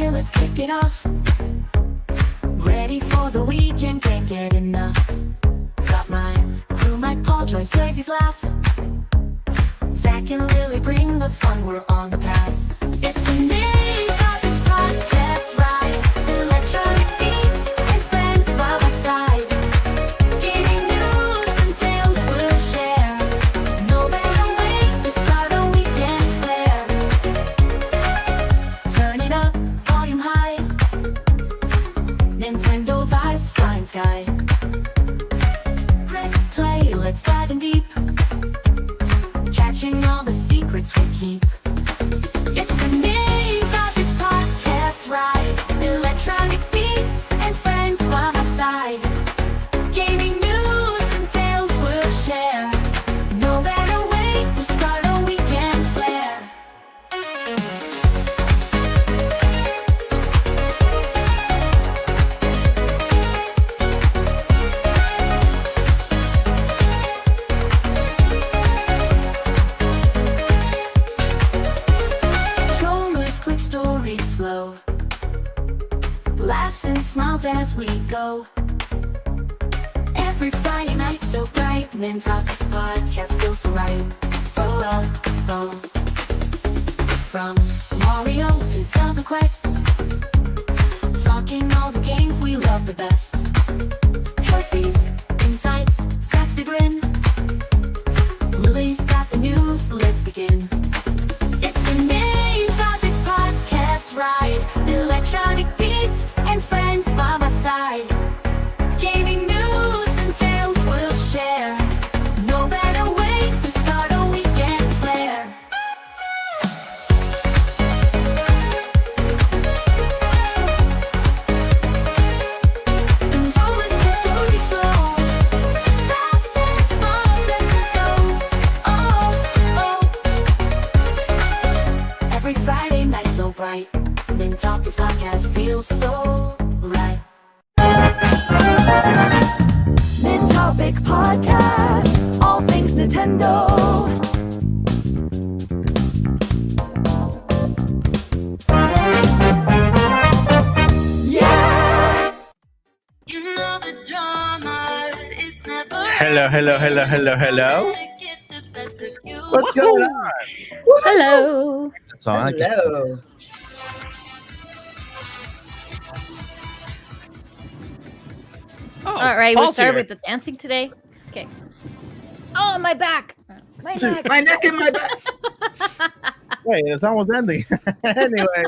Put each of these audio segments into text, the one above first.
Friday, let's kick it off. Ready for the weekend, can't get enough. Got my crew, Mike, Paul, Joyce, Lazy's laugh. Zach and Lily bring the fun, we're on the path. It's the Nintopics podcast ride. Electronic beats and friends by my side. Gaming news and tales we'll share. No better way to start a weekend flair. Turn it up, volume high. Nintendo vibes, flying sky. Press play, let's dive in deep. Catching all the secrets we keep. It's the Nintopics podcast ride. Electronic beats and friends by my side. Gaming news and tales we'll share. No better way to start a weekend flair. Strollers, quick stories flow. Laughs and smiles as we go. Every Friday night so bright. Nintopics podcast feels so right. From Mario to Zelda quests. Talking all the games we love the best. Choices, insights, Zach's big grin. Lily's got the news, let's begin. It's the Nintopics podcast ride. Electronic beats and friends by my side. Gaming news and tales we'll share. No better way to start a weekend flair. And always the story slow. Laughs and smiles as we go. Oh. Every Friday night so bright. Nintopics podcast feels so right. Nintopic podcast, all things Nintendo. Yeah. You know the drama is never. Hello. What's going on? Hello. That's all I can- Hello. All right, we'll Paul's start here. with the dancing today. Okay. Oh, my back. My back. My neck and my back. Wait, it's almost ending. Anyway,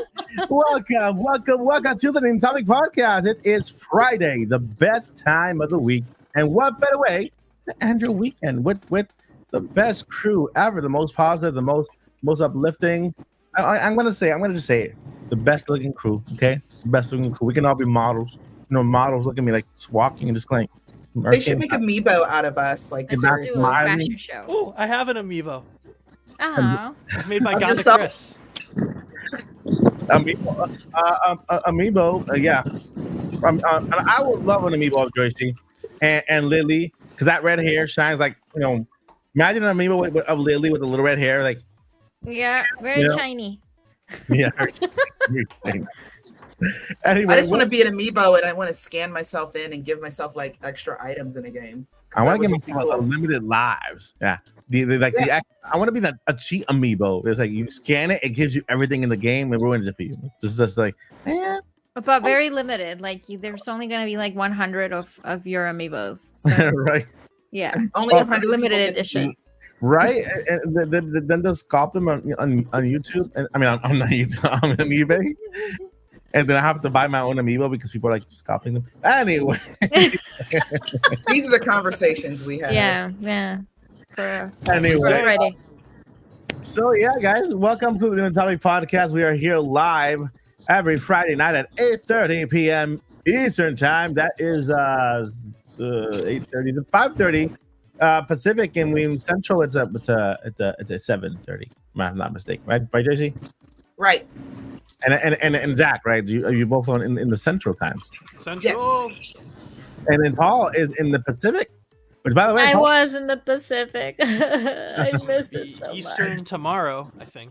welcome to the Nintopic podcast. It is Friday, the best time of the week, and what better way to end your weekend with the best crew ever, the most positive, the most uplifting. I'm gonna just say it, the best looking crew. Okay, the best looking crew. We can all be models. You know, models look at me like just walking and just like. They should make amiibo out of us. Like, It's not Do a seriously. smiling. fashion show. Oh, I have an amiibo. Oh. It's made by Of Ganda yourself? Chris. Amiibo, yeah. I would love an amiibo of Joycey and Lily, because that red hair shines like, you know. Imagine an amiibo of Lily with a little red hair, like, Yeah, very Yeah. shiny. yeah. Anyway, I just want to be an amiibo and I want to scan myself in and give myself like extra items in a game. I want to give That would just be myself cool. unlimited lives. Yeah, I want to be a cheat amiibo. It's like you scan it, it gives you everything in the game, and ruins it for you. It's just like, But very limited. Like, there's only going to be like 100 of your amiibos. So, right, yeah. Only Oh, 100 people limited get to edition. cheat. right. And then they'll sculpt them on YouTube, and I mean on not YouTube, on eBay. And then I have to buy my own amiibo because people are like sculpting them. Anyway, These are the conversations we have. Yeah. For anyway. Friday. So yeah, guys, welcome to the Nintopic podcast. We are here live every Friday night at 8:30 p.m. Eastern time. That is 8:30 to 5:30 Pacific, and we in Central. It's a 7:30. I'm not mistaken, right? Right, JC? Right. And Zach, right? Are you both on in the Central times? Central. Yes. And then Paul is in the Pacific. Which, by the way, I Paul, was in the Pacific. I miss it so Eastern much. tomorrow, I think.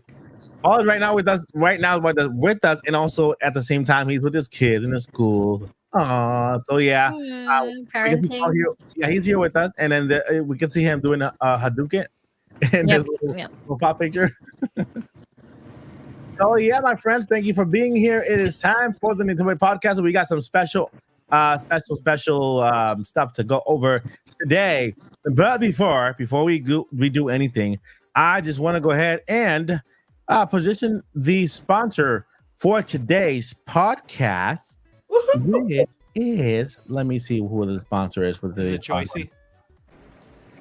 Paul is right now with us. Right now with us, and also at the same time he's with his kids in the school. So yeah, we can see Paul Parenting. here. Yeah, he's here with us, and then we can see him doing a Hadouken in his little profile picture. So yeah, my friends, thank you for being here. It is time for the Nintopics podcast. We got some special stuff to go over today. But before we do anything, I just want to go ahead and position the sponsor for today's podcast, which is, let me see who the sponsor is for Is today's it Joycey?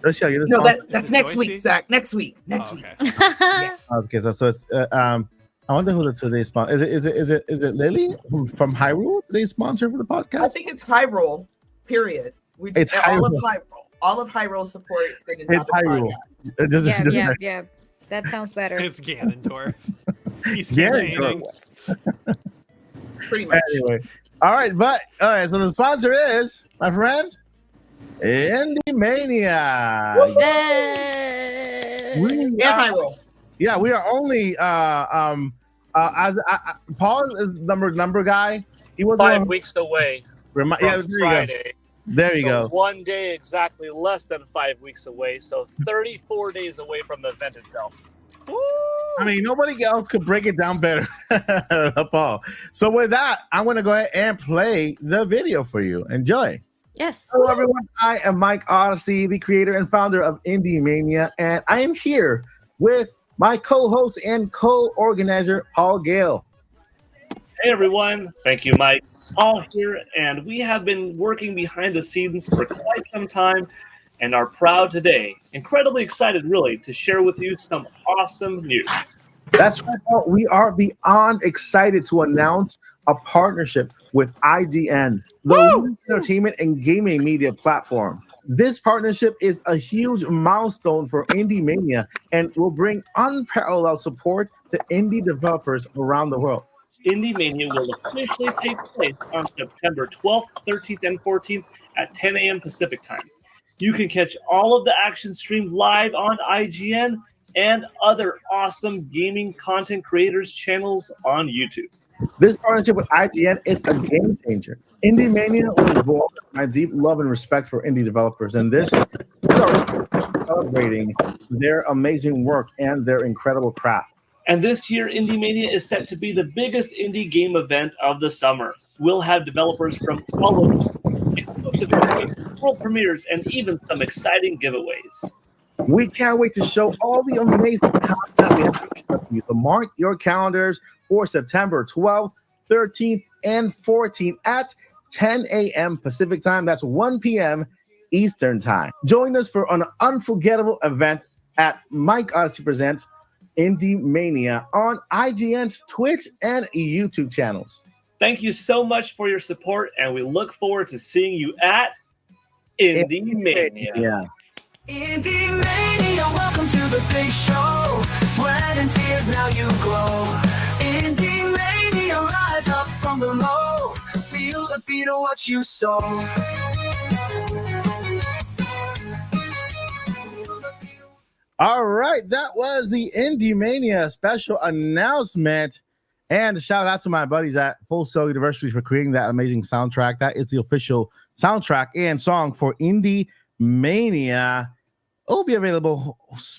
podcast. No, that's Is it next Joycey? week, Zach. Next week. Oh, Week. okay. Okay, so it's I wonder who the today's sponsor is. Is it Lilly from Hyrule? Today's sponsor for the podcast? I think it's Hyrule. Period. It's all of Hyrule. Hyrule. All of Hyrule supports the It's Nintopics Hyrule. podcast. It doesn't- Yeah. That sounds better. It's Ganondorf. He's Ganondorf. campaigning. Pretty much. Anyway, all right, so the sponsor is, my friends, Indie Mania. Yay! And Hyrule. Yeah, we are only Paul is number guy. He was 5 weeks away from yeah, there you go. Friday. There you So go. 1 day exactly less than 5 weeks away. So 34 days away from the event itself. I mean, nobody else could break it down better than Paul. So with that, I'm going to go ahead and play the video for you. Enjoy. Yes. Hello, everyone. I am Mike Odyssey, the creator and founder of Indie Mania, and I am here with my co-host and co-organizer, Paul Gale. Hey everyone, thank you, Mike. Paul here, and we have been working behind the scenes for quite some time and are proud today, incredibly excited really, to share with you some awesome news. That's right, Paul. We are beyond excited to announce a partnership with IGN, the leading entertainment and gaming media platform. This partnership is a huge milestone for Indie Mania and will bring unparalleled support to indie developers around the world. Indie Mania will officially take place on September 12th, 13th, and 14th at 10 a.m. Pacific time. You can catch all of the action streamed live on IGN and other awesome gaming content creators' channels on YouTube. This partnership with IGN is a game changer. Indie Mania was born with my deep love and respect for indie developers, and this is celebrating their amazing work and their incredible craft. And this year, Indie Mania is set to be the biggest indie game event of the summer. We'll have developers from all over, exclusive tournaments, world premieres, and even some exciting giveaways. We can't wait to show all the amazing content we have for you. So mark your calendars for September 12th, 13th, and 14th at 10 a.m. Pacific time. That's 1 p.m. Eastern time. Join us for an unforgettable event at Mike Odyssey Presents Indie Mania on IGN's Twitch and YouTube channels. Thank you so much for your support, and we look forward to seeing you at Indie Mania. Yeah. Indie Mania, welcome to the big show. Sweat and tears, now you glow. Indie Mania, rise up from below. Feel the beat of what you sow. All right, that was the Indie Mania special announcement. And shout out to my buddies at Full Sail University for creating that amazing soundtrack. That is the official soundtrack and song for Indie Mania. It will be available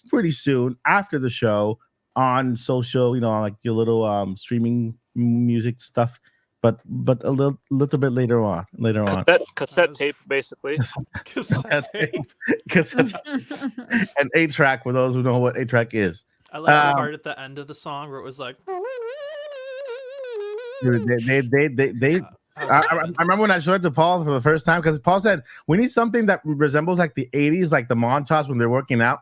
pretty soon after the show on social, like your little streaming music stuff, but a little bit later on. Cassette tape, basically. Cassette tape. Cassette and 8-track for those who know what 8-track is. I like the part at the end of the song where it was like. I remember when I showed it to Paul for the first time, because Paul said we need something that resembles like the 80s, like the montage when they're working out.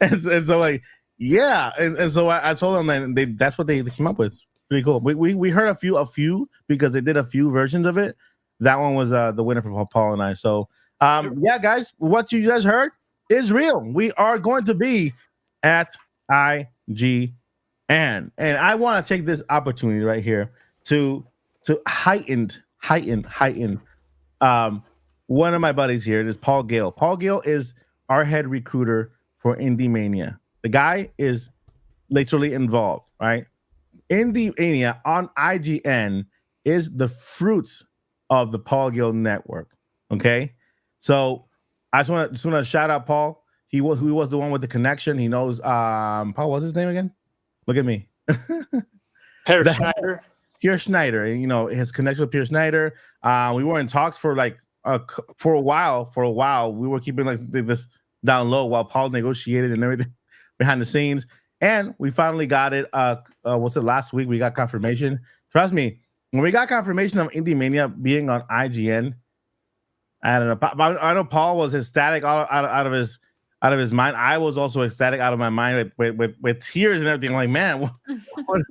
and so like, yeah. And so I told them that that's what they came up with. Pretty cool. We heard a few because they did a few versions of it. That one was the winner for Paul and I. So yeah, guys, what you just heard is real. We are going to be at IGN. And I want to take this opportunity right here to heighten one of my buddies here. It is Paul Gale. Paul Gale is our head recruiter for Indie Mania. The guy is literally involved, right? Indie Mania on IGN is the fruits of the Paul Gill Network. Okay, so I just want to shout out Paul. He was the one with the connection. He knows. Paul, what's his name again? Look at me. Herr Schneider. Pierre Schneider. You know his connection with Pierre Schneider. We were in talks for like for a while. For a while, we were keeping like this down low while Paul negotiated and everything behind the scenes. And we finally got it. Was it last week? We got confirmation. Trust me, when we got confirmation of Indie Mania being on IGN, I don't know. I know Paul was ecstatic out of his mind. I was also ecstatic out of my mind with tears and everything. Like, man,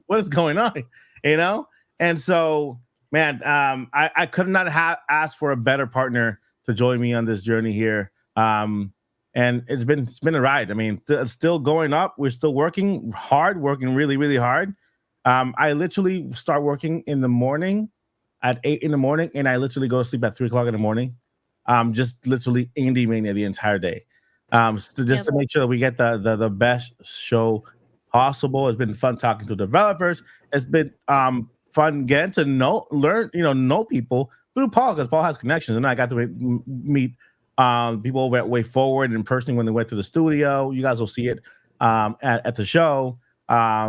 what is going on? You know? And so, man, I could not have asked for a better partner to join me on this journey here. And it's been a ride. I mean, it's still going up. We're still working hard, working really, really hard. I literally start working in the morning at 8 a.m, and I literally go to sleep at 3 o'clock in the morning. Just literally Indie Mania the entire day. To make sure that we get the best show possible. It's been fun talking to developers. It's been fun getting to know people through Paul, because Paul has connections, and I got to meet people over at Way Forward in person when they went to the studio. You guys will see it at the show.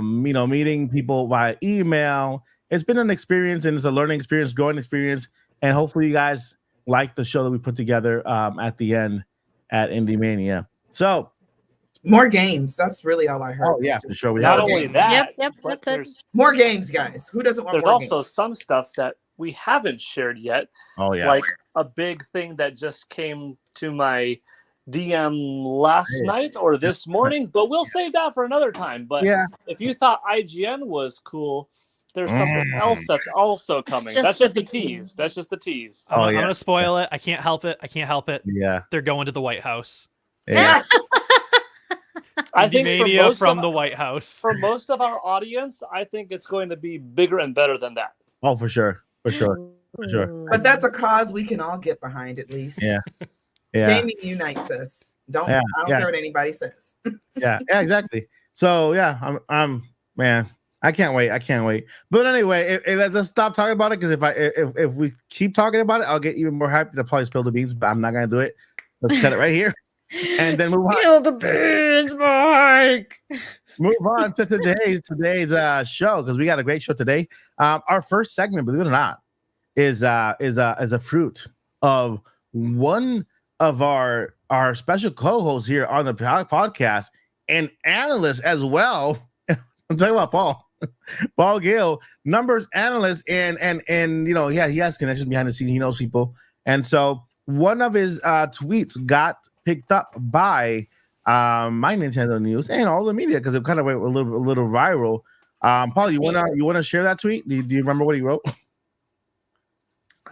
Meeting people via email. It's been an experience, and it's a learning experience, growing experience, and hopefully you guys like the show that we put together at the end at Indie Mania. So more games. That's really all I heard. Oh yeah, for sure. Not only that, Yep, but that's it. there's More games, guys. Who doesn't want there's more also games? some stuff that we haven't shared yet. Oh yeah. Like a big thing that just came to my DM last night or this morning, but we'll save that for another time. But Yeah. if you thought IGN was cool, there's something else that's also coming. That's just the tease. That's just the tease. Oh, I'm yeah. gonna spoil it. I can't help it. Yeah. They're going to the White House. Yeah. I think Mania from the White House. for most of our audience, I think it's going to be bigger and better than that. Oh, for sure. For sure. But that's a cause we can all get behind, at least. Yeah. Yeah. Gaming unites us. I don't care what anybody says. Yeah, exactly. So yeah, I'm man, I can't wait. But anyway, let's stop talking about it, because if we keep talking about it, I'll get even more hyped. I'll probably spill the beans, but I'm not gonna do it. Let's cut it right here, and then move on. Spill the beans, Mike. Move on to today's show, because we got a great show today. Our first segment, believe it or not, is a fruit of one of our special co-hosts here on the podcast and analyst as well. I'm talking about Paul Gill, numbers analyst, and he has connections behind the scenes. He knows people, and so one of his tweets got picked up by my Nintendo News and all the media, because it kind of went a little viral. Paul, you wanna share that tweet? Do you remember what he wrote?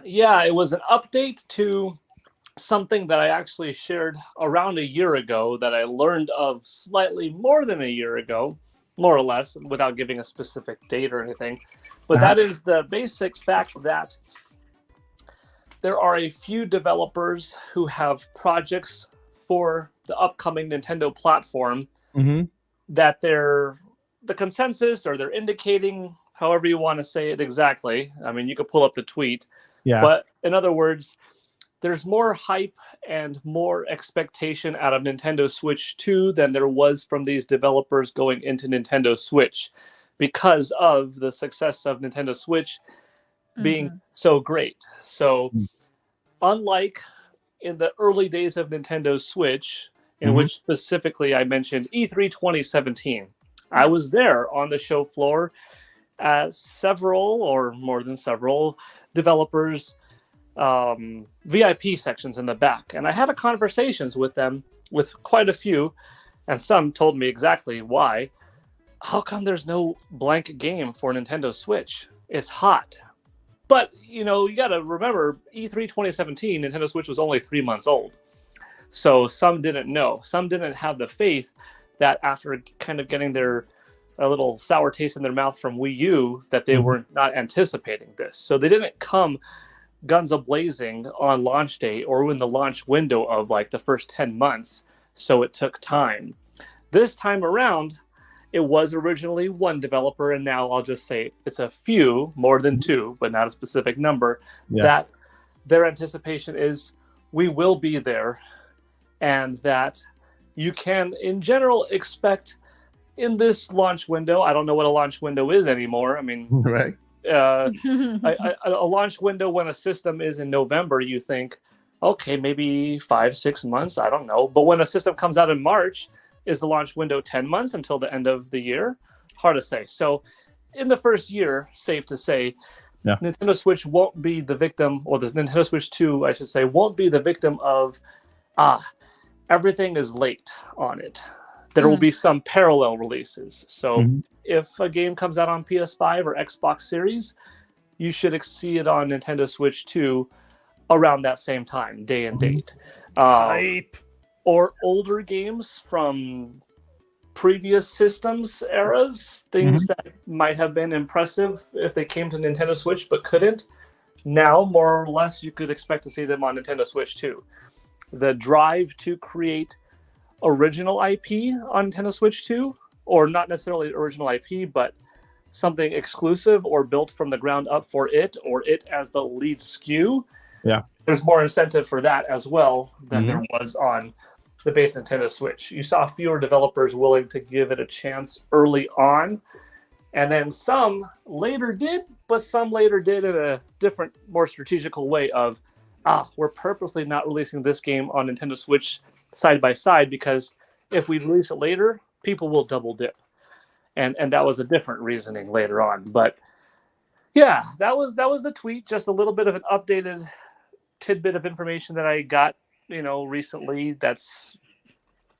Yeah, it was an update to something that I actually shared around a year ago that I learned of slightly more than a year ago, more or less, without giving a specific date or anything. But that is the basic fact that there are a few developers who have projects for the upcoming Nintendo platform that the consensus, or they're indicating, however you want to say it exactly. I mean, you could pull up the tweet. Yeah. But in other words, there's more hype and more expectation out of Nintendo Switch 2 than there was from these developers going into Nintendo Switch, because of the success of Nintendo Switch being so great. So unlike in the early days of Nintendo Switch, in which specifically I mentioned E3 2017, I was there on the show floor at several, or more than several, developers VIP sections in the back, and I had conversations with them, with quite a few, and some told me exactly why. How come there's no blank game for Nintendo Switch? It's hot. But you got to remember, E3 2017, Nintendo Switch was only 3 months old, so some didn't know. Some didn't have the faith that after kind of getting a little sour taste in their mouth from Wii U, that they were not anticipating this. So they didn't come guns a-blazing on launch day or in the launch window of like the first 10 months. So it took time. This time around, it was originally one developer, and now I'll just say it's a few, more than two, but not a specific number, that their anticipation is we will be there, and that you can, in general, expect in this launch window, I don't know what a launch window is anymore. I mean, Right. a launch window when a system is in November, you think, okay, maybe 5-6 months, I don't know. But when a system comes out in March, is the launch window 10 months until the end of the year? Hard to say. So in the first year, safe to say, Nintendo Switch won't be the victim, or the Nintendo Switch 2, I should say, won't be the victim of, everything is late on it. There will be some parallel releases. So if a game comes out on PS5 or Xbox Series, you should see it on Nintendo Switch 2 around that same time, day and date. Hype. Or older games from previous systems eras, things that might have been impressive if they came to Nintendo Switch but couldn't. Now, more or less, you could expect to see them on Nintendo Switch 2. The drive to create original IP on Nintendo Switch 2, or not necessarily original IP, but something exclusive or built from the ground up for it, or it as the lead SKU. There's more incentive for that as well than there was on the base Nintendo Switch. You saw fewer developers willing to give it a chance early on, and then some later did, but some later did in a different, more strategical way of, we're purposely not releasing this game on Nintendo Switch side by side, because if we release it later, people will double dip. And that was a different reasoning later on. But yeah, that was the tweet, just a little bit of an updated tidbit of information that I got, recently. That's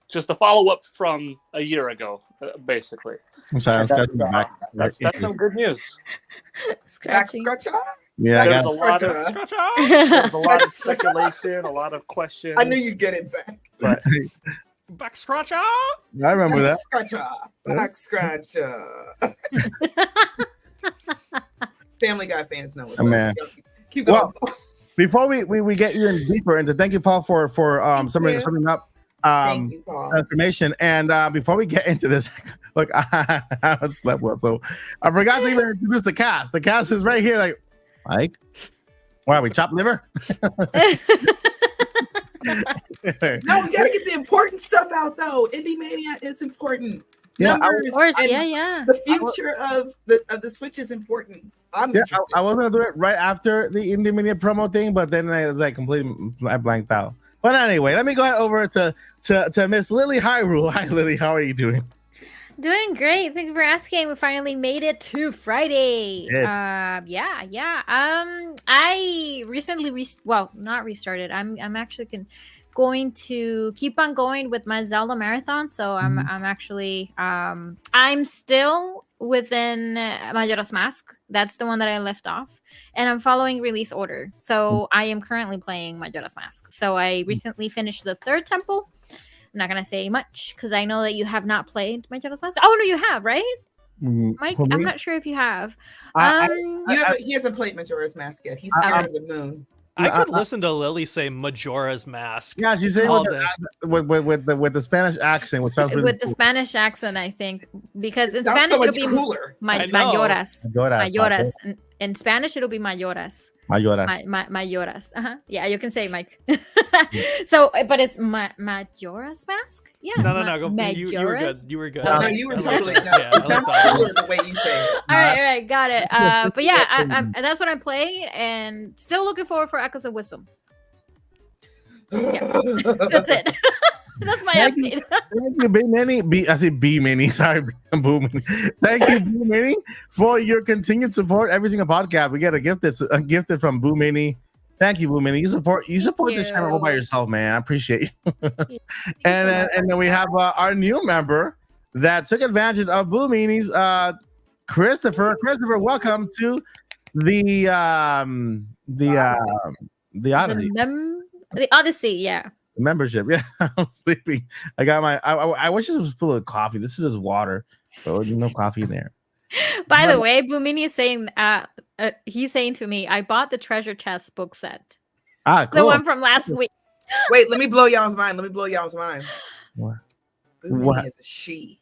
just a follow-up from a year ago, basically. I'm sorry, I'm that's, scratching back. that's some good news. Back Scratching. scratcher. Yeah, There's a lot of speculation, a lot of questions. I knew you'd get it, Zach. But Back scratcher. I remember that. Scratcher. Back scratcher. Family Guy fans know what's up. Man. Keep going. Well, before we get you in deeper into, thank you, Paul, for summing up Thank you, Paul. information. And before we get into this, look, I slept well, so I forgot to even introduce the cast. The cast is right here. Like, Mike, why are we chopped liver? No, we gotta get the important stuff out though. Indie Mania is important. Yeah, Numbers, Of course, and yeah. the future of the Switch is important. I'm interested. I was gonna do it right after the Indie Mania promo thing, but then I was like I blanked out. But anyway, let me go ahead over to Miss Lilly Hyrule. Hi, Lilly. How are you doing? Doing great. Thank you for asking. We finally made it to Friday. Yeah. I recently not restarted. I'm actually going to keep on going with my Zelda marathon. So I'm actually I'm still within Majora's Mask. That's the one that I left off, and I'm following release order. So I am currently playing Majora's Mask. So I recently finished the third temple. I'm not gonna say much because I know that you have not played Majora's Mask. Oh no, you have, right? Mike, I'm not sure if you have. He hasn't played Majora's Mask yet. He's scared of the moon. I could listen to Lily say Majora's Mask. Yeah, she's saying all with the Spanish accent, which sounds really with the Spanish accent, I think, because in It sounds Spanish so much it'll be Cooler. I know. Mayoras. Mayoras. In Spanish, it'll be Mayoras. Mayoras. Mayoras. Yeah, you can say, Mike. So, but it's Majora's Mask? Yeah. No. You were good. You were good. No, you were I like totally. that. No, Yeah, I it like sounds that. cooler the way you say it. All right, got it. But yeah, I'm that's what I'm playing, and still looking forward for Echoes of Wisdom. Yeah, that's it. That's my update. Thank you, B Mini. I say B Mini. Sorry, Boo Mini. Thank you, Boo Mini, for your continued support. Every single podcast, we get a gifted from Boo Mini. Thank you, Boo Mini. You support this channel all by yourself, man. I appreciate you. and then we have our new member that took advantage of Boo Mini's Christopher. Christopher, welcome to the Odyssey. The Odyssey, yeah. Membership. Yeah, I'm sleeping. I got my. I wish this was full of coffee. This is just water. But there's no coffee in there. By the way, Bumini is saying, he's saying to me, I bought the treasure chest book set. Ah, cool. The one from last week. Wait, let me blow y'all's mind. What? Boomy is a she.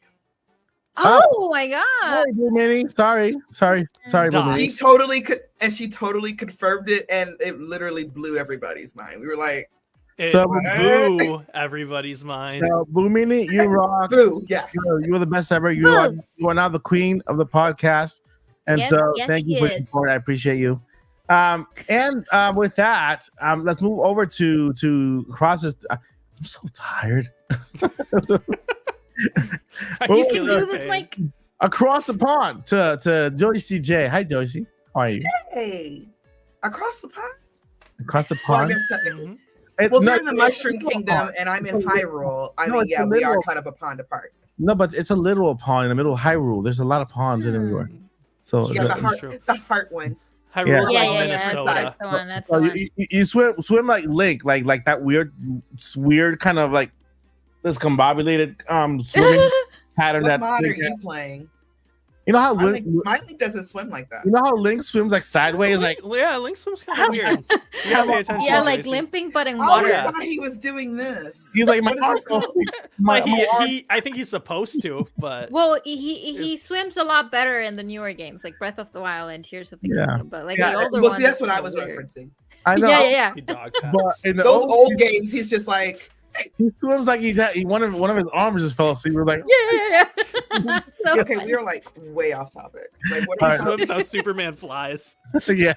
Oh my god. Sorry, Blue Mini. Sorry, Blue Die. Mini. She totally could, and she totally confirmed it, and it literally blew everybody's mind. We were like, It So- blew everybody's mind. So, Blue Mini, you rock. "Boo, yes." You are the best ever. You are now the queen of the podcast. And Yes, so yes, thank you she for your is. support. I appreciate you. With that, let's move over to across this. I'm so tired. You can do this, Mike. Across the pond to Joycey J. Hi, Joycey. How are you? Hey, across the pond. Across the Well, I pond. guess technically. It's Well, not- you're in the Mushroom it's a Kingdom, pond. and I'm in Hyrule. I No, mean, it's yeah, a we are little- kind of a pond apart. No, but it's a literal pond in the middle of Hyrule. There's a lot of ponds everywhere. So Yeah, That's true. the heart one. Hyrule's Yeah. like Yeah, Minnesota. that's the one. That's the so one. you swim like Link, like that weird kind of like discombobulated swimming pattern What that mod are Link- you playing? you know how My Link, Link doesn't swim like that. you know how Link swims like sideways, like Yeah, Link swims kind of weird. You gotta pay attention. Yeah, to like Joycey. limping, but in I water. Yeah. always thought he was doing this. he's like my What arm. is this called? Like, my arm- I think he's supposed to, but Well, he Is- swims a lot better in the newer games, like Breath of the Wild and Tears of the Yeah. Kingdom. But like Yeah, the older well, ones, see, that's what it's I was weird. referencing. I know. Yeah. he dog But pads. in the Those old games, he's just like, he swims like one of his arms just fell asleep. We're like, Yeah. So okay, we are like way off topic. Like, what He are Alright. you swims how Superman flies. yeah.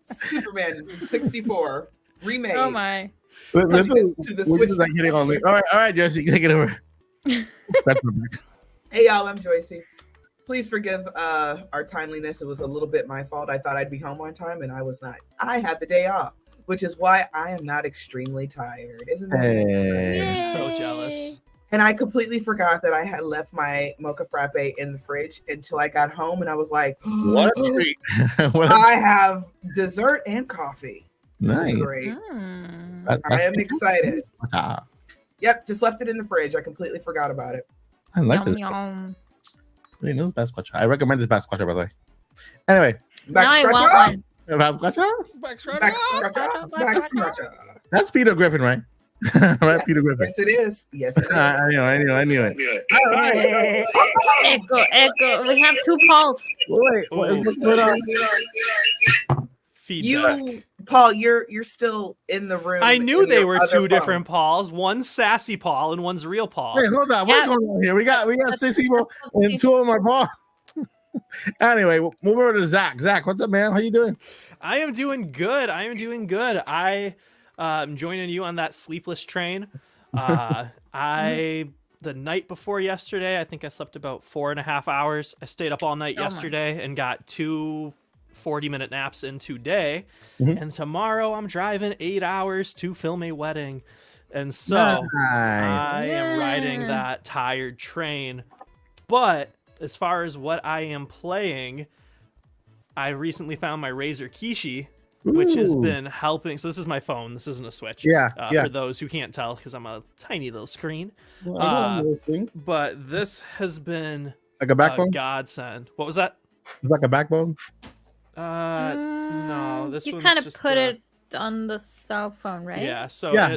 Superman 64 remade. oh my. This is- to the we're Switch just like hitting on Link. All right, Jesse, take it over. That's perfect. Hey y'all, I'm Joycey. Please forgive our timeliness. It was a little bit my fault. I thought I'd be home on time, and I was not. I had the day off, which is why I am not extremely tired. Isn't that interesting? Hey. So Yay. jealous. And I completely forgot that I had left my mocha frappe in the fridge until I got home, and I was like, What a treat. What a- I have dessert and coffee. This nice. is great. Hmm. I am excited. Ah, Yep, just left it in the fridge. I completely forgot about it. I like Yum, this. yum. You know, Basquatch. I recommend this Basquatch, by the way. Anyway, Now I Back want scratcher, one. Basquatch. Back scratcher. back scratcher, back scratcher. That's Peter Griffin, right? Right, Peter Griffin. Yes, it is. Yes, it is. I knew it. Echo. We have 2 Pauls. Wait, Feedback. You, Paul, you're still in the room. I knew in they your were other two phone. different Pauls. One's sassy Paul and one's real Paul. Wait, hold on. What's Yeah. going on here? We got 6 people and 2 of them are Paul. Anyway, move over to Zach. Zach, what's up, man? How you doing? I am doing good. I am joining you on that sleepless train. The night before yesterday, I think I slept about 4.5 hours. I stayed up all night Oh my. yesterday and got 2 40-minute naps in today. Mhm. And tomorrow I'm driving 8 hours to film a wedding. And so Nice. I am riding Yeah. that tired train. But as far as what I am playing, I recently found my Razer Kishi, which has Ooh. been helping. So this is my phone. This isn't a Switch. Yeah, yeah. For those who can't tell, because I'm a tiny little screen. Well, I know this thing. But this has been Like a a backbone? godsend. What was that? It's like a backbone. No, this You one's kind of just put the- it on the cell phone, right? Yeah. So Yeah.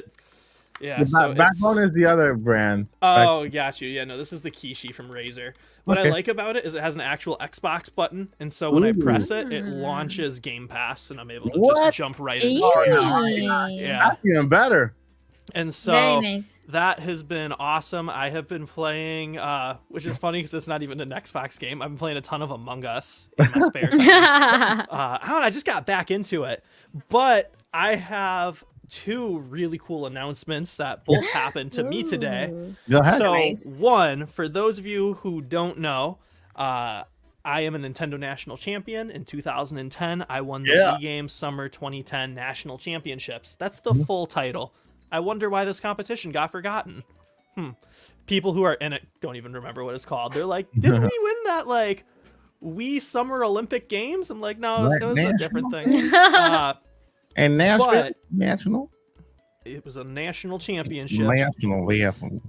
yeah. The So backbone it's- is the other brand. Oh, got you. Yeah, no, this is the Kishi from Razer. What I Okay. like about it is it has an actual Xbox button, and so when I Ooh. press it, it Mm. launches Game Pass, and I'm able to What? just jump right into Oh, streaming. no. Yeah, That's even better. and so Very nice. that has been awesome. I have been playing, which is funny because it's not even an Xbox game. I've been playing a ton of Among Us in my spare time. I don't know, I just got back into it, but I have 2 really cool announcements that both happened to me today. Go ahead. So, Nice. one, for those of you who don't know, I am a Nintendo National Champion. In 2010, I won the Yeah. Wii Games Summer 2010 National Championships. That's the full title. I wonder why this competition got forgotten. People who are in it don't even remember what it's called. They're like, didn't we win that, like, Wii Summer Olympic Games? I'm like, no, it was a different thing. And Nashville, But- national, It was a national championship. national.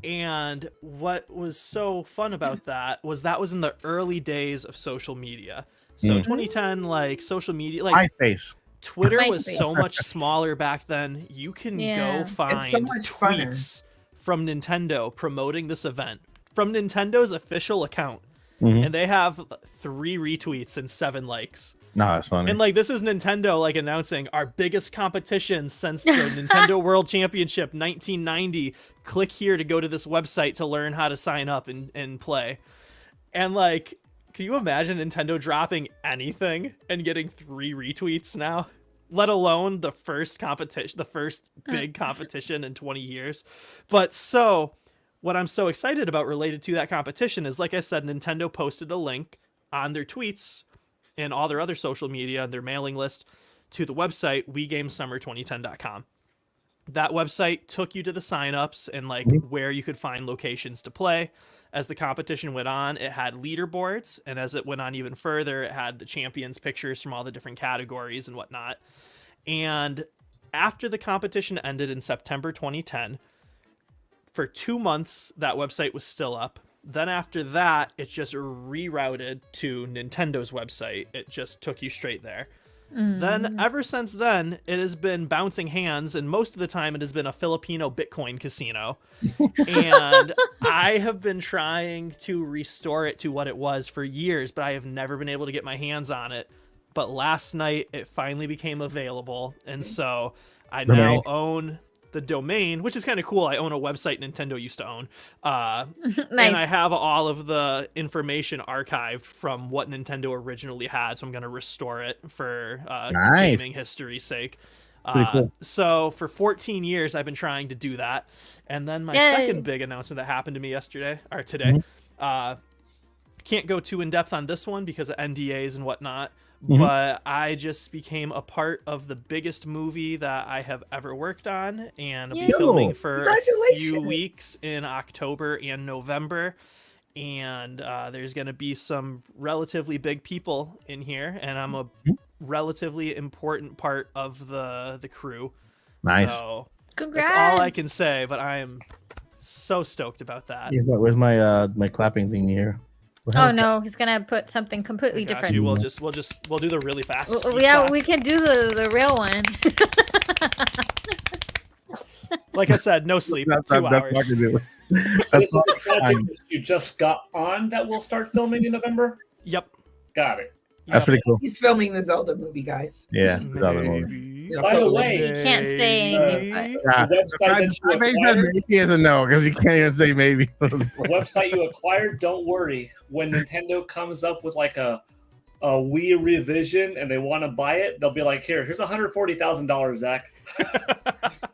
And what was so fun about that was in the early days of social media. So 2010, like social media, like MySpace. Twitter was MySpace. so much smaller back then. You can Yeah. go find so much funner. tweets from Nintendo promoting this event from Nintendo's official account. Mhm. And they have 3 retweets and 7 likes. No, that's funny. And like, this is Nintendo like announcing our biggest competition since the Nintendo World Championship 1990. Click here to go to this website to learn how to sign up and play. And like, can you imagine Nintendo dropping anything and getting 3 retweets now? Let alone the first competition, the first big competition in 20 years. But so what I'm so excited about related to that competition is, like I said, Nintendo posted a link on their tweets and all their other social media and their mailing list to the website WeGameSummer2010.com. That website took you to the signups and like where you could find locations to play. As the competition went on, it had leaderboards, and as it went on even further, it had the champions pictures from all the different categories and whatnot. And after the competition ended in September 2010, for 2 months, that website was still up. Then after that, it just rerouted to Nintendo's website. It just took you straight there. Then, ever since then, it has been bouncing hands, and most of the time it has been a Filipino Bitcoin casino. And I have been trying to restore it to what it was for years, but I have never been able to get my hands on it. But last night, it finally became available, and so I now own the domain, which is kind of cool. I own a website Nintendo used to own. Nice. And I have all of the information archived from what Nintendo originally had, so I'm going to restore it for gaming history's sake. Cool. So for 14 years, I've been trying to do that. And then my second big announcement that happened to me today, can't go too in depth on this one because of NDAs and whatnot. But I just became a part of the biggest movie that I have ever worked on, and I'll be filming for a few weeks in October and November. And there's going to be some relatively big people in here, and I'm a relatively important part of the crew. Nice. So Congrats. that's all I can say, but I am so stoked about that. Yeah, where's my my clapping thing here? Oh no, he's gonna put something completely different. We'll do the really fast. Yeah, clap. we can do the real one. Like I said, no sleep. 2 hours. This is a project that you just got on that we'll start filming in November. Yep. Got it. That's pretty cool. He's filming the Zelda movie, guys. Yeah. By the way, You can't say anything, but the website that you acquired, maybe is a no because you can't even say maybe. the website you acquired, don't worry. When Nintendo comes up with like a Wii revision and they want to buy it, they'll be like, here's $140,000, Zach.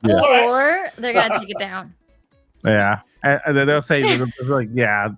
Yeah. or they're gonna take it down. Yeah, and then they'll say like, yeah,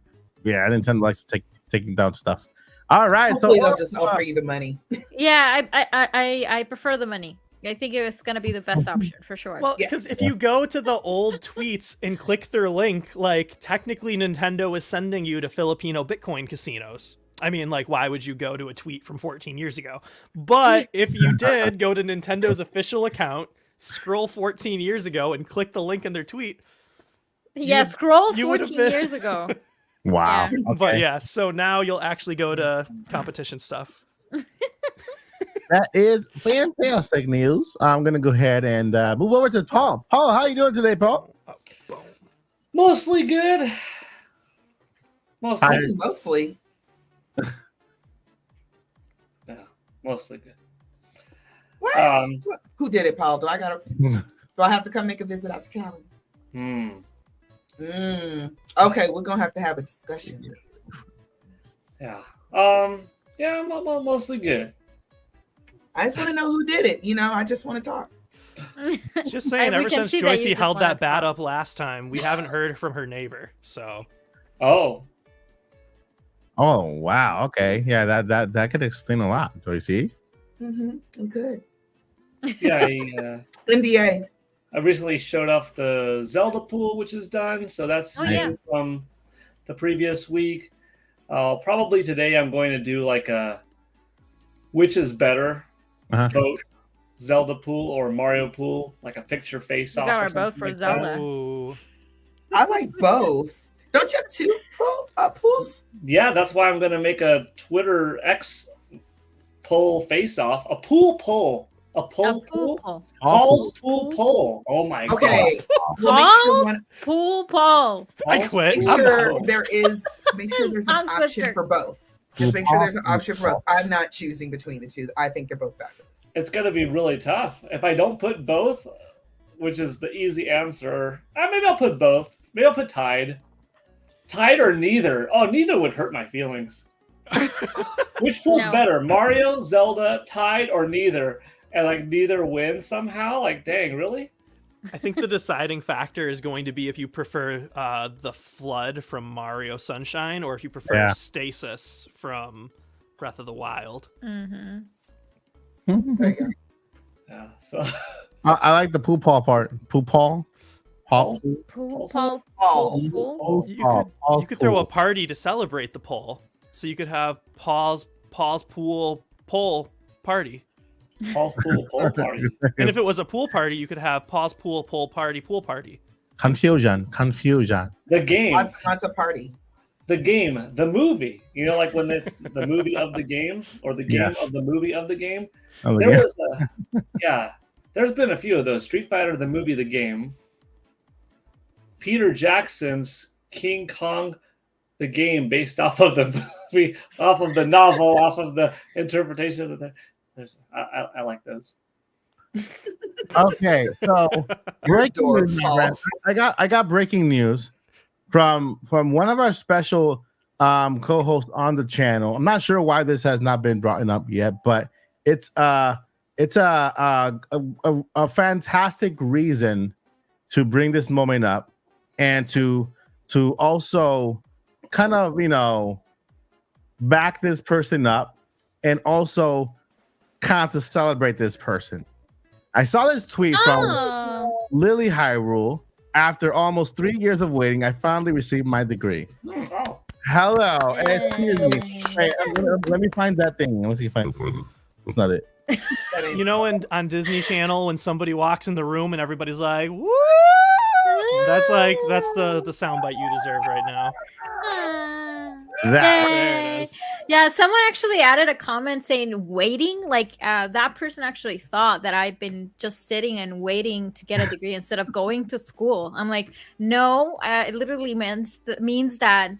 Nintendo likes to taking down stuff. All right, Hopefully so they'll just offer you the money. Yeah, I prefer the money. I think it was gonna be the best option for sure. Well, because if you go to the old tweets and click their link, like technically Nintendo is sending you to Filipino Bitcoin casinos. I mean, like, why would you go to a tweet from 14 years ago? But if you did go to Nintendo's official account, scroll 14 years ago and click the link in their tweet. Yeah, scroll you would've 14 been- years ago. wow. Yeah. Okay. But yeah, so now you'll actually go to competition stuff. That is fantastic news. I'm gonna go ahead and move over to Paul. Paul, how you doing today, Paul? Mostly good. Mostly. Yeah, mostly good. What? Who did it, Paul? Do I have to come make a visit out to Cali? Okay, we're gonna have to have a discussion. Yeah. Yeah, I'm mostly good. I just want to know who did it. I just want to talk. Just saying, We ever can since see that you Joycey just held wanna that bat talk. up last time, we haven't heard from her neighbor. So Oh, Oh wow. Okay. Yeah. That could explain a lot. Joycey. Good. yeah. NDA. I recently showed off the Zelda pool, which is done. So that's Oh, yeah. from the previous week. Probably today I'm going to do like a which is better vote, Zelda pool or Mario pool, like a picture face You off. got or our something vote for like that. Zelda. ooh. I like both. Don't you have two pools? Yeah, that's why I'm going to make a Twitter X poll face off, a pool poll. A poll pool? pool. Paul's pool poll. Oh my god. Okay. We'll make sure Paul's pool poll. I Paul's quit. Make pool sure poll. make sure there's an Tongue option twister. for both. Just make sure there's an option for both. I'm not choosing between the two. I think they're both fabulous. It's gonna be really tough. If I don't put both, which is the easy answer, maybe I'll put both. Maybe I'll put tied. Tied or neither. Oh, neither would hurt my feelings. Which pool's No. better? Mario, Zelda, tied, or neither? And like neither wins somehow? Like, dang, really? I think the deciding factor is going to be if you prefer the flood from Mario Sunshine or if you prefer Yeah. stasis from Breath of the Wild. Mm-hmm. There you go. Yeah. So I like the pool paw part. Pool paw. Paw. Pool Also- poll. Oh, Pool. You could throw a party to celebrate the poll. So you could have Paul's pool party. Paul's pool party. And if it was a pool party, you could have Paul's pool party. Confusion. The game. lots of party. The game. The movie. You know, like when it's the movie of the game or the game of the movie of the game. Oh, There yeah. was there's been a few of those. Street Fighter, the movie, the game. Peter Jackson's King Kong, the game, based off of the movie, off of the novel, off of the interpretation of the. I like those. Okay, so breaking Door, news, my Paul. friend. I got breaking news from one of our special co-hosts on the channel. I'm not sure why this has not been brought up yet, but it's a fantastic reason to bring this moment up and to also kind of back this person up and also kind of to celebrate this person. I saw this tweet from Oh. Lilly Hyrule. After almost 3 years of waiting, I finally received my degree. Oh, Hello, excuse me. Yay. Hey, let me find that thing. Let's see if I. It's not it. That ain't- You know, on Disney Channel, when somebody walks in the room and everybody's like, "Woo!" That's the soundbite you deserve right now. That. There it is. Yeah, someone actually added a comment saying waiting. Like that person actually thought that I've been just sitting and waiting to get a degree instead of going to school. I'm like, no, it literally means that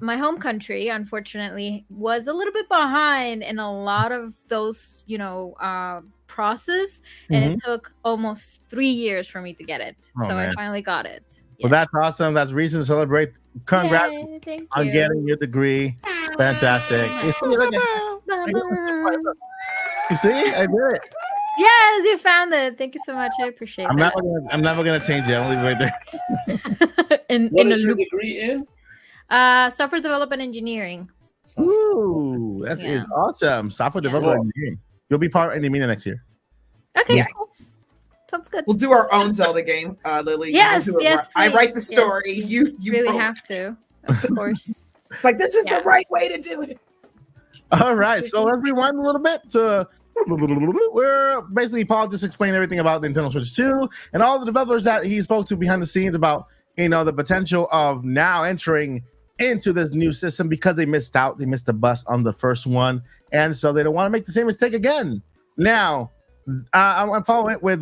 my home country, unfortunately, was a little bit behind in a lot of those, process, and it took almost 3 years for me to get it. Oh, So I man. finally got it. Well, that's awesome. That's reason to celebrate. Congrats Yay, thank on you. getting your degree. Fantastic. You see, look at- you see, I did it. Yes, you found it. Thank you so much. I appreciate I'm that. never gonna change it. I'll leave it right there. what in a is your loop. degree in? Software development engineering. Ooh, that is Yeah. awesome. Software Yeah. developer engineering. You'll be part of the meeting next year. Okay, Yes. cool. Sounds good. We'll do our own Zelda game, Lily. Yes, We'll do it yes, right. I write the please, yes. story. You really program. have to, of course. It's like this is Yeah. the right way to do it. All right, so let's rewind a little bit to where basically Paul just explained everything about Nintendo Switch 2 and all the developers that he spoke to behind the scenes about the potential of now entering into this new system because they missed out. They missed the bus on the first one, and so they don't want to make the same mistake again. Now, I'm following it with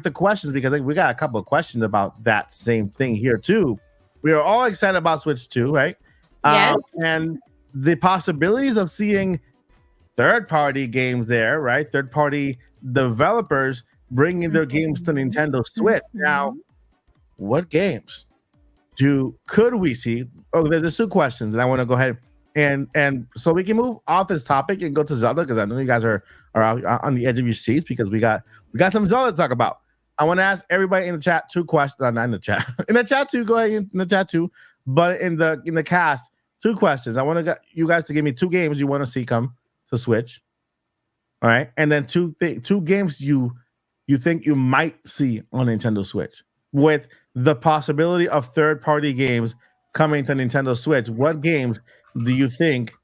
the questions because we got a couple of questions about that same thing here too. We are all excited about Switch 2, right? Yes. And the possibilities of seeing third-party games there, right? Third-party developers bringing their games to Nintendo Switch. Now, what games could we see? Oh, there's two questions, and I want to go ahead and so we can move off this topic and go to Zelda because I know you guys are out on the edge of your seats because we got some Zelda to talk about. I want to ask everybody in the chat two questions. Not in the chat. In the chat too. Go ahead in the chat too. But in the cast, two questions. I want you guys to give me two games you want to see come to Switch. All right, and then two games you think you might see on Nintendo Switch with the possibility of third-party games coming to Nintendo Switch. What games do you think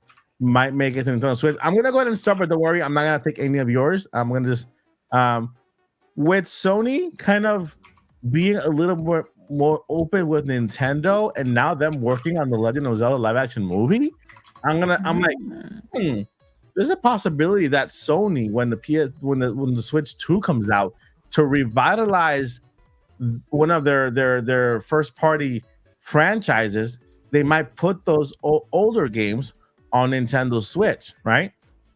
might make it to Nintendo Switch? I'm gonna go ahead and start, but don't worry, I'm not gonna take any of yours. I'm gonna just with Sony kind of being a little more open with Nintendo, and now them working on the Legend of Zelda live action movie. I'm like, there's a possibility that Sony, when the Switch 2 comes out, to revitalize one of their first party franchises, they might put those older games on Nintendo Switch, right?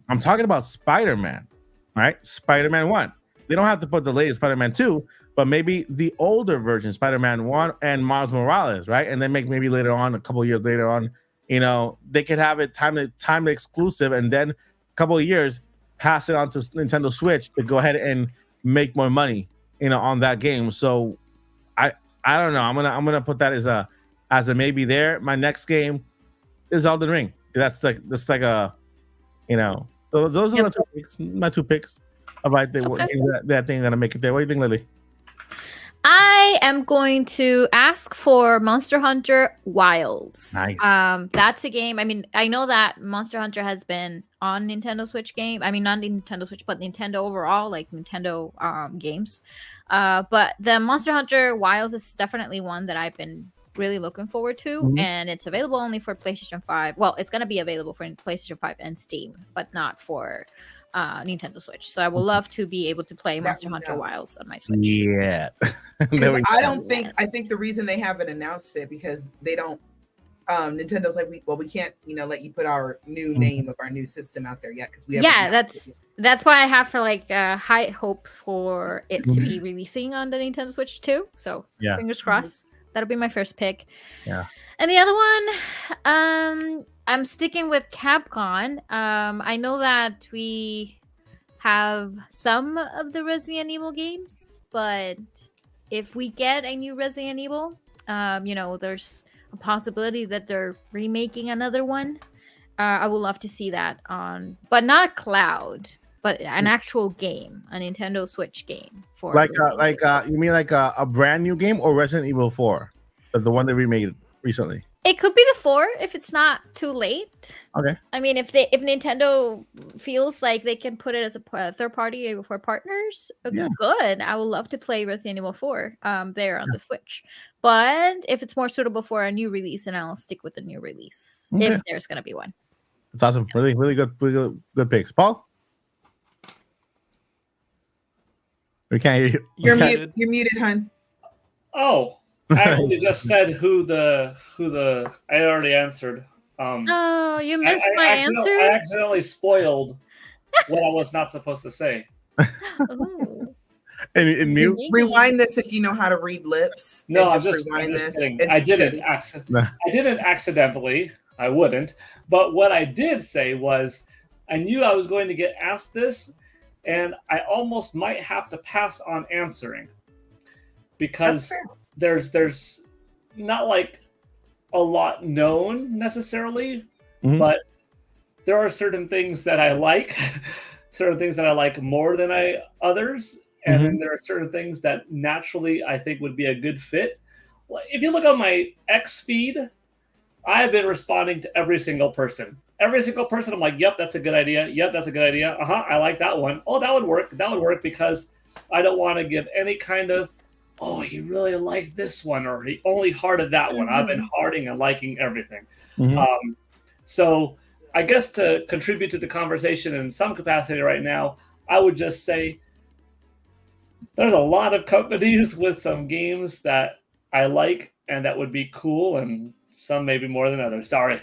I'm talking about Spider-Man, right? Spider-Man 1. They don't have to put the latest Spider-Man 2, but maybe the older version, Spider-Man 1 and Miles Morales, right? And then maybe later on, a couple of years later on, they could have it time exclusive, and then a couple of years pass it on to Nintendo Switch to go ahead and make more money, on that game. So I don't know. I'm gonna put that as a maybe there. My next game is Elden Ring. That's like a, those are my two picks. About that thing gonna make it there. What do you think, Lily? I am going to ask for Monster Hunter Wilds. Nice. That's a game. I mean, I know that Monster Hunter has been on Nintendo Switch game. I mean, not Nintendo Switch, but Nintendo overall, like Nintendo games. But the Monster Hunter Wilds is definitely one that I've been really looking forward to, and it's available only for PlayStation 5. Well, it's going to be available for PlayStation 5 and Steam, but not for Nintendo Switch. So I would love to be able to play Monster Hunter Wilds on my Switch. Yeah. I think the reason they haven't announced it because they don't. Nintendo's like, we can't, let you put our new name of our new system out there yet because we. Yeah, that's why I have for high hopes for it to be releasing on the Nintendo Switch too. So fingers crossed. That'll be my first pick. Yeah. And the other one, I'm sticking with Capcom. I know that we have some of the Resident Evil games, but if we get a new Resident Evil, there's a possibility that they're remaking another one. I would love to see that on, but not cloud, but an actual game, a Nintendo Switch game for you mean like a brand new game or Resident Evil 4, the one they remade recently? It could be the 4 if it's not too late. Okay. I mean, if Nintendo feels like they can put it as a third party for partners, good. I would love to play Resident Evil 4 there on the Switch. But if it's more suitable for a new release, then I'll stick with the new release if there's going to be one. That's awesome. Really, really good picks. Paul? We can't hear you. You're muted, hon. Oh. I actually just said who the I already answered. Oh, you missed my answer. I accidentally spoiled what I was not supposed to say. In mute. Rewind this if you know how to read lips. No, I'm just just rewind this. kidding. I didn't accidentally. I wouldn't. But what I did say was, I knew I was going to get asked this, and I almost might have to pass on answering because. There's not like a lot known necessarily, but there are certain things that I like, certain things that I like more than others, and then there are certain things that naturally I think would be a good fit. If you look on my X feed, I have been responding to every single person. Every single person, I'm like, yep, that's a good idea. Yep, that's a good idea. I like that one. Oh, that would work. That would work because I don't want to give any kind of oh, he really liked this one, or he only hearted that one. I've been hearting and liking everything. So I guess to contribute to the conversation in some capacity right now, I would just say there's a lot of companies with some games that I like and that would be cool, and some maybe more than others. Sorry.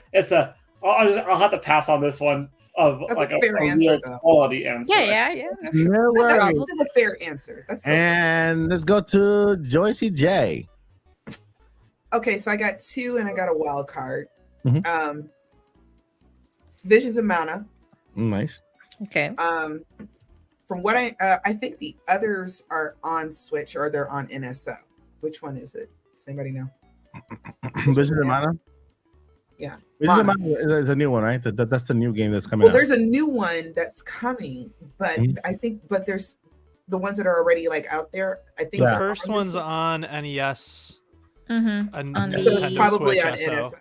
I'll have to pass on this one. That's like a fair answer, though. Quality answer. Yeah. That's still a fair answer. And let's go to Joycey J. Okay, so I got 2 and I got a wild card. Visions of Mana. Nice. Okay. From what I think the others are on Switch or they're on NSO. Which one is it? Does anybody know? Visions of Mana? Yeah. It's a new one, right? That's the new game that's coming out. There's a new one that's coming, but I think, there's the ones that are already out there. I think the first one's on NES. So it's probably on NSO.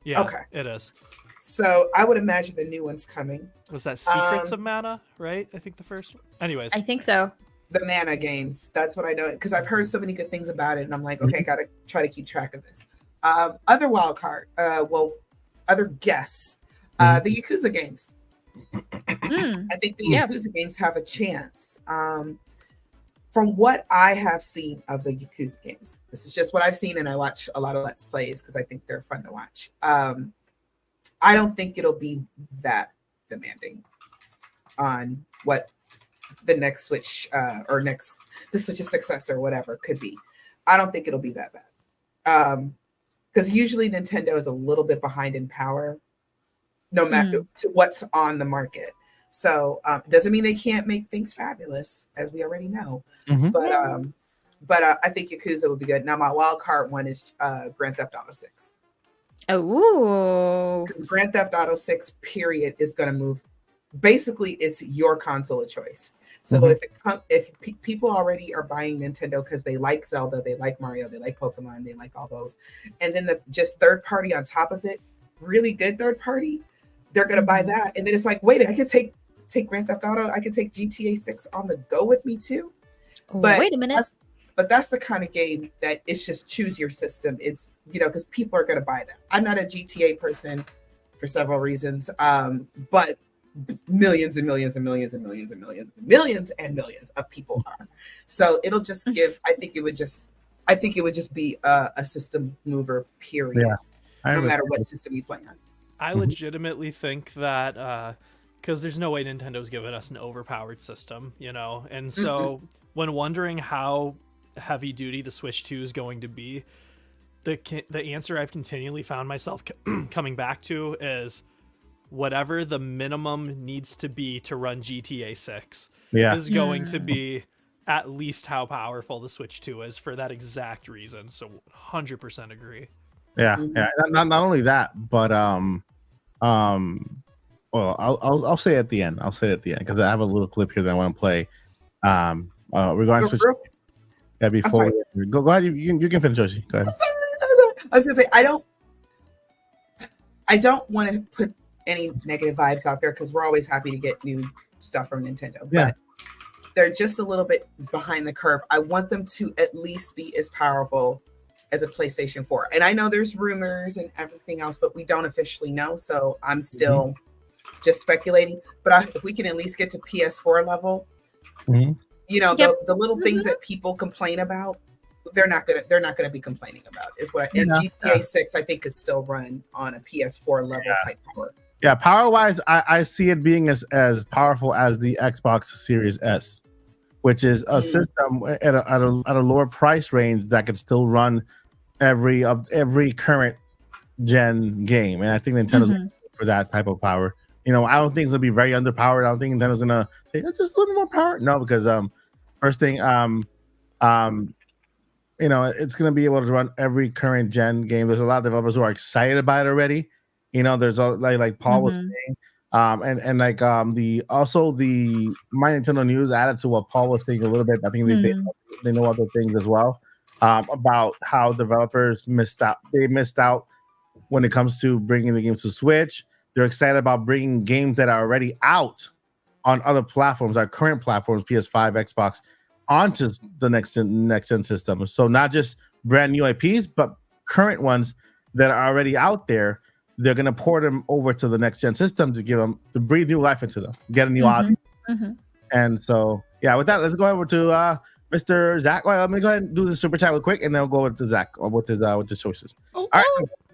Yeah, okay. It is. So I would imagine the new one's coming. Was that Secrets of Mana, right? I think the first one. Anyways. I think so. The Mana games. That's what I know. Because I've heard so many good things about it. And I'm like, okay, got to try to keep track of this. Other wild card, other guests, the Yakuza games. I think the Yeah. Yakuza games have a chance. From what I have seen of the Yakuza games, this is just what I've seen, and I watch a lot of Let's Plays because I think they're fun to watch. I don't think it'll be that demanding on what the next Switch the Switch's successor, whatever, could be. I don't think it'll be that bad. Because usually Nintendo is a little bit behind in power, no matter to what's on the market. So doesn't mean they can't make things fabulous, as we already know. Mhm. But I think Yakuza would be good. Now my wild card one is Grand Theft Auto 6. Oh. Because Grand Theft Auto 6 period is going to move. Basically, it's your console of choice. So if people already are buying Nintendo because they like Zelda, they like Mario, they like Pokemon, they like all those, and then just third party on top of it, really good third party, they're going to buy that. And then it's like, wait, I can take Grand Theft Auto, I can take GTA 6 on the go with me too. But wait a minute. That's the kind of game that it's just choose your system. It's, because people are going to buy that. I'm not a GTA person for several reasons, but millions and millions and millions and millions and millions and millions and millions of people are. So it'll just give. I think it would just be a system mover. Period. Yeah, no matter what system you play on. I legitimately think that because there's no way Nintendo's given us an overpowered system, and so when wondering how heavy duty the Switch 2 is going to be, the answer I've continually found myself coming back to is whatever the minimum needs to be to run GTA 6 is going to be at least how powerful the Switch 2 is for that exact reason. So 100% agree. Yeah. Not only that, but well, I'll say it at the end. I'll say it at the end because I have a little clip here that I want to play. Regarding Switch. Yeah, before go ahead. You can finish, Yoshi. Go ahead. I was gonna say I don't want to put any negative vibes out there because we're always happy to get new stuff from Nintendo. Yeah. But they're just a little bit behind the curve. I want them to at least be as powerful as a PlayStation 4. And I know there's rumors and everything else, but we don't officially know. So I'm still just speculating. But if we can at least get to PS4 level, the little things that people complain about, they're not gonna be complaining about. Is what and GTA 6 I think could still run on a PS4 level type power. Yeah, power wise, I see it being as powerful as the Xbox Series S, which is a system at a lower price range that could still run every current gen game. And I think Nintendo's for that type of power. I don't think it's gonna be very underpowered. I don't think Nintendo's gonna say just a little more power. No, because first thing, it's gonna be able to run every current gen game. There's a lot of developers who are excited about it already. There's like Paul was saying, and like the My Nintendo News added to what Paul was saying a little bit. I think they know other things as well about how developers missed out. They missed out when it comes to bringing the games to Switch. They're excited about bringing games that are already out on other platforms, our current platforms, PS5, Xbox, onto the next gen system. So not just brand new IPs, but current ones that are already out there. They're gonna port them over to the next gen system to breathe new life into them, get a new audience. And so, with that, let's go over to Mr. Zach. Well, let me go ahead and do the super chat real quick, and then we'll go over to Zach with his choices. All right,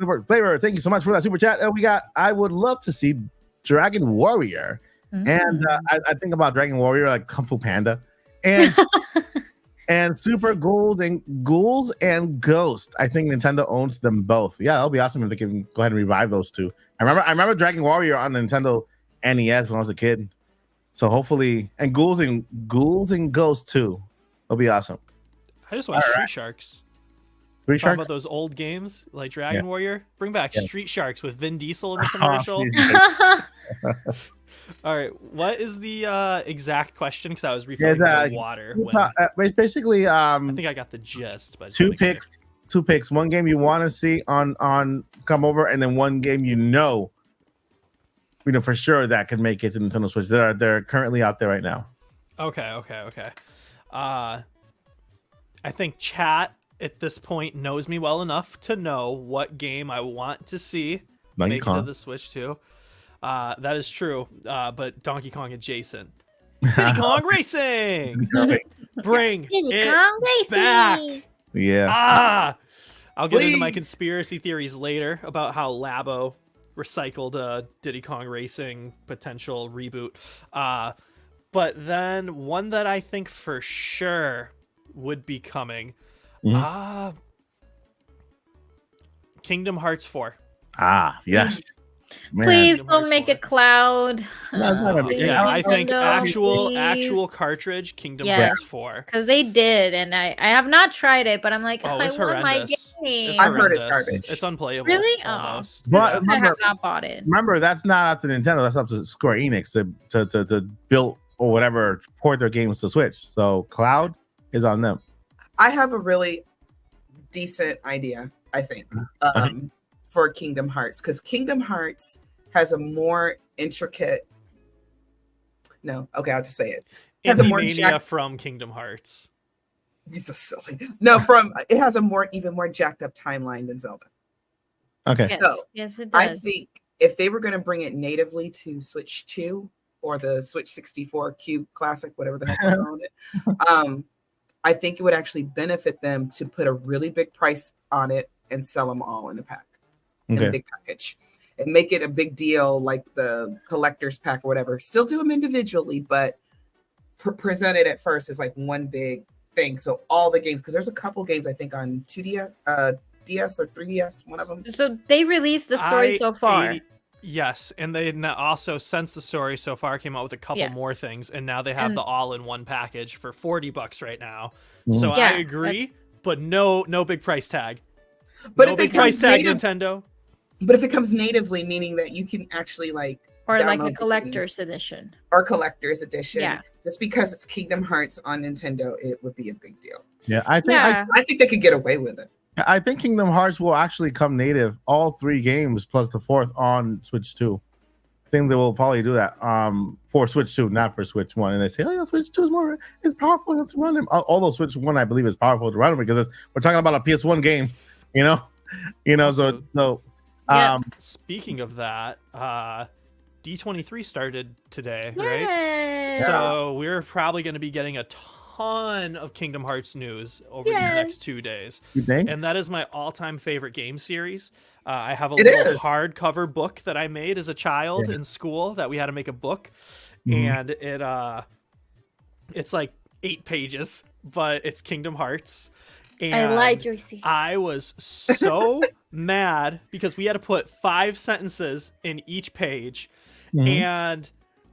so, Flavor, thank you so much for that super chat. I would love to see Dragon Warrior, and I think about Dragon Warrior like Kung Fu Panda, and and Super Ghouls and Ghost. I think Nintendo owns them both. Yeah, that'll be awesome if they can go ahead and revive those two. I remember Dragon Warrior on Nintendo NES when I was a kid. So hopefully, and Ghouls and Ghosts too. It'll be awesome. I just want Street Sharks. Street Talk Sharks? about those old games like Dragon Warrior. Bring back Street Sharks with Vin Diesel in the commercial. All right, what is the exact question? Because I was refilling my water. Basically, I think I got the gist. But two picks. One game you want to see on come over, and then one game for sure that could make it to Nintendo Switch. They're currently out there right now. Okay. I think chat at this point knows me well enough to know what game I want to see make it to the Switch too. That is true, but Donkey Kong adjacent. Diddy Kong Racing! Bring Diddy it Kong Racing! back! Yeah. I'll get into my Please. conspiracy theories later about how Labo recycled Diddy Kong Racing potential reboot. But then one that I think for sure would be coming. Kingdom Hearts 4. Yes. Man. Please Kingdom don't Hearts make 4. it Cloud. No, it's not gonna be- Yeah, I think Nintendo, actual please. cartridge Kingdom Yes. Hearts 4. Because they did, and I have not tried it, but I'm like, Oh, I it's want my horrendous. game. It's I've heard it's horrendous. garbage. It's unplayable. Really? Almost. But I remember, have not bought it. remember, that's not up to Nintendo. That's up to Square Enix to build or whatever, port their games to Switch. So Cloud is on them. I have a really decent idea, I think, for Kingdom Hearts, because Kingdom Hearts has a more intricate. No, okay, I'll just say it. Has a more Mania from Kingdom Hearts. He's so silly. No, it has a even more jacked up timeline than Zelda. Okay. Yes, So, yes, it I does. think if they were going to bring it natively to Switch 2 or the Switch 64 Cube Classic, whatever the heck they're calling it, I think it would actually benefit them to put a really big price on it and sell them all in a pack, in a big package, and make it a big deal like the collector's pack or whatever. Still do them individually, but present it at first as like one big thing. So all the games, because there's a couple games I think on 2DS, DS or 3DS, one of them. So they released the story so far. Yes, and they also, since the story so far, came out with a couple more things, and now they have the all-in-one package for $40 right now. So I agree, but no big price tag. But no if big it price comes tag, native, Nintendo. but if it comes natively, meaning that you can actually Or like download a the collector's edition. or collector's edition, Yeah. just because it's Kingdom Hearts on Nintendo, it would be a big deal. Yeah, I think I think they could get away with it. I think Kingdom Hearts will actually come native, all 3 games plus the 4th on Switch 2. I think they will probably do that for Switch 2, not for Switch 1. And they say, oh, yeah, Switch 2 is more, it's powerful to run them. Although Switch 1, I believe, is powerful to run them because we're talking about a PS1 game, you know? Speaking of that, D23 started today, right? Yay! So we're probably going to be getting a ton of Kingdom Hearts news over these next 2 days. You think? And that is my all-time favorite game series. I have a It little is. hardcover book that I made as a child in school that we had to make a book. And it's like 8 pages, but it's Kingdom Hearts. And I lied, Joycey. I was so mad because we had to put 5 sentences in each page. And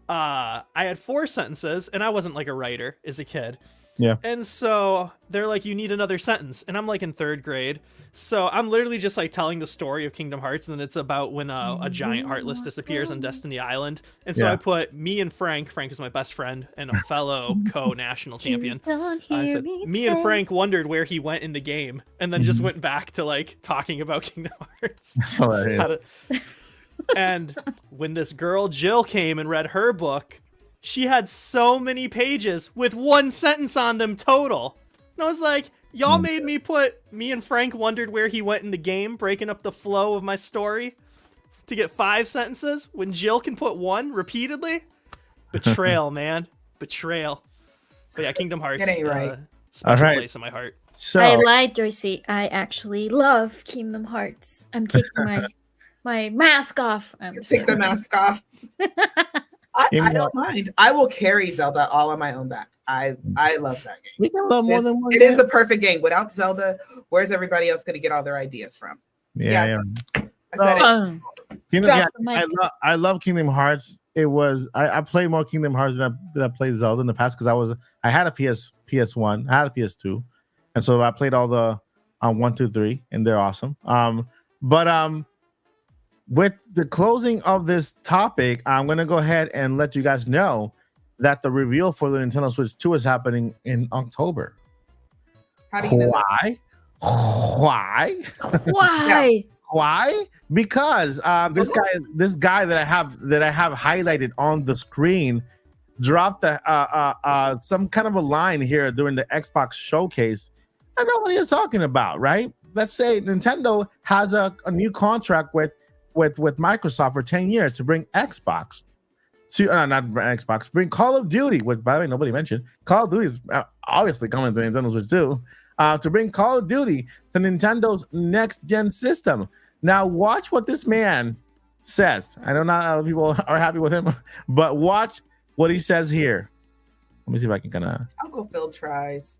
I had 4 sentences, and I wasn't like a writer as a kid. Yeah. And so they're like, you need another sentence. And I'm like in 3rd grade. So I'm literally just like telling the story of Kingdom Hearts. And then it's about when a giant heartless disappears on Destiny Island. And so I put me and Frank is my best friend and a fellow co-national champion. I said, me and Frank wondered where he went in the game. And then just went back to like talking about Kingdom Hearts. And when this girl Jill came and read her book, she had so many pages with 1 sentence on them total. And I was like, y'all made me put me and Frank wondered where he went in the game, breaking up the flow of my story to get 5 sentences when Jill can put 1 repeatedly. Betrayal, man. Betrayal. But yeah, Kingdom Hearts. It ain't right. Special All right. place in my heart. So I lied, Joycey. I actually love Kingdom Hearts. I'm taking my mask off. I'm just Take the kidding. mask off. I don't mind. I will carry Zelda all on my own back. I love that game. we can love more than one. It is the perfect game. Without Zelda, where's everybody else going to get all their ideas from? Yeah. I said it. Kingdom, Drop the mic. I love Kingdom Hearts. It was I played more Kingdom Hearts than I played Zelda in the past because I had a PS1, I had a PS2, and so I played all the 1, 2, 3, and they're awesome. But with the closing of this topic, I'm gonna go ahead and let you guys know that the reveal for the Nintendo Switch 2 is happening in October. How do you know that? Why? Why? Why? Because this guy that I have highlighted on the screen dropped some kind of a line here during the Xbox showcase. I know what you're talking about, right? Let's say Nintendo has a new contract with with Microsoft for 10 years to bring Xbox to not Xbox, bring Call of Duty, which by the way nobody mentioned. Call of Duty is obviously coming to Nintendo Switch too. To bring Call of Duty to Nintendo's next gen system. Now watch what this man says. I know not a lot of people are happy with him, but watch what he says here. Let me see if I can kind of. Uncle Phil tries.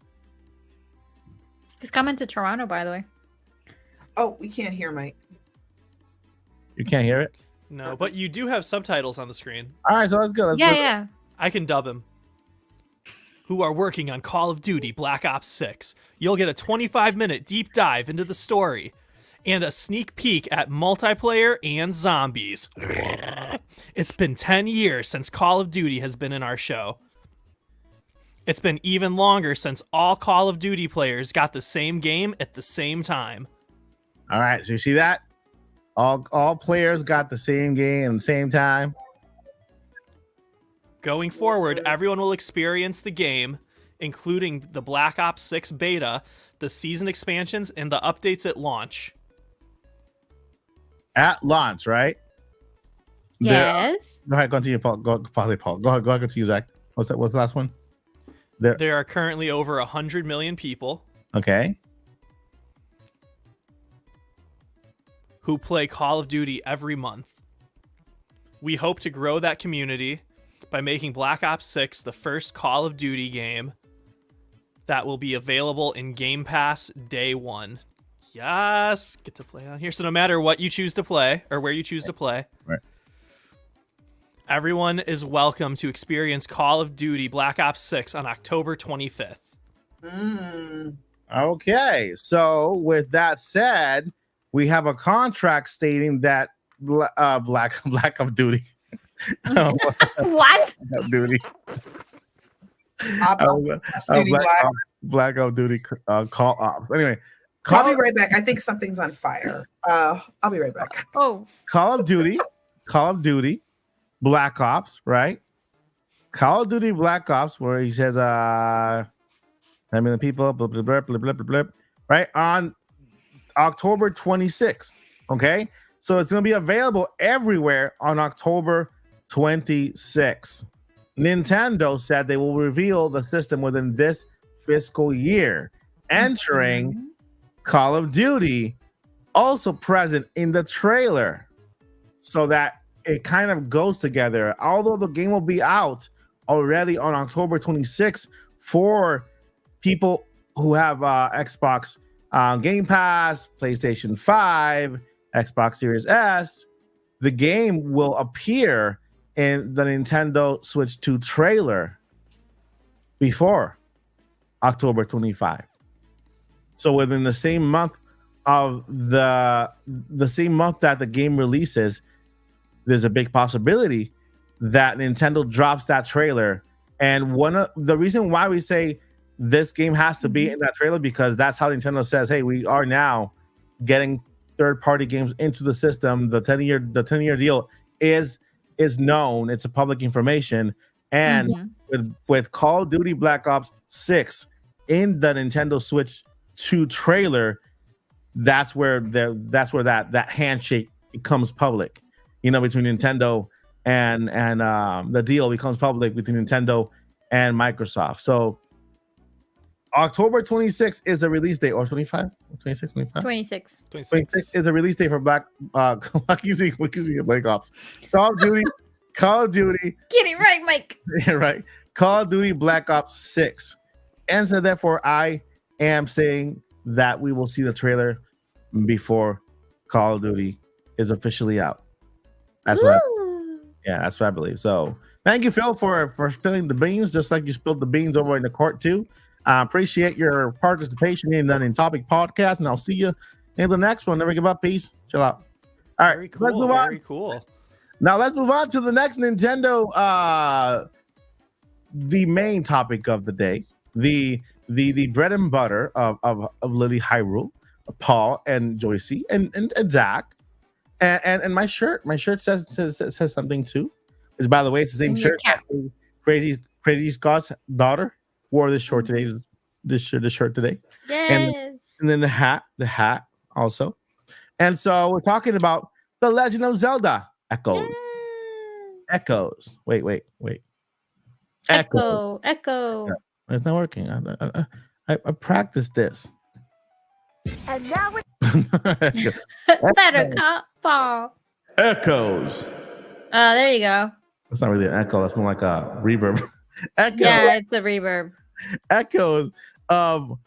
He's coming to Toronto, by the way. Oh, we can't hear Mike. You can't hear it? No, but you do have subtitles on the screen. All right, so let's go. Yeah. I can dub him. Who are working on Call of Duty Black Ops 6. You'll get a 25-minute deep dive into the story and a sneak peek at multiplayer and zombies. It's been 10 years since Call of Duty has been in our show. It's been even longer since all Call of Duty players got the same game at the same time. All right, so you see that? All players got the same game at the same time. Going forward, everyone will experience the game, including the Black Ops 6 beta, the season expansions, and the updates at launch. At launch, right? Yes. Go ahead, continue, Paul. Go ahead, continue, Zach. What's the last one? There are currently over 100 million people Okay. who play Call of Duty every month. We hope to grow that community by making Black Ops 6 the first Call of Duty game that will be available in Game Pass day one. Yes, get to play on here. So no matter what you choose to play or where you choose to play, Right. everyone is welcome to experience Call of Duty Black Ops 6 on October 25th. Okay. So with that said, we have a contract stating that Black of Duty. What? Black of Duty. Black of Duty call ops. Anyway, I'll be right back. I think something's on fire. I'll be right back. Oh. Call of Duty, Black Ops, right? Call of Duty Black Ops, where he says, I mean, the people, blah, blah, blah, blah, blah, blah, blah, right? On October 26th, okay? So it's going to be available everywhere on October 26th. Nintendo said they will reveal the system within this fiscal year, entering Call of Duty, also present in the trailer, so that it kind of goes together. Although the game will be out already on October 26th for people who have Xbox Game Pass, PlayStation 5, Xbox Series S, the game will appear in the Nintendo Switch 2 trailer before October 25. So within the same month of the same month that the game releases, there's a big possibility that Nintendo drops that trailer. And one of the reason why we say this game has to be in that trailer, because that's how Nintendo says, hey, we are now getting third-party games into the system. The 10-year deal is known. It's a public information. And with Call of Duty Black Ops 6 in the Nintendo Switch 2 trailer, that's where that handshake becomes public, between Nintendo and the deal becomes public between Nintendo and Microsoft. So October 26th is a release date, or 25, 26, 25? 26. 26 is a release date for Black Ops. Call of Duty. Get it right, Mike. Yeah, right. Call of Duty Black Ops 6. And so therefore I am saying that we will see the trailer before Call of Duty is officially out. That's what that's what I believe. So thank you, Phil, for spilling the beans, just like you spilled the beans over in the court too. I appreciate your participation in the Nintopics podcast, and I'll see you in the next one. Never give up. Peace. Chill out. All right, Very cool. let's move on. Very cool. Now let's move on to the next Nintendo, the main topic of the day, the bread and butter of Lilly Hyrule, Paul and Joycey and Zach, and my shirt says something too. It's, by the way, it's the same shirt that Crazy Scott's daughter wore this shirt today. This shirt today. Yes. And then the hat also. And so we're talking about The Legend of Zelda Echoes. Yes. Echoes. Wait. Echo. Yeah. It's not working. I practiced this. And now it's Better call Paul. Echoes. There you go. That's not really an echo. That's more like a reverb. Echo. Yeah, it's a reverb. Echoes of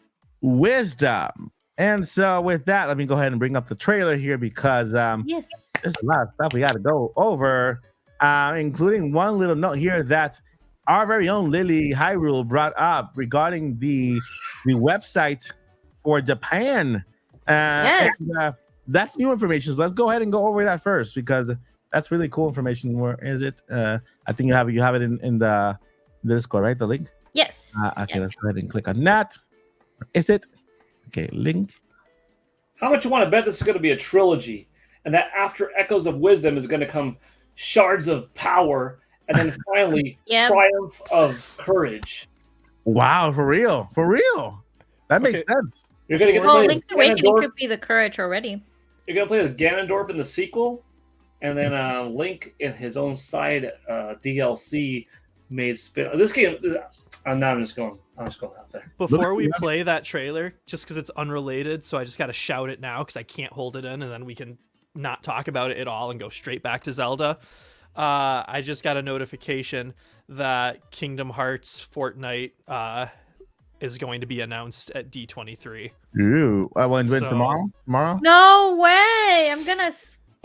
wisdom. And so with that, let me go ahead and bring up the trailer here because Yes. there's a lot of stuff we got to go over, including one little note here that our very own Lilly Hyrule brought up regarding the website for Japan. Yes. And, that's new information. So let's go ahead and go over that first because that's really cool information. Where is it? I think you have it in the Discord, right? The link. Yes. Okay, Yes. let's go ahead and click on that. Is it? Okay, link. How much you want to bet this is going to be a trilogy, and that after Echoes of Wisdom is going to come Shards of Power, and then finally Yep. Triumph of Courage. Wow, for real. That makes sense. You're going to get to Well, play Link's as Awakening Ganondorf. could be the courage already. You're going to play as Ganondorf in the sequel, and then Link in his own side DLC made spin. This game, I'm just going out there. Before we play that trailer, just because it's unrelated, so I just got to shout it now because I can't hold it in, and then we can not talk about it at all and go straight back to Zelda. I just got a notification that Kingdom Hearts Fortnite is going to be announced at D23. Ooh, when So- tomorrow? Tomorrow? No way! I'm gonna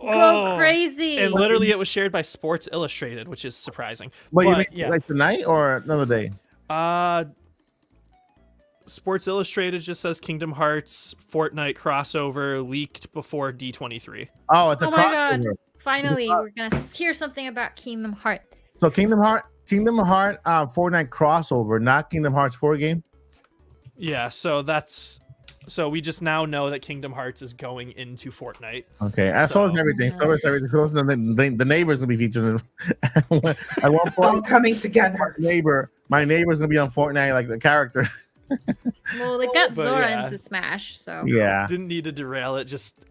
go crazy. And literally, it was shared by Sports Illustrated, which is surprising. What you mean, But, yeah. like tonight or another day? Sports Illustrated just says Kingdom Hearts Fortnite crossover leaked before D23. Oh, it's a Oh my God. crossover. Finally, we're gonna hear something about Kingdom Hearts. So Kingdom Heart Fortnite crossover, not Kingdom Hearts 4 game. Yeah, so we just now know that Kingdom Hearts is going into Fortnite. Okay, I saw everything. So is everything. So the neighbor's gonna be featured. At one All point, coming together. my neighbor's gonna be on Fortnite like the character. Well, they got But Zora yeah. into Smash, so Yeah. Didn't need to derail it. Just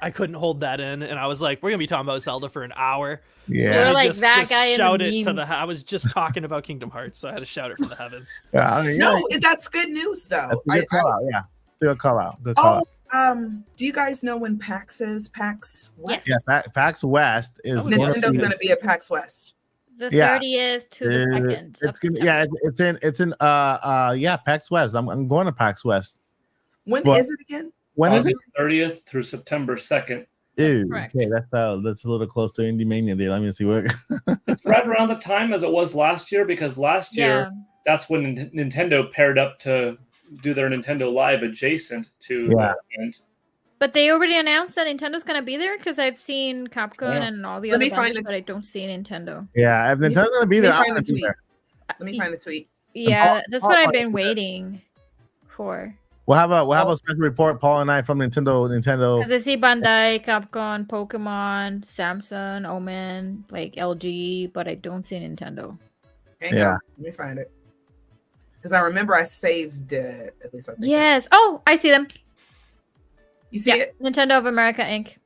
I couldn't hold that in, and I was like, "We're gonna be talking about Zelda for an hour." Yeah. So You're I like just, that just guy in the shout it to meme. I was just talking about Kingdom Hearts, so I had to shout it from the heavens. Yeah, I mean, No, that's good news though. that's a good call out. Yeah, good call out. Good call out. Do you guys know when PAX is? PAX West. Yeah, PAX West is That was one of Nintendo's the- going to be at PAX West. the Yeah. 30th to the 2nd. It's gonna, it's in PAX West. I'm going to PAX West. When What? is it again? When is it? August 30th through September 2nd. Ew, correct. okay, that's a little close to Indie Mania there. Let me see what. It's right around the time as it was last year, because last Yeah. year that's when Nintendo paired up to do their Nintendo Live adjacent to Yeah. and But they already announced that Nintendo's gonna be there because I've seen Capcom Yeah. and all the Let other me find vendors, it. but I don't see Nintendo. Yeah, if Nintendo's gonna be there, Let me I'm find gonna the be tweet. there. Let me find the tweet. Yeah, that's what I've Paul- been waiting for. We'll have a special report, Paul and I, from Nintendo. Because I see Bandai, Capcom, Pokemon, Samsung, Omen, like LG, but I don't see Nintendo. Hang Yeah. on. Let me find it. Because I remember I saved it. At least I think. Yes. Oh, I see them. You see Yeah, it? Nintendo of America Inc.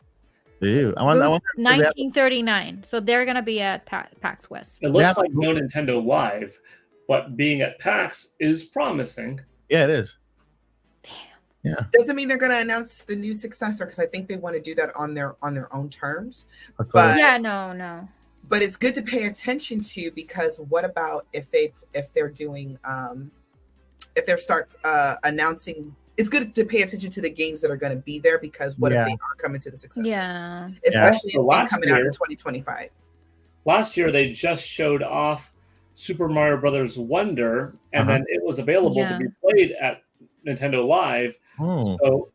Ew, I wonder. Booth 1939. So they're gonna be at PAX West. it looks Yeah. like no Nintendo Live, but being at PAX is promising. Yeah, it is. Doesn't mean they're going to announce the new successor because I think they want to do that on their own terms. That's But- what- Yeah, no. But it's good to pay attention to, because what about if they're doing if they start announcing? It's good to pay attention to the games that are going to be there, because what Yeah. if they are coming to the successor? Yeah. Especially So if last they're coming out year- in 2025. Last year they just showed off Super Mario Brothers Wonder, and Uh-huh. then it was available Yeah. to be played at Nintendo Live. Hmm, So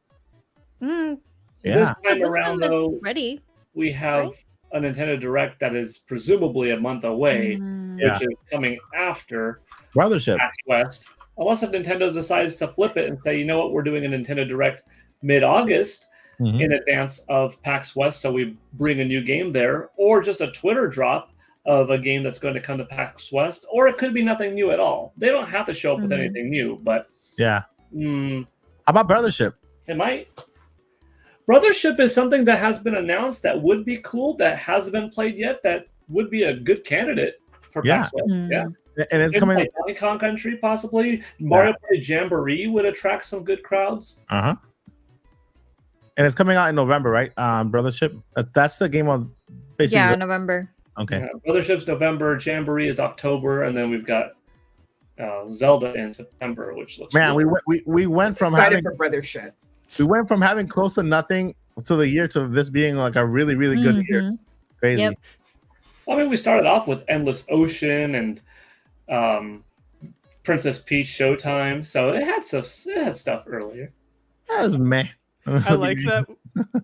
Mm, yeah. this so time this around, one though, is ready. we have right? a Nintendo Direct that is presumably a month away, Mm. Yeah. which is coming after Brothership. PAX West. Unless if Nintendo decides to flip it and say, you know what, we're doing a Nintendo Direct mid-August Mhm. in advance of PAX West, so we bring a new game there, or just a Twitter drop of a game that's going to come to PAX West, or it could be nothing new at all. They don't have to show up with Mhm. anything new, but Yeah. mm, How about Brothership? it might. Brothership is something that has been announced that would be cool, that hasn't been played yet, that would be a good candidate for Yeah. PAX West. Yeah. And it's Maybe coming. like Donkey Kong Country, possibly. Mario Party Jamboree would attract some good crowds. Uh-huh. And it's coming out in November, right? Brothership. That's the game on basically. Yeah, November. Okay. Yeah, Brothership's November, Jamboree is October, and then we've got Zelda in September, which looks Man, really we went from Excited having for Brothership. we went from having close to nothing to the year to this being like a really, really good year. Mhm. Crazy. Yep. I mean, we started off with Endless Ocean and Princess Peach Showtime, so it had stuff earlier. That was meh. I like that.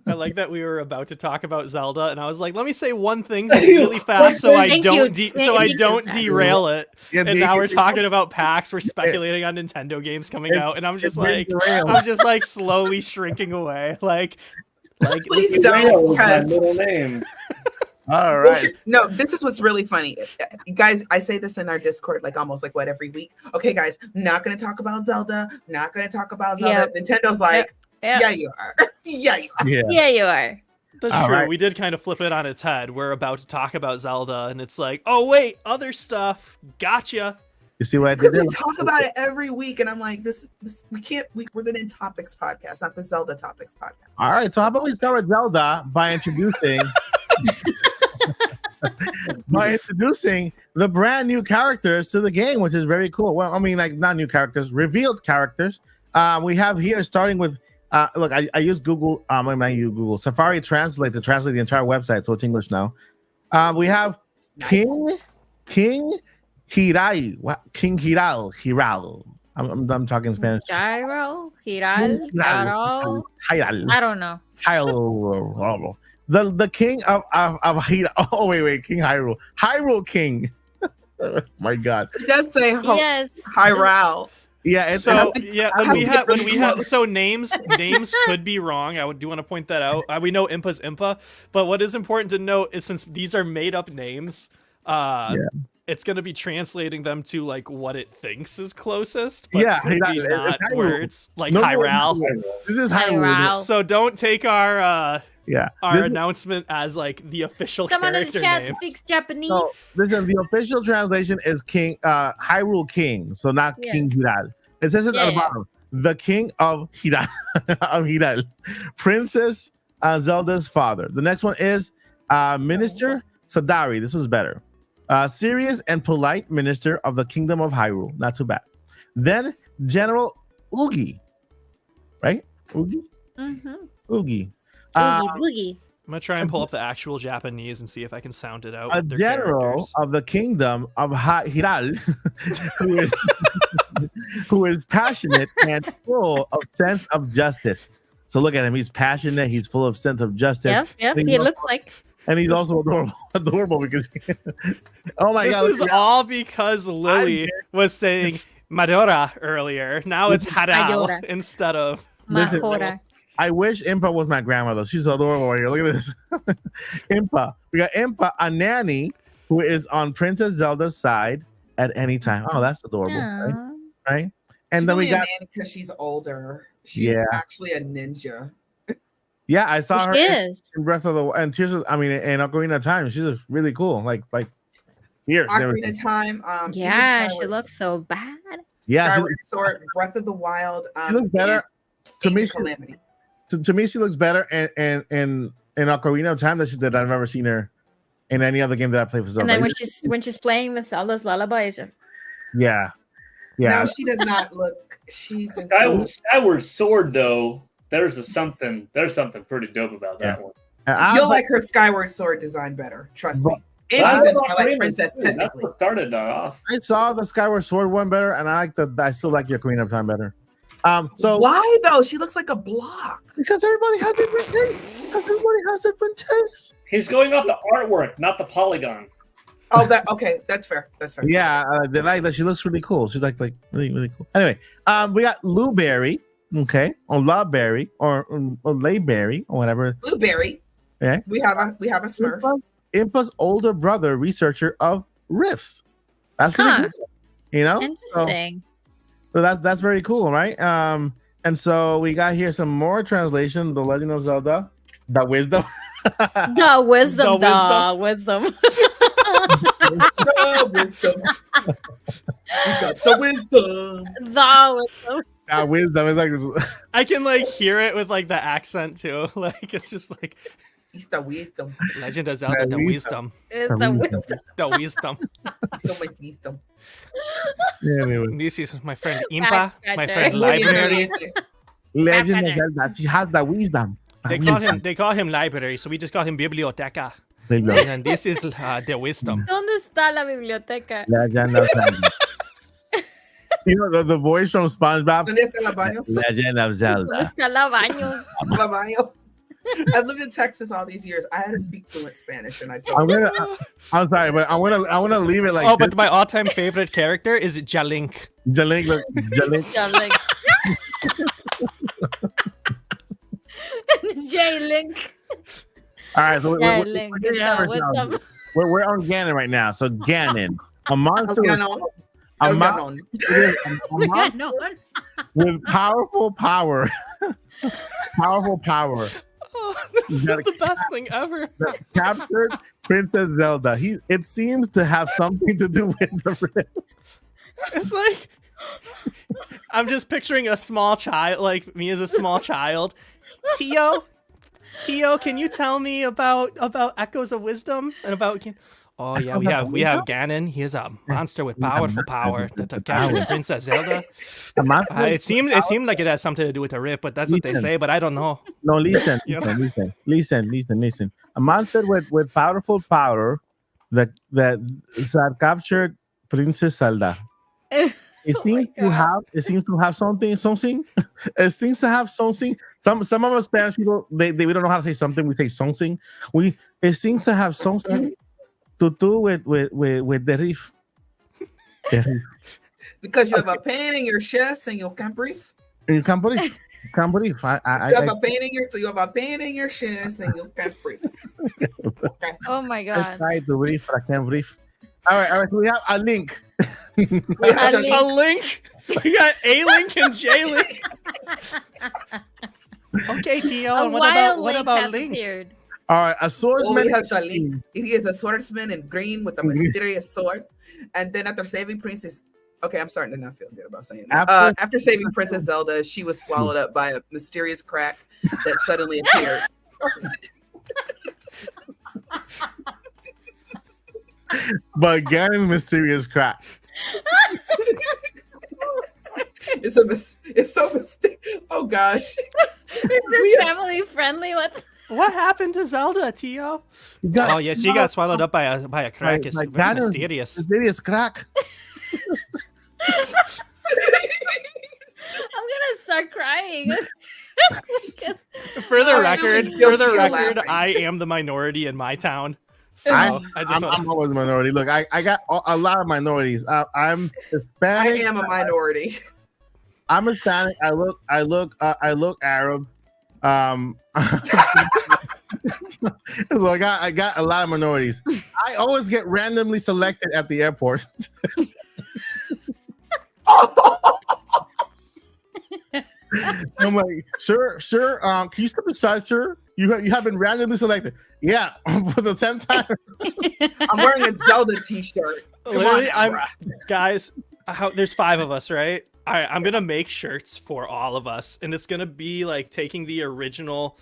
I like that we were about to talk about Zelda, and I was like, "Let me say one thing really fast, so I Thank don't you. so I Thank don't you. derail it." Yeah, And now we're talking about PAX. We're speculating on Nintendo games coming out, and I'm just like slowly shrinking away. Like Please Rail don't, was my because middle name. All right. no, this is what's really funny. Guys, I say this in our Discord like almost like every week. Okay, guys, not gonna talk about Zelda, not gonna talk about Zelda. Yep. Nintendo's like, Yep. yeah, you are. Yeah, you are. Yeah. Yeah, you are. that's All true. right. We did kind of flip it on its head. We're about to talk about Zelda, and it's like, oh wait, other stuff. Gotcha. You see what I did Because there? we talk about it every week, and I'm like, this we can't. We're the Nintopics podcast, not the Zelda Topics podcast. All right. So how about we start with Zelda by introducing the brand new characters to the game, which is very cool. Well, I mean, like not new characters, revealed characters. We have here starting with look, I use Google, I mean, not use Google, Safari Translate to translate the entire website, so it's English now. We have Nice. King Hiral. I'm talking Spanish. Gyro, Hiral, Garo. Hiral. I don't know. Hyrule. The king of Hyrule. Oh wait, King Hyrule. Hyrule King. Oh, my God. It does say Yes. Hyrule. Yeah, it's So think- yeah, I when think we had close. so names could be wrong. I do want to point that out. We know Impa's Impa, but what is important to note is since these are made up names, it's going to be translating them to like what it thinks is closest. But Yeah, could be it's not Hyrule. words like No, Hyrule. This is Hyrule. Hyrule. So don't take our Yeah. our announcement as like the official Someone in the character chat names. speaks Japanese. So listen, the official translation is King Hyrule King, so not Yeah. King Hiral. It says it at the Yeah. bottom. The King of Hiral, of Hiral, Princess Zelda's father. The next one is Minister Sadari. This was better. Serious and polite minister of the Kingdom of Hyrule. Not too bad. Then General Oogie, right? Oogie, Mm-hmm. Oogie. Boogie, boogie. I'm gonna try and pull up the actual Japanese and see if I can sound it out. A with their general characters. of the Kingdom of Hiral, who is passionate and full of sense of justice. So look at him; he's passionate. He's full of sense of justice. Yep. And He looks like. and he's also adorable because. Oh my This God! is all because Lily was saying Madora earlier. Now it's Haral Madora. instead of. Listen, Mahora. I wish Impa was my grandmother. She's adorable right here. Look at this. Impa. We got Impa, a nanny who is on Princess Zelda's side at any time. Oh, that's adorable, right? Aw. Right? And She's then we only a got nanny because she's older. She's Yeah. actually a ninja. I saw her She in is. Breath of the and Tears of, I mean in Ocarina of Time. She's really cool, like fierce. and everything. Ocarina of Time. Yeah, even she Skyward- looks so bad. Yeah, she Skyward Sword, Breath of the Wild. She looks better. To Age me, of Calamity. to me, she looks better in Ocarina of Time than I've never seen her in any other game that I played for Zelda. And then when she's playing the Zelda's lullaby, yeah. No, she does not look. She does Skyward Sword, though, there's something pretty dope about that one. And You'll like her Skyward Sword design better. Trust me. And That's she's a what Twilight Ocarina Princess, too. That's technically. what started off. I saw the Skyward Sword one better, and I still like the Ocarina of Time better. So Why though? She looks like a block. because everybody has different tastes. Because everybody has different tastes. He's going off the artwork, not the polygon. Oh, okay. That's fair. That's fair. Yeah, they like that. She looks really cool. She's like really cool. Anyway, we got Lou Berry, okay, or La Berry, or Lay Berry, or whatever. Blueberry. Yeah. We have a Smurf. Impa's older brother, researcher of Rifts. That's pretty Huh. cool. You know, interesting. So that's very cool, right? And so we got here some more translation. The Legend of Zelda, the wisdom. The wisdom. The The wisdom. The wisdom. We got the wisdom. The wisdom. That wisdom is like I can like hear it with like the accent too. Like it's just like It's the wisdom. Legend of Zelda, the wisdom. It's the wisdom. The wisdom. So much wisdom. anyway. This is my friend Impa, my friend Backtracker. Library. Legend of Zelda. She has the wisdom. They call him Library, so we just call him Biblioteca. There you go. And this is the wisdom. ¿Dónde está la biblioteca? Legend of Zelda. You know the voice from SpongeBob. ¿Dónde están los baños? Legend of ¿Dónde Zelda. está la baños? Los baños. I've lived in Texas all these years. I had to speak fluent Spanish, and I I'm told gonna. I'm sorry, but I wanna leave it like. Oh, but my all-time favorite character is Jalink. Jalink, look, Jalink. J-Link. J-Link. All right, so J-Link. we're on Ganon right now. So Ganon, a monster, Ganon. a, El mon- Ganon. a mon- No one. with powerful power, powerful power Oh, this is the best thing ever. that captured Princess Zelda. It seems to have something to do with the. It's like I'm just picturing a small child, like me as a small child. Tio, can you tell me about Echoes of Wisdom and about? Oh yeah, we have Ganon. He is a monster with powerful power that captured Princess Zelda. It seemed like it has something to do with the rift, but that's what they say. But I don't know. No, listen. A monster with powerful power that captured Princess Zelda. It seems to have something. It seems to have something. Some of us Spanish people we don't know how to say something. We say something. It seems to have something to do with the reef. Because you have a pain in your chest and you can't breathe. And you can't breathe. You have a pain in your chest and you can't breathe. Okay. Oh my I god. tried to breathe, but I can't breathe. All right. So we have a link. We have A a link. A Link. We got A Link and J Link. Okay, Tio. A And wild what Link about has Link? appeared. All right, a swordsman. we have Jalink. He is a swordsman in green with a mysterious sword. And then after saving Princess, okay, I'm starting to not feel good about saying that. After saving Princess Zelda, she was swallowed up by a mysterious crack that suddenly appeared. But Ganon's mysterious crack. It's so mysterious. Oh gosh. Is this family friendly? What happened to Zelda, Tio? Oh yeah, she got swallowed up by a crack. It's very Ganon's mysterious. mysterious crack. I'm gonna start crying. For the I'm record, really guilty of I laughing. am the minority in my town. So I'm I always a minority. Look, I got a lot of minorities. I'm I Hispanic. am a minority. I'm Hispanic. I look Arab. So I got a lot of minorities. I always get randomly selected at the airport. I'm like, sir, can you step aside, sir? You have been randomly selected. Yeah, for the 10th time. I'm wearing a Zelda t-shirt. Come literally, on, guys. There's 5 of us, right? All right, I'm gonna make shirts for all of us, and it's gonna be like taking the original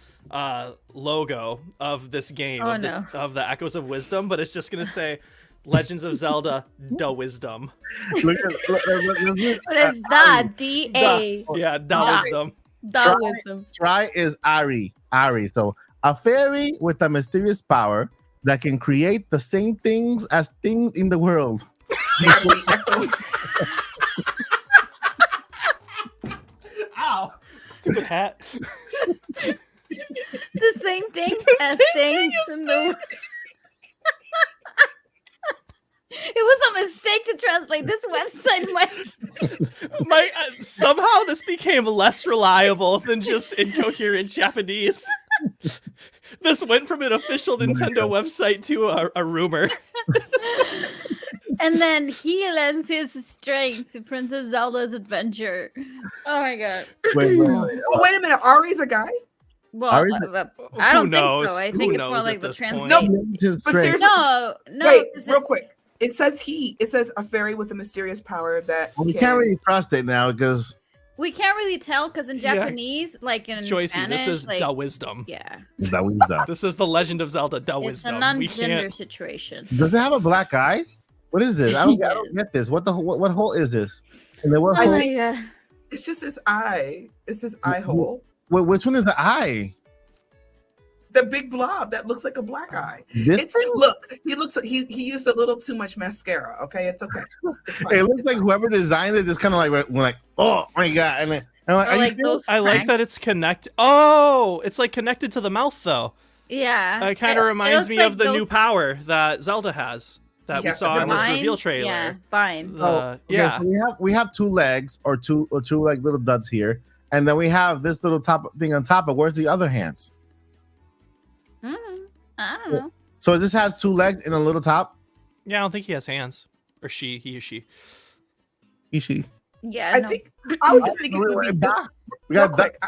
logo of this game of the Echoes of Wisdom, but it's just gonna say Legends of Zelda: The Wisdom. Look, What is that? D-A. Yeah, The Wisdom. The wisdom. Try is Ari. So a fairy with a mysterious power that can create the same things as things in the world. Ow! Stupid hat. The same things as things in the. It was a mistake to translate this website. My somehow this became less reliable than just incoherent Japanese. This went from an official Nintendo website to a rumor. And then he lends his strength to Princess Zelda's adventure. Oh my god. Wait. Oh, wait a minute. Ari's a guy? Well, Ari- I don't Who think knows? so. I Who think it's more knows like at the this point? translation. His But strength. seriously, No, wait, 'cause real quick. It says it says a fairy with a mysterious power that Well, we can. can't really trust it now because we can't really tell because in Yeah. Japanese, like in Joycey, Spanish, this is like, da wisdom. yeah, that we done. This is the Legend of Zelda da it's a wisdom. We non-gender can't. situation. Does it have a black eye? What is this? I don't get this. What hole is this? And then what Oh hole? my god. It's just his eye. It's his eye hole. Which one is the eye? The big blob that looks like a black eye. This It's thing? he used a little too much mascara. Okay, it's okay. It's fine. It looks It's like fine. whoever designed it just kind of like went like, oh my god, and then I'm like, Or are you like serious? those I like pranks. that it's connected. Oh, it's like connected to the mouth though. Yeah. It kind of reminds looks me like of the new those power that Zelda has that we Yeah, saw the in this vines. reveal trailer. Yeah, vines. The- Okay, yeah. so we have two legs or two like little duds here, and then we have this little top thing on top. But where's the other hands? I don't know. So this has two legs and a little top. Yeah, I don't think he has hands. Or she, he or she. Ishi. Yeah, I no. think I was just thinking it would be We real got quick.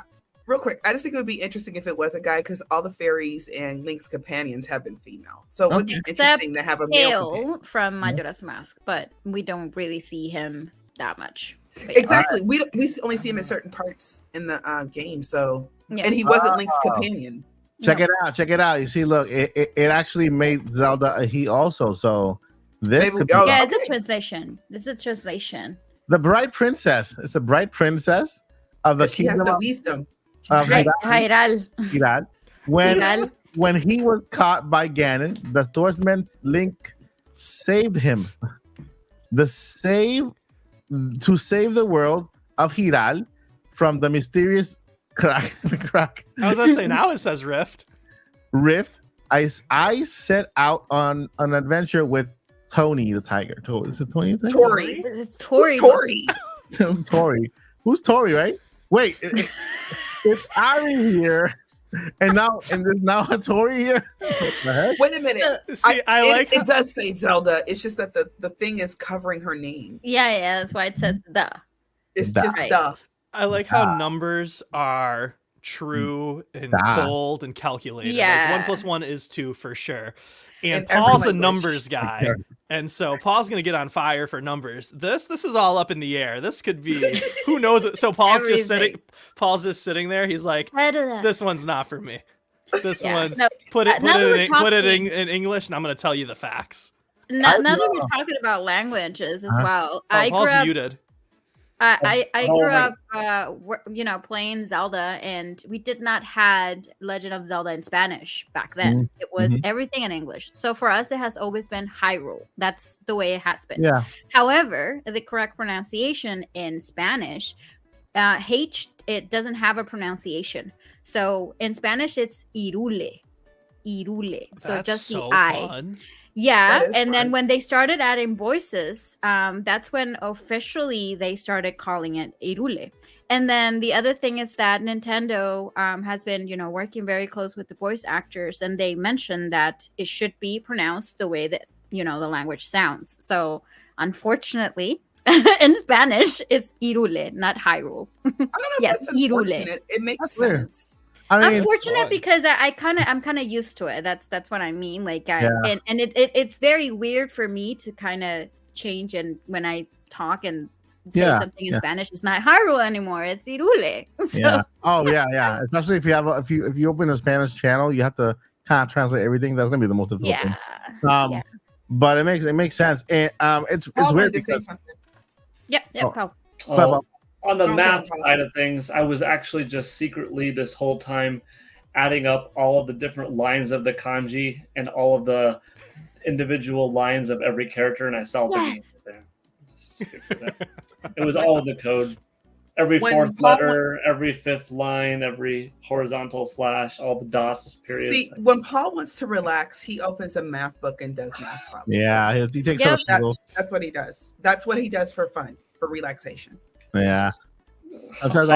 I just think it would be interesting if it was a guy because all the fairies and Link's companions have been female. So it would be Except interesting to have a male companion. Pale from Majora's Mask, but we don't really see him that much. But yeah. Exactly. We only see him in certain parts in the game. So Yeah. and he wasn't Link's companion. Check No. it out. Check it out. You see, look, it actually made Zelda a he also. So this Maybe- could be oh, Yeah, it's a okay. translation. It's a translation. the bright princess. It's a bright princess of the But she has kingdom the of wisdom. of Hyrule. Iran. When Hyrule. when he was caught by Ganon, the swordsman Link saved him. To save the world of Hyrule from the mysterious crack. I was gonna say now it says Rift. Rift. I set out on an adventure with Tony the tiger. Is it Tony the tiger? Tori. It's Tori. Who's Tori? Tori. Who's Tori, right? Wait, it's Ari here. And there's now a Tori here. What the heck? Wait a minute. See, I like it does say Zelda. It's just that the thing is covering her name. Yeah, that's why it says the. It's Da. just Right. the. I like how numbers are true and Da. cold and calculated. Yeah. Like 1 + 1 is 2 for sure. And In every Paul's a language. numbers guy. And so Paul's gonna get on fire for numbers. This is all up in the air. This could be who knows it. So Paul's just sitting there. He's like, this one's not for me. This Yeah. one's No, put it now that we're in English, and I'm gonna tell you the facts. Now that we're talking about languages as well, Oh, I Paul's grew up. muted. I Oh grew my- up, playing Zelda, and we did not had Legend of Zelda in Spanish back then. It was everything in English. So for us, it has always been Hyrule. That's the way it has been. Yeah. However, the correct pronunciation in Spanish, H, it doesn't have a pronunciation. So in Spanish, it's Hyrule. Hyrule. So That's just so the I. fun. Yeah, That is and then fun. when they started adding voices, that's when officially they started calling it Hyrule. And then the other thing is that Nintendo has been, working very close with the voice actors, and they mentioned that it should be pronounced the way that the language sounds. So unfortunately, in Spanish, it's Hyrule, not Hyrule. I don't know Yes, if that's Hyrule. unfortunate. It makes That's weird. sense. I mean, Unfortunate fun. because I'm kind of used to it. That's what I mean. Like, Yeah. and it's very weird for me to kind of change, and when I talk and say Yeah, something in yeah. Spanish, it's not Hyrule anymore. It's Hyrule. So, yeah. Oh yeah, yeah. Especially if you open a Spanish channel, you have to kind of translate everything. That's gonna be the most difficult yeah. thing. Yeah. But it makes sense. And it's Paul weird wanted to say because something. Yep. Oh. Paul. But- On the Okay, math Paul. side of things, I was actually just secretly this whole time adding up all of the different lines of the kanji and all of the individual lines of every character, and I solved Yes. the game there. It was all in the code. Every When fourth Paul letter, every fifth line, every horizontal slash, all the dots, periods. See, when Paul wants to relax, he opens a math book and does math problems. yeah, he takes Yep. other people. That's what he does. That's what he does for fun, for relaxation. Yeah. Sometimes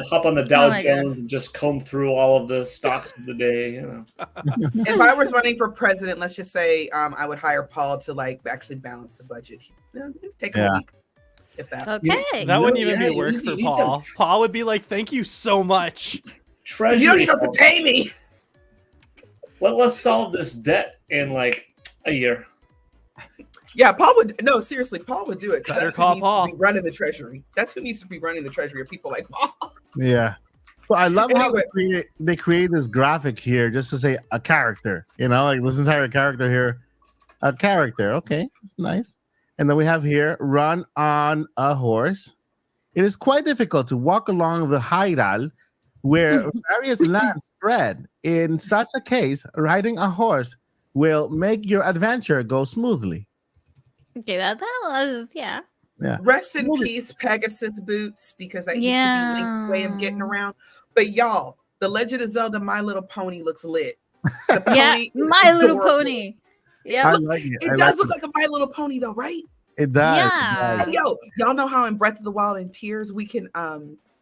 Hop on the Dow Oh my God. Jones and just comb through all of the stocks of the day. If I was running for president, let's just say I would hire Paul to like actually balance the budget. It'd take a week, if that. Okay. That wouldn't even yeah, be work you for need Paul. Paul would be like, "Thank you so much." Treasury. You don't even have to pay me. Let's solve this debt in like a year. Yeah, Paul would. No, seriously, Paul would do it. 'Cause Better that's call who needs Paul. to be running the treasury. That's who needs to be running the treasury. Of people like Paul. Yeah. Well, I love how Anyway. they create this graphic here just to say a character. You know, like this entire character here. A character. Okay, that's nice. And then we have here run on a horse. It is quite difficult to walk along the Hyrule where various lands spread. In such a case, riding a horse will make your adventure go smoothly. Okay, that was yeah. Yeah. Rest in Movie. peace, Pegasus boots, because that used to be Link's way of getting Yeah. around. But y'all, the Legend of Zelda: My Little Pony looks lit. The Yeah, pony is My Little adorable. Pony. I Yeah. like it. It I does like look like a My Little Pony, though, right? it. It does. Yeah. It does. Yo, y'all know how in Breath of the Wild and Tears we can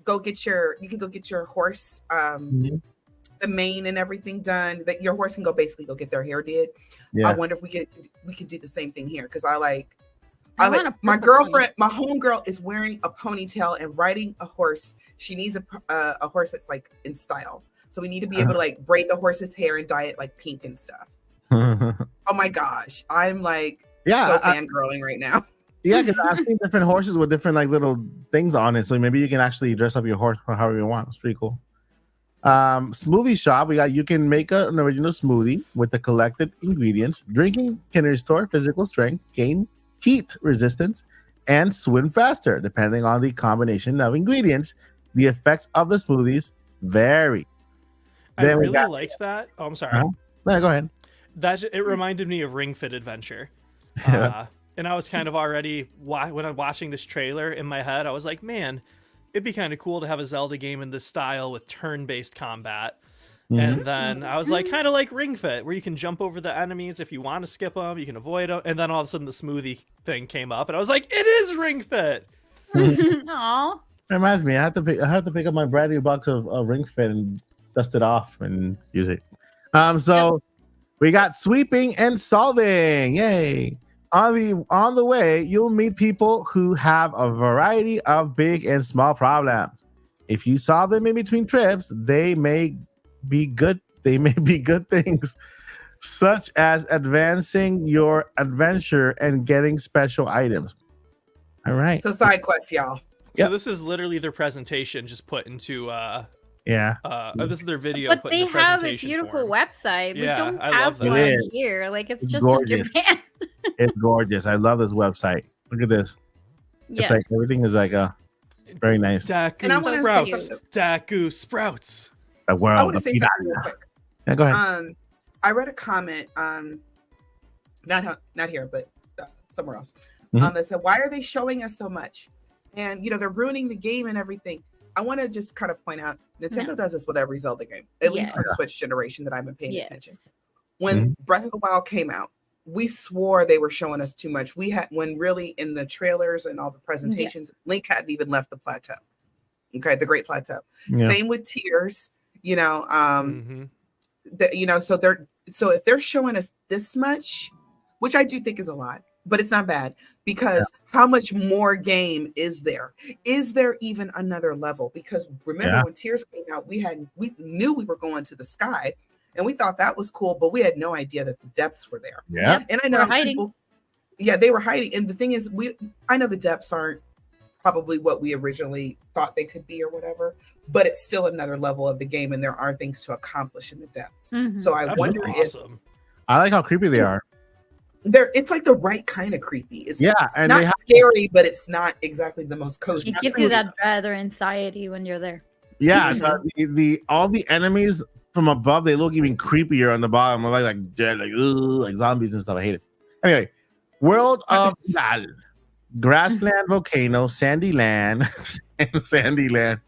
go get your horse Mhm. the mane and everything done. That your horse can basically go get their hair did. Yeah. I wonder if we could do the same thing here because I I want a my purple girlfriend, my homegirl is wearing a ponytail and riding a horse. She needs a horse that's like in style. So we need to be able to like braid the horse's hair and dye it like pink and stuff. Oh my gosh, I'm like so fangirling right now. Yeah, because I've seen different horses with different like little things on it. So maybe you can actually dress up your horse however you want. It's pretty cool. Smoothie shop. You can make an original smoothie with the collected ingredients. Drinking can restore physical strength, gain heat resistance, and swim faster. Depending on the combination of ingredients, the effects of the smoothies vary. I Then we really got- liked that. Oh, I'm sorry. Uh-huh. No, go ahead. It reminded me of Ring Fit Adventure. And I was kind of already, when I'm watching this trailer in my head, I was like, man, it'd be kind of cool to have a Zelda game in this style with turn-based combat. And then I was like, kind of like Ring Fit, where you can jump over the enemies if you want to skip them, you can avoid them. And then all of a sudden the smoothie thing came up, and I was like, it is Ring Fit. Aw. It reminds me, I have to pick up my brand new box of Ring Fit and dust it off and use it. So we got sweeping and solving. Yay! On the way, you'll meet people who have a variety of big and small problems. If you solve them in between trips, they may be good. They may be good things, such as advancing your adventure and getting special items. All right. So side quest, y'all. So Yep. this is literally their presentation just put into Yeah. this is their video But put they into have a presentation beautiful form. website. We Yeah, don't I have love that. one It is. here. Like it's It's just gorgeous. in Japan. It's gorgeous. I love this website. Look at this. Yeah. It's like everything is like very nice. And I Daku wanna say Sprouts. something. Daku Sprouts. The world. I want to of say something real Piraña. quick. Yeah, go ahead. I read a comment, not here, but somewhere else. Mhm. That said, "Why are they showing us so much?" And they're ruining the game and everything. I want to just kind of point out, Nintendo does this with every Zelda game, at least for the Switch generation that I've been paying attention. When Breath of the Wild came out, we swore they were showing us too much. When really in the trailers and all the presentations, Link hadn't even left the plateau. Okay, the Great Plateau. Yeah. Same with Tears. Mhm. So if they're showing us this much, which I do think is a lot, but it's not bad because how much more game is there? Is there even another level? Because remember when Tears came out, we knew we were going to the sky and we thought that was cool, but we had no idea that the depths were there. Yeah. And I know We're hiding. people, they were hiding. And the thing is, I know the depths aren't probably what we originally thought they could be or whatever, but it's still another level of the game and there are things to accomplish in the depths. Mhm. So I That's wonder awesome. I like how creepy they are. it's like the right kind of creepy. It's Yeah, and not they have scary, but it's not exactly the most cozy. It gives you that dread or anxiety when you're there. the all the enemies from above, they look even creepier on the bottom. Like dead, like zombies and stuff. I hate it. Anyway, World of Zal, Grassland Volcano, Sandy Land, Sandy Land.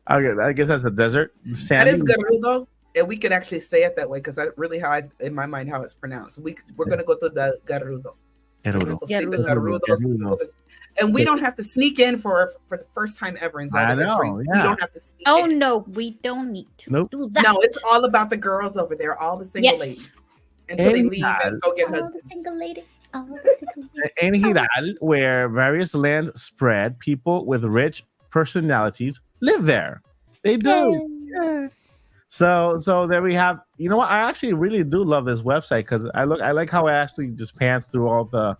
Okay, I guess that's a desert. That Sandy is good though. And we can actually say it that way because that's really in my mind how it's pronounced. We're gonna go to the Garudo. Gerudo. And we don't have to sneak in for the first time ever in Zelda history. We don't have to sneak Oh in. no, we don't need to Nope. do that. No, it's all about the girls over there, all the single ladies. Until they leave and go get All the husbands. single ladies. All the single ladies. In Hiral, where various lands spread, people with rich personalities live there. They do. Yeah. So there we have. You know what? I actually really do love this website because I like how it actually just pans through all the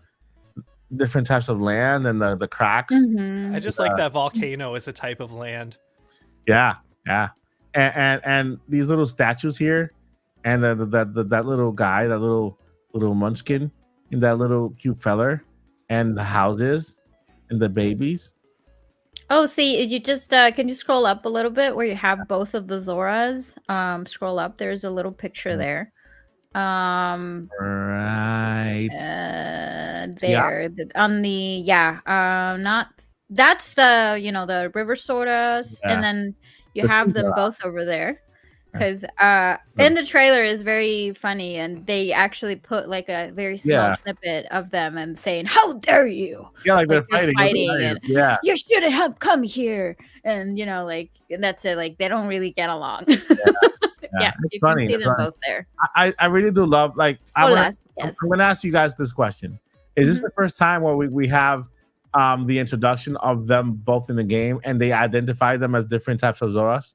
different types of land and the cracks. Mhm. I just like that volcano is a type of land. Yeah, and these little statues here, and that little guy, that little munchkin, and that little cute feller, and the houses, and the babies. Oh, see, you just can you scroll up a little bit where you have both of the Zoras? Scroll up. There's a little picture there. Right. There on the not that's the the river sodas, and then you The have them Sora. both over there. Because in the trailer is very funny, and they actually put like a very small snippet of them and saying, "How dare you!" Yeah, like they're Like, fighting. and Yeah. you shouldn't have come here, and and that's it. Like they don't really get along. Yeah, It's you funny, can see it's them funny. both there. I really do love I'm Solas, yes. going to ask you guys this question. Is this the first time where we have the introduction of them both in the game and they identify them as different types of Zoras?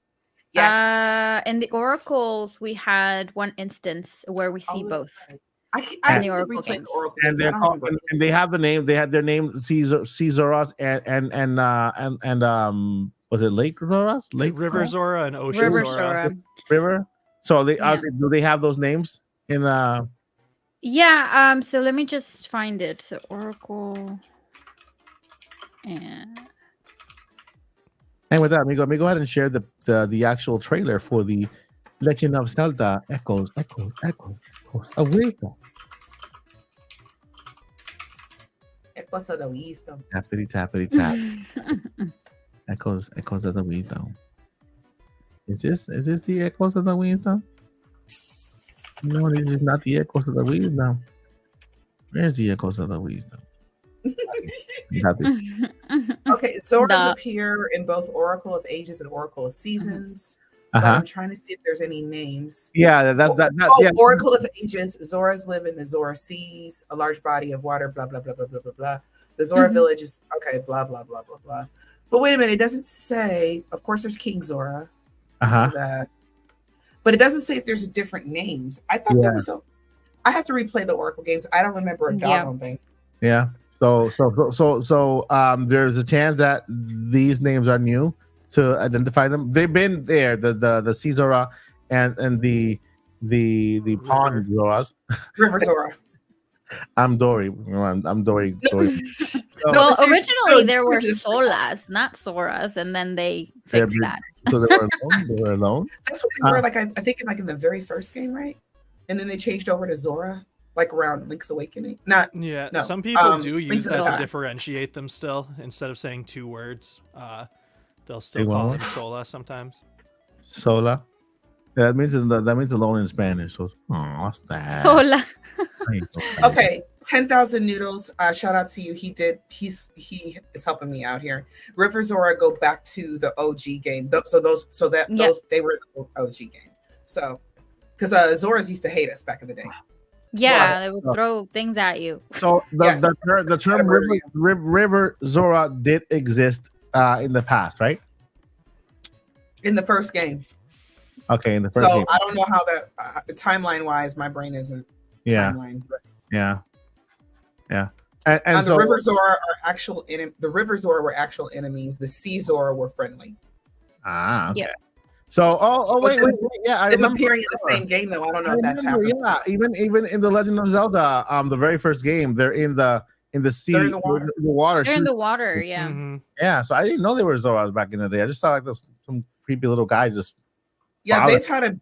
Yes. In the oracles, we had one instance where we see both. I In the need to Oracle replay games. the Oracle And games. I they're don't called, remember. and they have the name. They had their name Zoras and was it Lake Zoras? Lake River Zora and Ocean River Zora. Sora. River. So they Yeah. do they have those names in Yeah, so let me just find it. So Oracle and And with that, let me go ahead and share the actual trailer for the Legend of Zelda Echoes of Wisdom. Echoes of the Wisdom. Tappity tappity tap. Echoes of the Wisdom. Is this the Echoes of the Wisdom? No, this is not the Echoes of the Wisdom. Where's the Echoes of the Wisdom? Okay, Zoras The- appear in both Oracle of Ages and Oracle of Seasons. But I'm trying to see if there's any names. Yeah, that yeah. Oracle of Ages. Zoras live in the Zora Seas, a large body of water. Blah blah blah blah blah blah blah. The Zora village is okay. Blah blah blah blah blah. But wait a minute, it doesn't say. Of course, there's King Zora. That, but it doesn't say if there's different names. I thought there was a. I have to replay the Oracle games. I don't remember a doggone thing. Yeah. So there's a chance that these names are new to identify them. They've been there, the Caesara and the Pond Zoras. River Zora. I'm Dory. I'm Dory. Dory. Well, seriously, originally there were seriously. Solas, not Soras, and then they They're fixed big- that. So they were alone. They were alone. That's what they were like. I think in the very first game, right? And then they changed over to Zora, like around Link's Awakening. Yeah, No, some people do Link's use in the that to Past. differentiate them still. Instead of saying two words, they'll They still call won't? them Sola sometimes. Sola. Yeah, that means alone in Spanish. So, what's that? Sola. Okay, 10,000 Noodles. Shout out to you. He is helping me out here. River Zora go back to the OG game. They were the OG game. So, because Zoras used to hate us back in the day. Yeah, they would throw things at you. So the term murder River Zora did exist in the past, right? In the first game. Okay, in the first So game. I don't know how that timeline wise, my brain isn't Yeah, timeline. But yeah. And the River Zora are actual the River Zora were actual enemies. The Sea Zora were friendly. okay. Yeah. So wait, yeah, I Them remember appearing in the same game though. I don't know if that's happening. Yeah, even in the Legend of Zelda, the very first game, they're in the sea, They're in the water. the water. They're in the shooting. water, yeah. Mhm. Yeah, so I didn't know they were Zoras back in the day. I just saw like some creepy little guy just. Yeah, Wow. they've had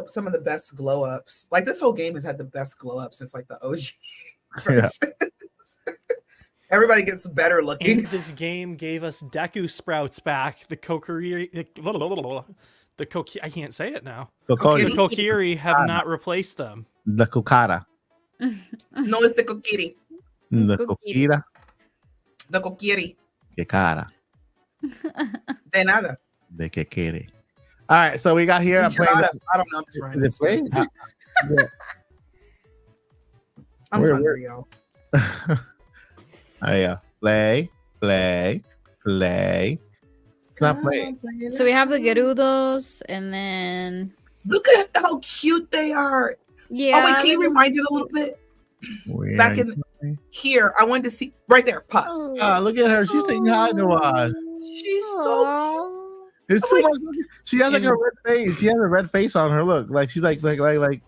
some of the best glow ups. Like this whole game has had the best glow up since like the OG. Yeah. Everybody gets better looking. And this game gave us Deku Sprouts back. The Kokiri, I can't say it now. The Kokiri, Kokiri have not replaced them. the Kukara. No, it's the Kokiri. The Coquiri. coquira. The coquiri. Que cara. De nada. De que quiere. All right, so we got here. I'm playing. Enchilada. I don't know. I'm just trying Is it playing? Yeah. I'm Where- hungry, y'all. Oh, yeah. Play. It's not playing. So we have the Gerudos, and then Look at how cute they are. yeah. Oh wait, can you rewind it a little bit? Where Back are in here, I wanted to see right there. Pause. Oh, look at her. She's saying hi to us. She's so cute. It's Oh too my- much. She has like a red face. She has a red face on her. Look, like she's like. Oh, I mean,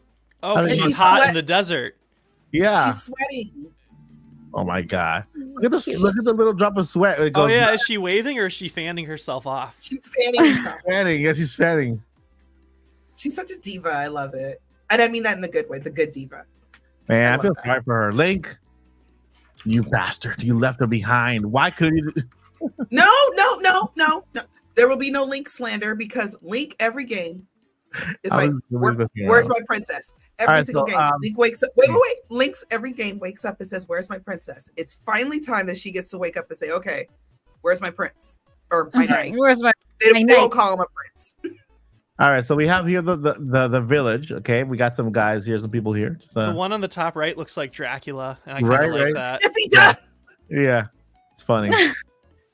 because she's she's hot in sweat- the desert. Yeah. She's sweating. Oh my god. Look at this. Look at the little drop of sweat. It Oh goes yeah, is she waving or is she fanning herself off? She's fanning herself. fanning. Yeah, she's fanning. She's such a diva. I love it. And I mean that in the good way, the good diva. Man, I love feel that. sorry for her. Link, you bastard. You left her behind. Why couldn't you? No. There will be no Link slander because Link every game is I like, was "Where- with you. where's my princess? Every All right, single so, game. Link wakes up. Wait. Link's every game wakes up and says, "Where's my princess?" It's finally time that she gets to wake up and say, "Okay, where's my prince or my knight?" Where's my They My don't knight. call him a prince. All right, so we have here the village. Okay, we got some guys here, some people here. Just, The one on the top right looks like Dracula, and I kind Right, of like right. that. Yes, he Yeah. does. yeah, it's funny.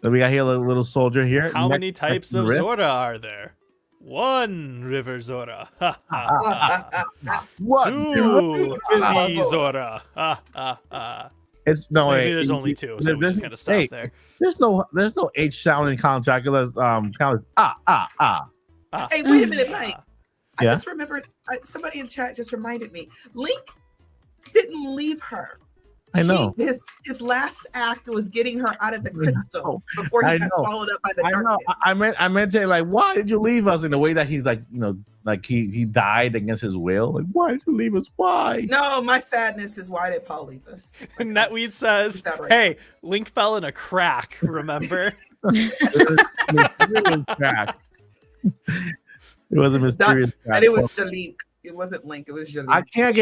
So we got here a little soldier here. How Next- many types next of riff. Zora are there? 1 River Zora. Ha ha ha. What? 2 Ah. Sea Zora. Ha ha ha. It's no Maybe way. there's only 2, so we there's- just gotta stop hey, there. There's no H sound in Count Dracula's count. Ah, Hey, wait a minute, Mike. I Yeah? just remembered. Somebody in chat just reminded me. Link didn't leave her. I know. His last act was getting her out of the I crystal before he I got know. swallowed up by the I know. darkness. I meant to say, like, why did you leave us in the way that he's like, like he died against his will? Like, why did you leave us? Why? No, my sadness is why did Paul leave us? Like, Netweed says, sad right "Hey, Link fell in a crack. Remember?" Mysterious crack. It was a mysterious crack. and it was Jalik. It wasn't Link. It was Jalik. I can't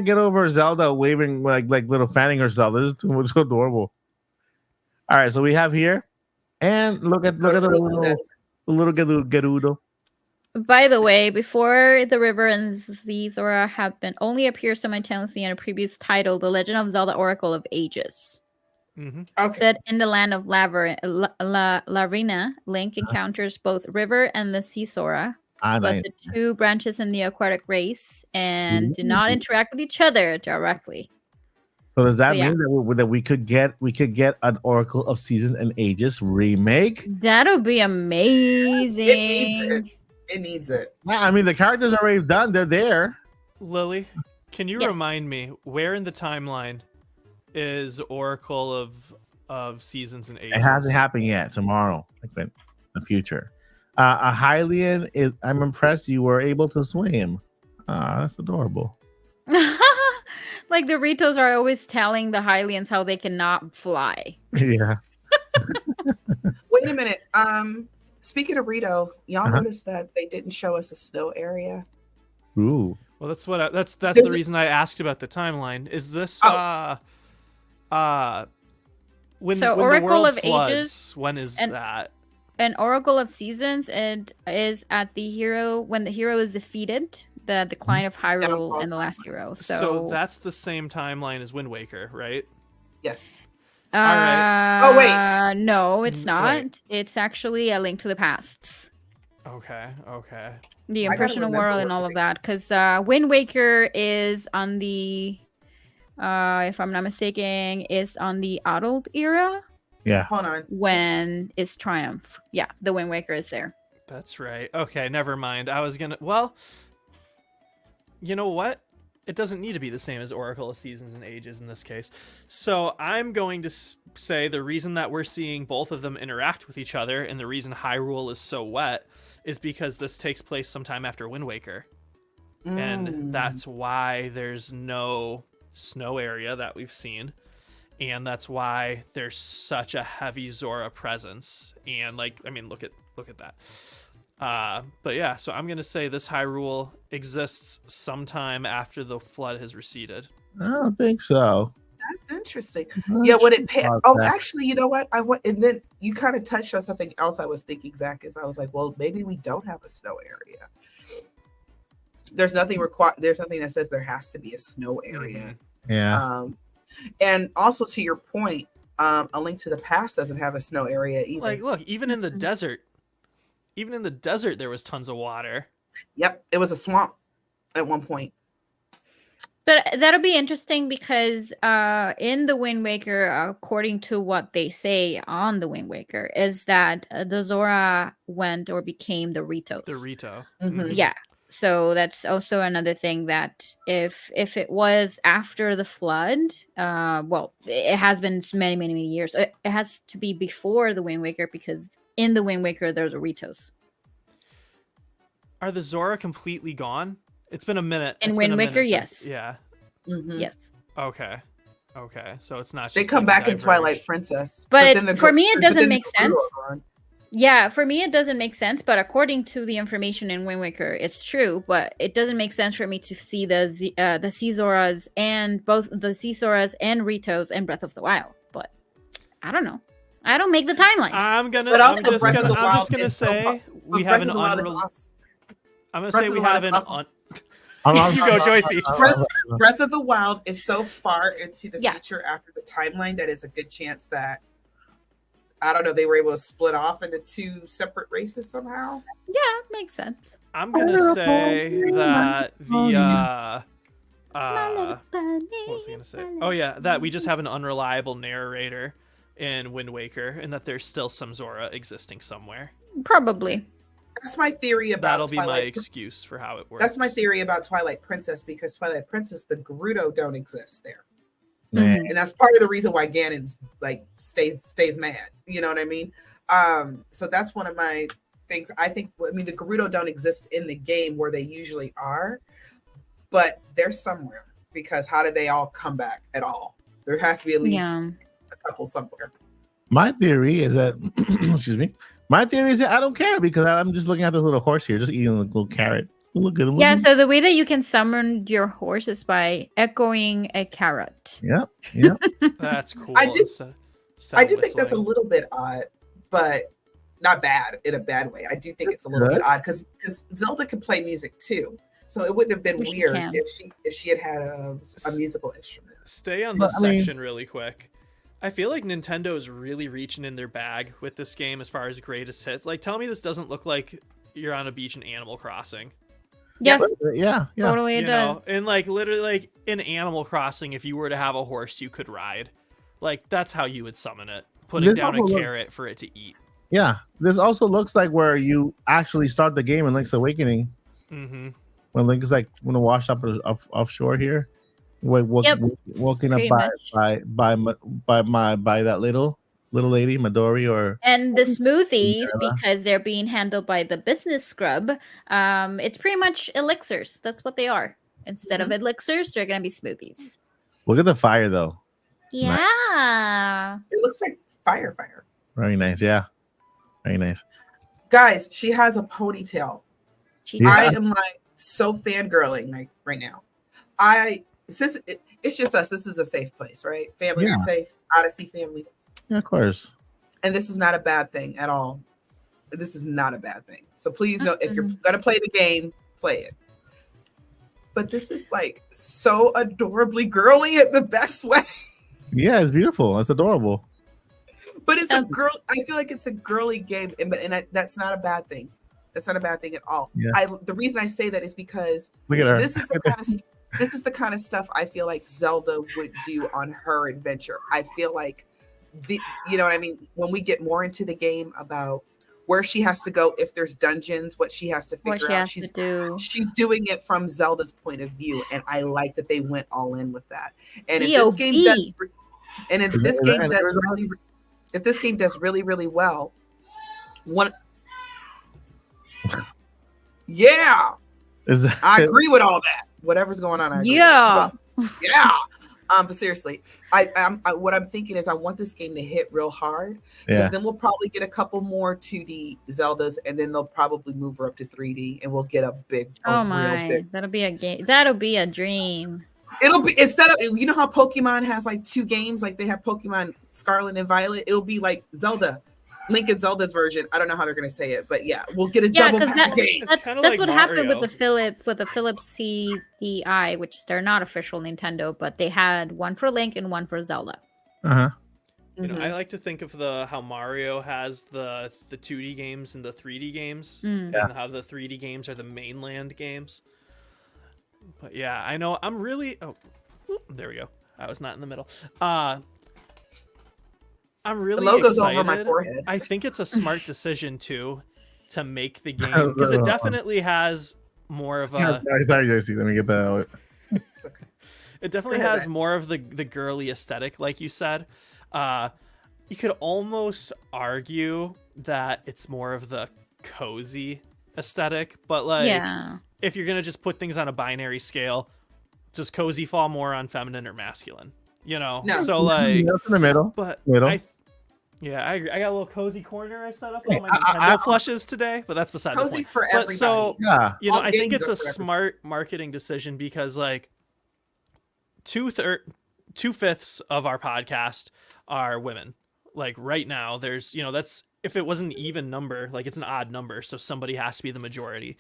get over Zelda waving like little fanning herself. This is too much adorable. All right, so we have here, and look at the little Gerudo. By the way, before the river and Zora have been only appeared simultaneously in a previous title, The Legend of Zelda Oracle of Ages. hmm Okay. Set in the land of Lavrina, Link encounters both river and the sea Zora, Ah, but nice. the two branches in the aquatic race and do not interact with each other directly. So does that So, yeah. mean that we could get an Oracle of Seasons and Ages remake? That would be amazing. It needs it. It needs it. Yeah, I mean the characters are already done. They're there. Lily, can you Yes. remind me where in the timeline is Oracle of Seasons and Ages? It hasn't happened yet. Tomorrow, like in the future. A Hylian is. I'm impressed you were able to swim. Ah, that's adorable. Like the Ritos are always telling the Hylians how they cannot fly. Yeah. Wait a minute. Speaking of Rito, y'all Uh-huh. noticed that they didn't show us a snow area. Ooh. Well, that's what that's There's the a- reason I asked about the timeline. Is this Oh. when So when Oracle the world of floods? Ages When is and- that? An Oracle of Seasons and is at the hero when the hero is defeated, the decline of Hyrule Downfall and the last hero. So, So, that's the same timeline as Wind Waker, right? Yes. right. Oh, wait. No, it's not. Wait. It's actually a link to the past. Okay. The I gotta impressional remember world what and all the of thing that. is. Because Wind Waker is on the if I'm not mistaken, is on the adult era Yeah. Hold on. when it's Triumph. Yeah, the Wind Waker is there. That's right. Okay, never mind. I was gonna. Well, you know what? It doesn't need to be the same as Oracle of Seasons and Ages in this case. So I'm going to say the reason that we're seeing both of them interact with each other and the reason Hyrule is so wet is because this takes place sometime after Wind Waker. And that's why there's no snow area that we've seen. And that's why there's such a heavy Zora presence. And like, I mean, look at that. But yeah, so I'm gonna say this Hyrule exists sometime after the flood has receded. I don't think so. That's That's interesting. Yeah, when it About oh, that. actually, you know what? I went, and then you kind of touched on something else I was thinking, Zach, is I was like, well, maybe we don't have a snow area. There's nothing required. There's nothing that says there has to be a snow area. Yeah. And also to your point, A Link to the Past doesn't have a snow area either. Like, look, even in the desert, there was tons of water. Yep, it was a swamp at one point. But that'll be interesting because in the Wind Waker, according to what they say on the Wind Waker, is that the Zora went or became the Ritos. The Rito. Mhm. Yeah. So that's also another thing that if it was after the flood, well, it has been many years. It has to be before the Wind Waker because in the Wind Waker there's a Ritos. Are the Zora completely gone? It's been a minute. In It's been Wind a minute Waker, since- yes. Yeah. Mhm. Yes. Okay. So it's not just They come like back in diverged. Twilight Princess, But then the for me, it but doesn't then the make Gerudo sense. are gone. Yeah, for me it doesn't make sense, but according to the information in Wind Waker, it's true. But it doesn't make sense for me to see the Sea Zoras and both the Sea Zoras and Ritos in Breath of the Wild. But I don't know. I don't make the timeline. I'm But also, just Breath of gonna the Wild say is so far- we Breath have of an the Wild is unreleased. awesome. I'm gonna Breath say of we the Wild have is an. awesome. You go, Joycey. Breath of the Wild is so far into the Yeah. future after the timeline that is a good chance that I don't know, they were able to split off into two separate races somehow. Yeah, makes sense. I'm gonna say that the what was I gonna say? Oh yeah, that we just have an unreliable narrator in Wind Waker, and that there's still some Zora existing somewhere. Probably. That's my theory about That'll be my Twilight. excuse for how it works. That's my theory about Twilight Princess, because Twilight Princess, the Gerudo don't exist there. Man. And that's part of the reason why Ganon's like stays mad. You know what I mean? So that's one of my things. I think the Gerudo don't exist in the game where they usually are, but they're somewhere, because how did they all come back at all? There has to be at least Yeah. a couple somewhere. My theory is that, excuse me. My theory is that I don't care because I'm just looking at this little horse here, just eating a little carrot. Look at him. Yeah, so the way that you can summon your horse is by echoing a carrot. Yep. That's cool. I do- It's, I do think that's a whistling. little bit odd, but not bad in a bad way. I do think it's a little bit odd because Zelda can play music too, so it wouldn't have been She weird can. if she had had a musical instrument. Stay on But, this I mean- section really quick. I feel like Nintendo's really reaching in their bag with this game as far as greatest hits. Like, tell me this doesn't look like you're on a beach in Animal Crossing. Yes, Yeah. totally it You know, does. and like literally, like in Animal Crossing, if you were to have a horse you could ride, like that's how you would summon it, putting This down a also look- carrot for it to eat. Yeah. This also looks like where you actually start the game in Link's Awakening. Mm-hmm. When Link is like when to wash up offshore here. Yep. Walking up Pretty by that little lady, Midori, or And the smoothies, Yeah. because they're being handled by the business scrub, it's pretty much elixirs. That's what they are. Instead of elixirs, they're gonna be smoothies. look at the fire though. Yeah. It looks like fire. Very nice. Yeah. Very nice. Guys, she has a ponytail. She Yeah. I am like so fangirling like right now. Since it's just us, this is a safe place, right? Family Yeah. are safe. Odyssey family. Yeah, of course. And this is not a bad thing at all. This is not a bad thing. So please know, if you're Mm-mm. gonna play the game, play it. But this is like so adorably girly in the best way. Yeah, it's beautiful. It's adorable. But it's a girl. I feel like it's a girly game, that's not a bad thing. That's not a bad thing at all. Yeah. The reason I say that is because Look at her. this is the kind of stuff I feel like Zelda would do on her adventure. I feel like you know what I mean? When we get more into the game about where she has to go, if there's dungeons, what she has to what figure she out. has to do. She's doing it from Zelda's point of view, and I like that they went all in with that. And if this game does, and if this game does really, if this game does really, really well, yeah, I agree with all that. Whatever's going on, I agree with. Yeah. Yeah. But seriously, what I'm thinking is I want this game to hit real hard, because Yeah. then we'll probably get a couple more 2D Zeldas, and then they'll probably move her up to 3D, and we'll get a Oh real my, big. that'll be a game. That'll be a dream. It'll be instead of how Pokemon has like 2 games, like they have Pokemon Scarlet and Violet. It'll be like Zelda, Link and Zelda's version. I don't know how they're gonna say it, but yeah, we'll get a double pack of games. That's like what happened with Mario. the Philips CDI, which they're not official Nintendo, but they had one for Link and one for Zelda. Uh-huh. I like to think of how Mario has the 2D games and the 3D games, and how the 3D games are the mainland games. But yeah, I know I'm really. Oh, whoop, there we go. I was not in the middle. I'm really The logo's excited. over my forehead. I think it's a smart decision too to make the game because it definitely has more of a. Sorry, JC. Let me get that out. It definitely has more of the girly aesthetic, like you said. You could almost argue that it's more of the cozy aesthetic, but like if you're gonna just put things on a binary scale, does cozy fall more on feminine or masculine? No. So like That's in the middle. but Middle. I got a little cozy corner I set up on my Nintendo plushes today, but that's beside the point. Cozy's for But everybody. so Yeah. All I think games it's are a for smart marketing decision because like 2/5 of our podcast are women. Like right now, there's that's if it wasn't an even number, like it's an odd number, so somebody has to be the majority.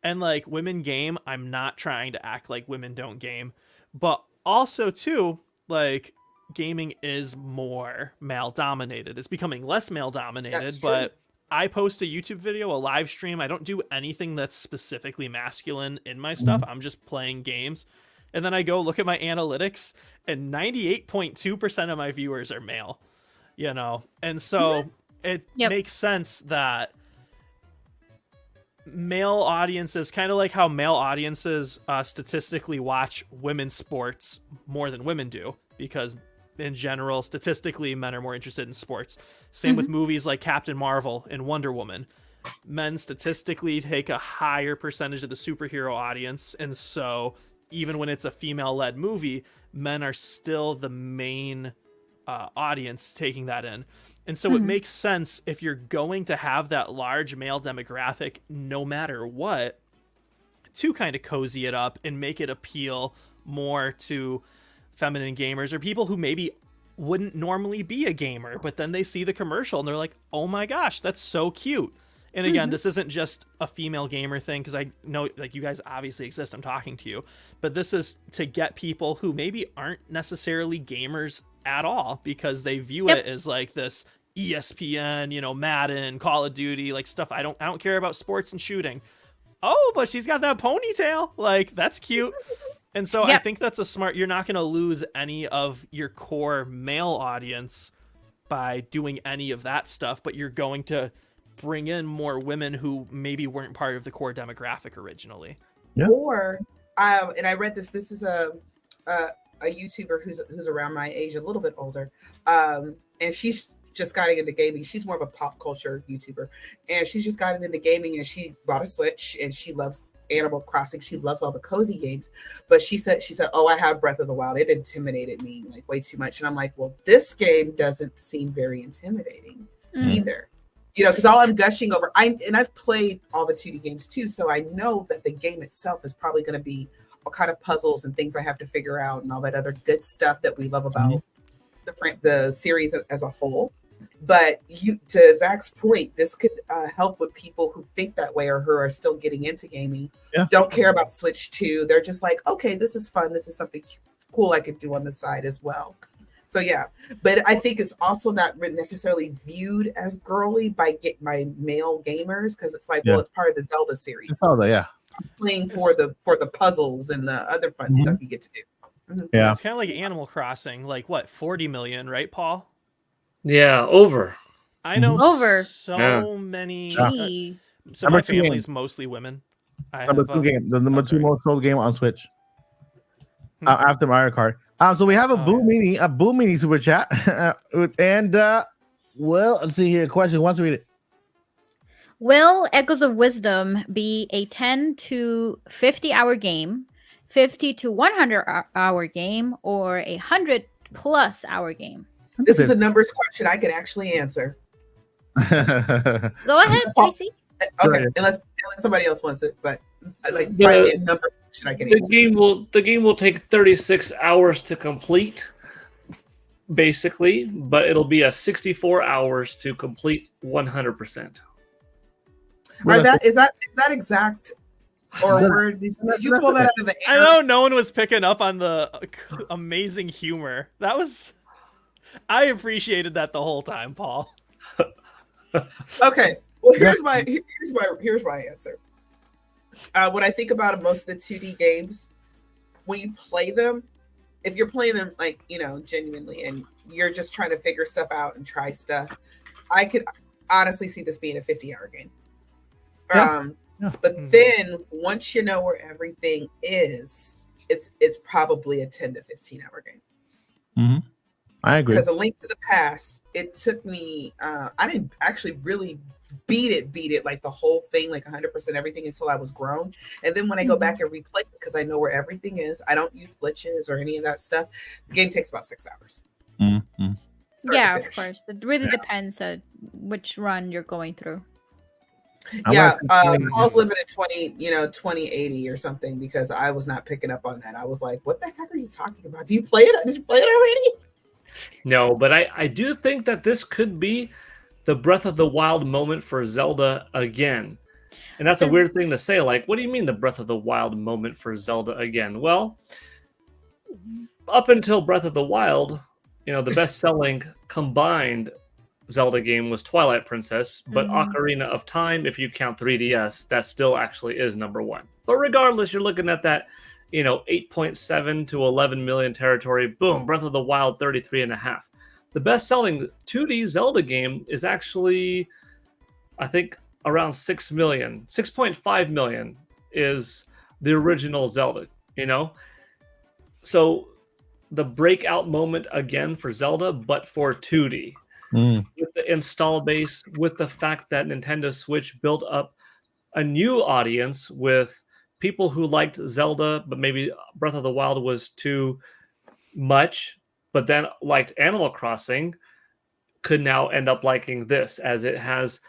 And like women game, I'm not trying to act like women don't game, but also too like gaming is more male dominated. It's becoming less male dominated, That's true. but I post a YouTube video, a live stream. I don't do anything that's specifically masculine in my stuff. I'm just playing games. And then I go look at my analytics and 98.2% of my viewers are male, And so it makes sense that male audiences, kind of like how male audiences statistically watch women's sports more than women do, because in general, statistically, men are more interested in sports. Same with movies like Captain Marvel and Wonder Woman. Men statistically take a higher percentage of the superhero audience, and so even when it's a female-led movie, men are still the main audience taking that in. And so it makes sense if you're going to have that large male demographic, no matter what, to kind of cozy it up and make it appeal more to feminine gamers or people who maybe wouldn't normally be a gamer, but then they see the commercial and they're like, oh my gosh, that's so cute. And again, this isn't just a female gamer thing, because I know like you guys obviously exist. I'm talking to you, but this is to get people who maybe aren't necessarily gamers at all, because they view it as like this ESPN, Madden, Call of Duty, like stuff. I don't care about sports and shooting. Oh, but she's got that ponytail. Like, that's cute. And so I think that's a smart, you're not going to lose any of your core male audience by doing any of that stuff, but you're going to bring in more women who maybe weren't part of the core demographic originally. Yeah. Or, and I read this. This is a YouTuber who's around my age, a little bit older, and she's just gotten into gaming. She's more of a pop culture YouTuber, and she's just gotten into gaming. And she bought a Switch, and she loves Animal Crossing. She loves all the cozy games. But she said, "Oh, I have Breath of the Wild. It intimidated me like way too much." And I'm like, "Well, this game doesn't seem very intimidating either." Because all I'm gushing over, I've played all the 2D games too, so I know that the game itself is probably going to be all kind of puzzles and things I have to figure out and all that other good stuff that we love about the series as a whole. But to Zach's point, this could help with people who think that way or who are still getting into gaming, don't care about Switch 2. They're just like, okay, this is fun. This is something cool I could do on the side as well. So yeah, but I think it's also not necessarily viewed as girly by male gamers, because it's like, well, it's part of the Zelda series. Zelda, Playing for the puzzles and the other fun stuff you get to do. Yeah, it's kind of like Animal Crossing, like what, 40 million, right, Paul? Yeah, over. I know Over. so many. Gee. So my Number two family's mostly women. number 2 game, the number 2 most sold game on Switch after Mario Kart. So we have a Boo Mini super chat, and well, let's see here. Question. Who wants to read it? Will Echoes of Wisdom be a 10 to 50 hour game, 50 to 100 hour game, or a 100+ hour game? This is a numbers question I can actually answer. Go ahead, Tracy. Okay, unless somebody else wants it, but Like The- by the number of questions I can answer. The game will take 36 hours to complete, basically, but it'll be a 64 hours to complete 100%. Is that exact? Or where did you pull that out of the I air? know no one was picking up on the amazing humor. I appreciated that the whole time, Paul. Okay. Well, here's my answer. When I think about most of the 2D games, when you play them, if you're playing them like, genuinely, and you're just trying to figure stuff out and try stuff, I could honestly see this being a 50-hour game. Yeah. But then once you know where everything is, it's probably a 10 to 15-hour game. Mm-hmm. I agree. Because A Link to the Past, it took me, I didn't actually really beat it like the whole thing, like 100% everything until I was grown. And then when I go back and replay it, because I know where everything is, I don't use glitches or any of that stuff. The game takes about 6 hours. Mm-hmm. Yeah, of course. It really depends on which run you're going through. Yeah, Paul's living at 2080 or something, because I was not picking up on that. I was like, what the heck are you talking about? Did you play it already? No, but I do think that this could be the Breath of the Wild moment for Zelda again. And that's a weird thing to say. Like, what do you mean the Breath of the Wild moment for Zelda again? Well, up until Breath of the Wild, the best-selling combined Zelda game was Twilight Princess, but Ocarina of Time, if you count 3DS, that still actually is number one. But regardless, you're looking at that, 8.7 to 11 million territory. Boom, Breath of the Wild, 33.5. The best-selling 2D Zelda game is actually, I think, around 6 million. 6.5 million is the original Zelda, So the breakout moment again for Zelda, but for 2D. With the install base, with the fact that Nintendo Switch built up a new audience with people who liked Zelda, but maybe Breath of the Wild was too much, but then liked Animal Crossing, could now end up liking this, as it has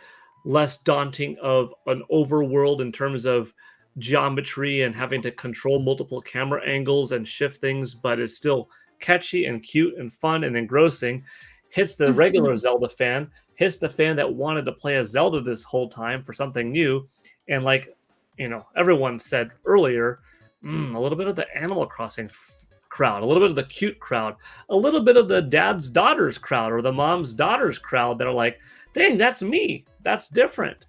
less daunting of an overworld in terms of geometry and having to control multiple camera angles and shift things, but it's still catchy and cute and fun and engrossing. Hits the regular Zelda fan, hits the fan that wanted to play a Zelda this whole time for something new. And like, everyone said earlier, a little bit of the Animal Crossing crowd, a little bit of the cute crowd, a little bit of the dad's daughters crowd or the mom's daughters crowd that are like, dang, that's me. That's different.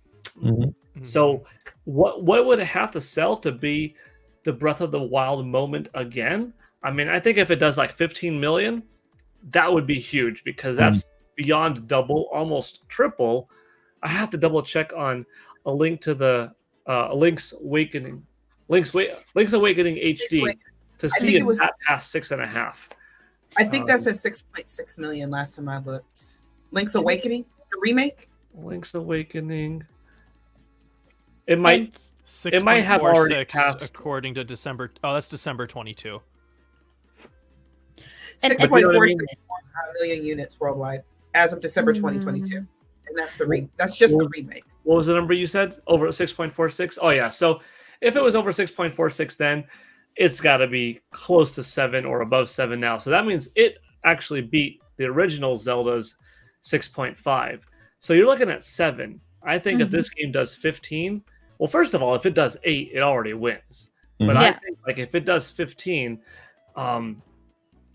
So what would it have to sell to be the Breath of the Wild moment again? I mean, I think if it does like 15 million, that would be huge, because that's beyond double, almost triple. I have to double check on a link to the Link's Awakening HD to see if that passed 6.5. I think that says 6.6 million last time I looked. Link's Awakening, the remake. Link's Awakening. It might 6.46 it might have already passed, according to December. Oh, that's December 22. 6.46 million units worldwide as of December 2022, and that's just the remake. What was the number you said? Over 6.46? Oh yeah. So if it was over 6.46, then it's got to be close to 7 or above 7 now. So that means it actually beat the original Zelda's 6.5. So you're looking at 7. I think if this game does 15, well, first of all, if it does 8, it already wins. But I think like if it does 15,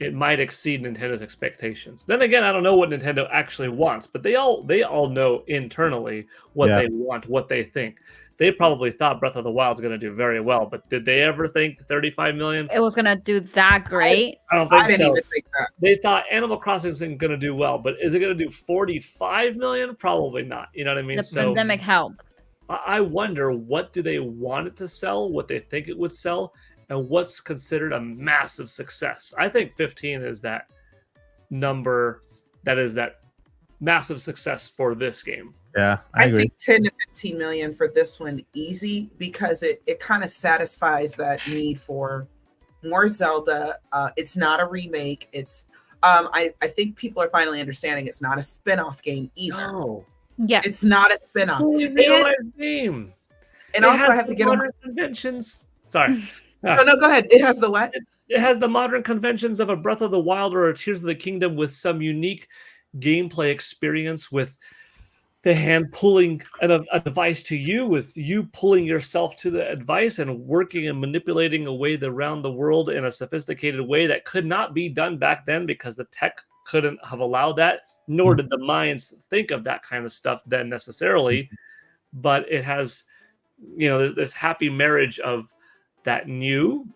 it might exceed Nintendo's expectations. Then again, I don't know what Nintendo actually wants, but they all know internally what they want, what they think. They probably thought Breath of the Wild is going to do very well, but did they ever think 35 million? It was going to do that great? I don't think I didn't so. even think that. They thought Animal Crossing isn't going to do well, but is it going to do 45 million? Probably not. You know what I mean? The pandemic helped. I wonder, what do they want it to sell, what they think it would sell, and what's considered a massive success. I think 15 is that number that is that massive success for this game. Yeah, I agree. think 10 to 15 million for this one easy, because it kind of satisfies that need for more Zelda. It's not a remake. It's I think people are finally understanding it's not a spin-off game either. No. Yeah. It's not a spin-off. Game. And It also, has I have to the get on. modern conventions. Sorry. No, go ahead. It has the what? It has the modern conventions of a Breath of the Wild or a Tears of the Kingdom with some unique gameplay experience with the hand pulling a device to you, with you pulling yourself to the device and working and manipulating a way around the world in a sophisticated way that could not be done back then because the tech couldn't have allowed that, nor did the minds think of that kind of stuff then necessarily. But it has, this happy marriage of that new,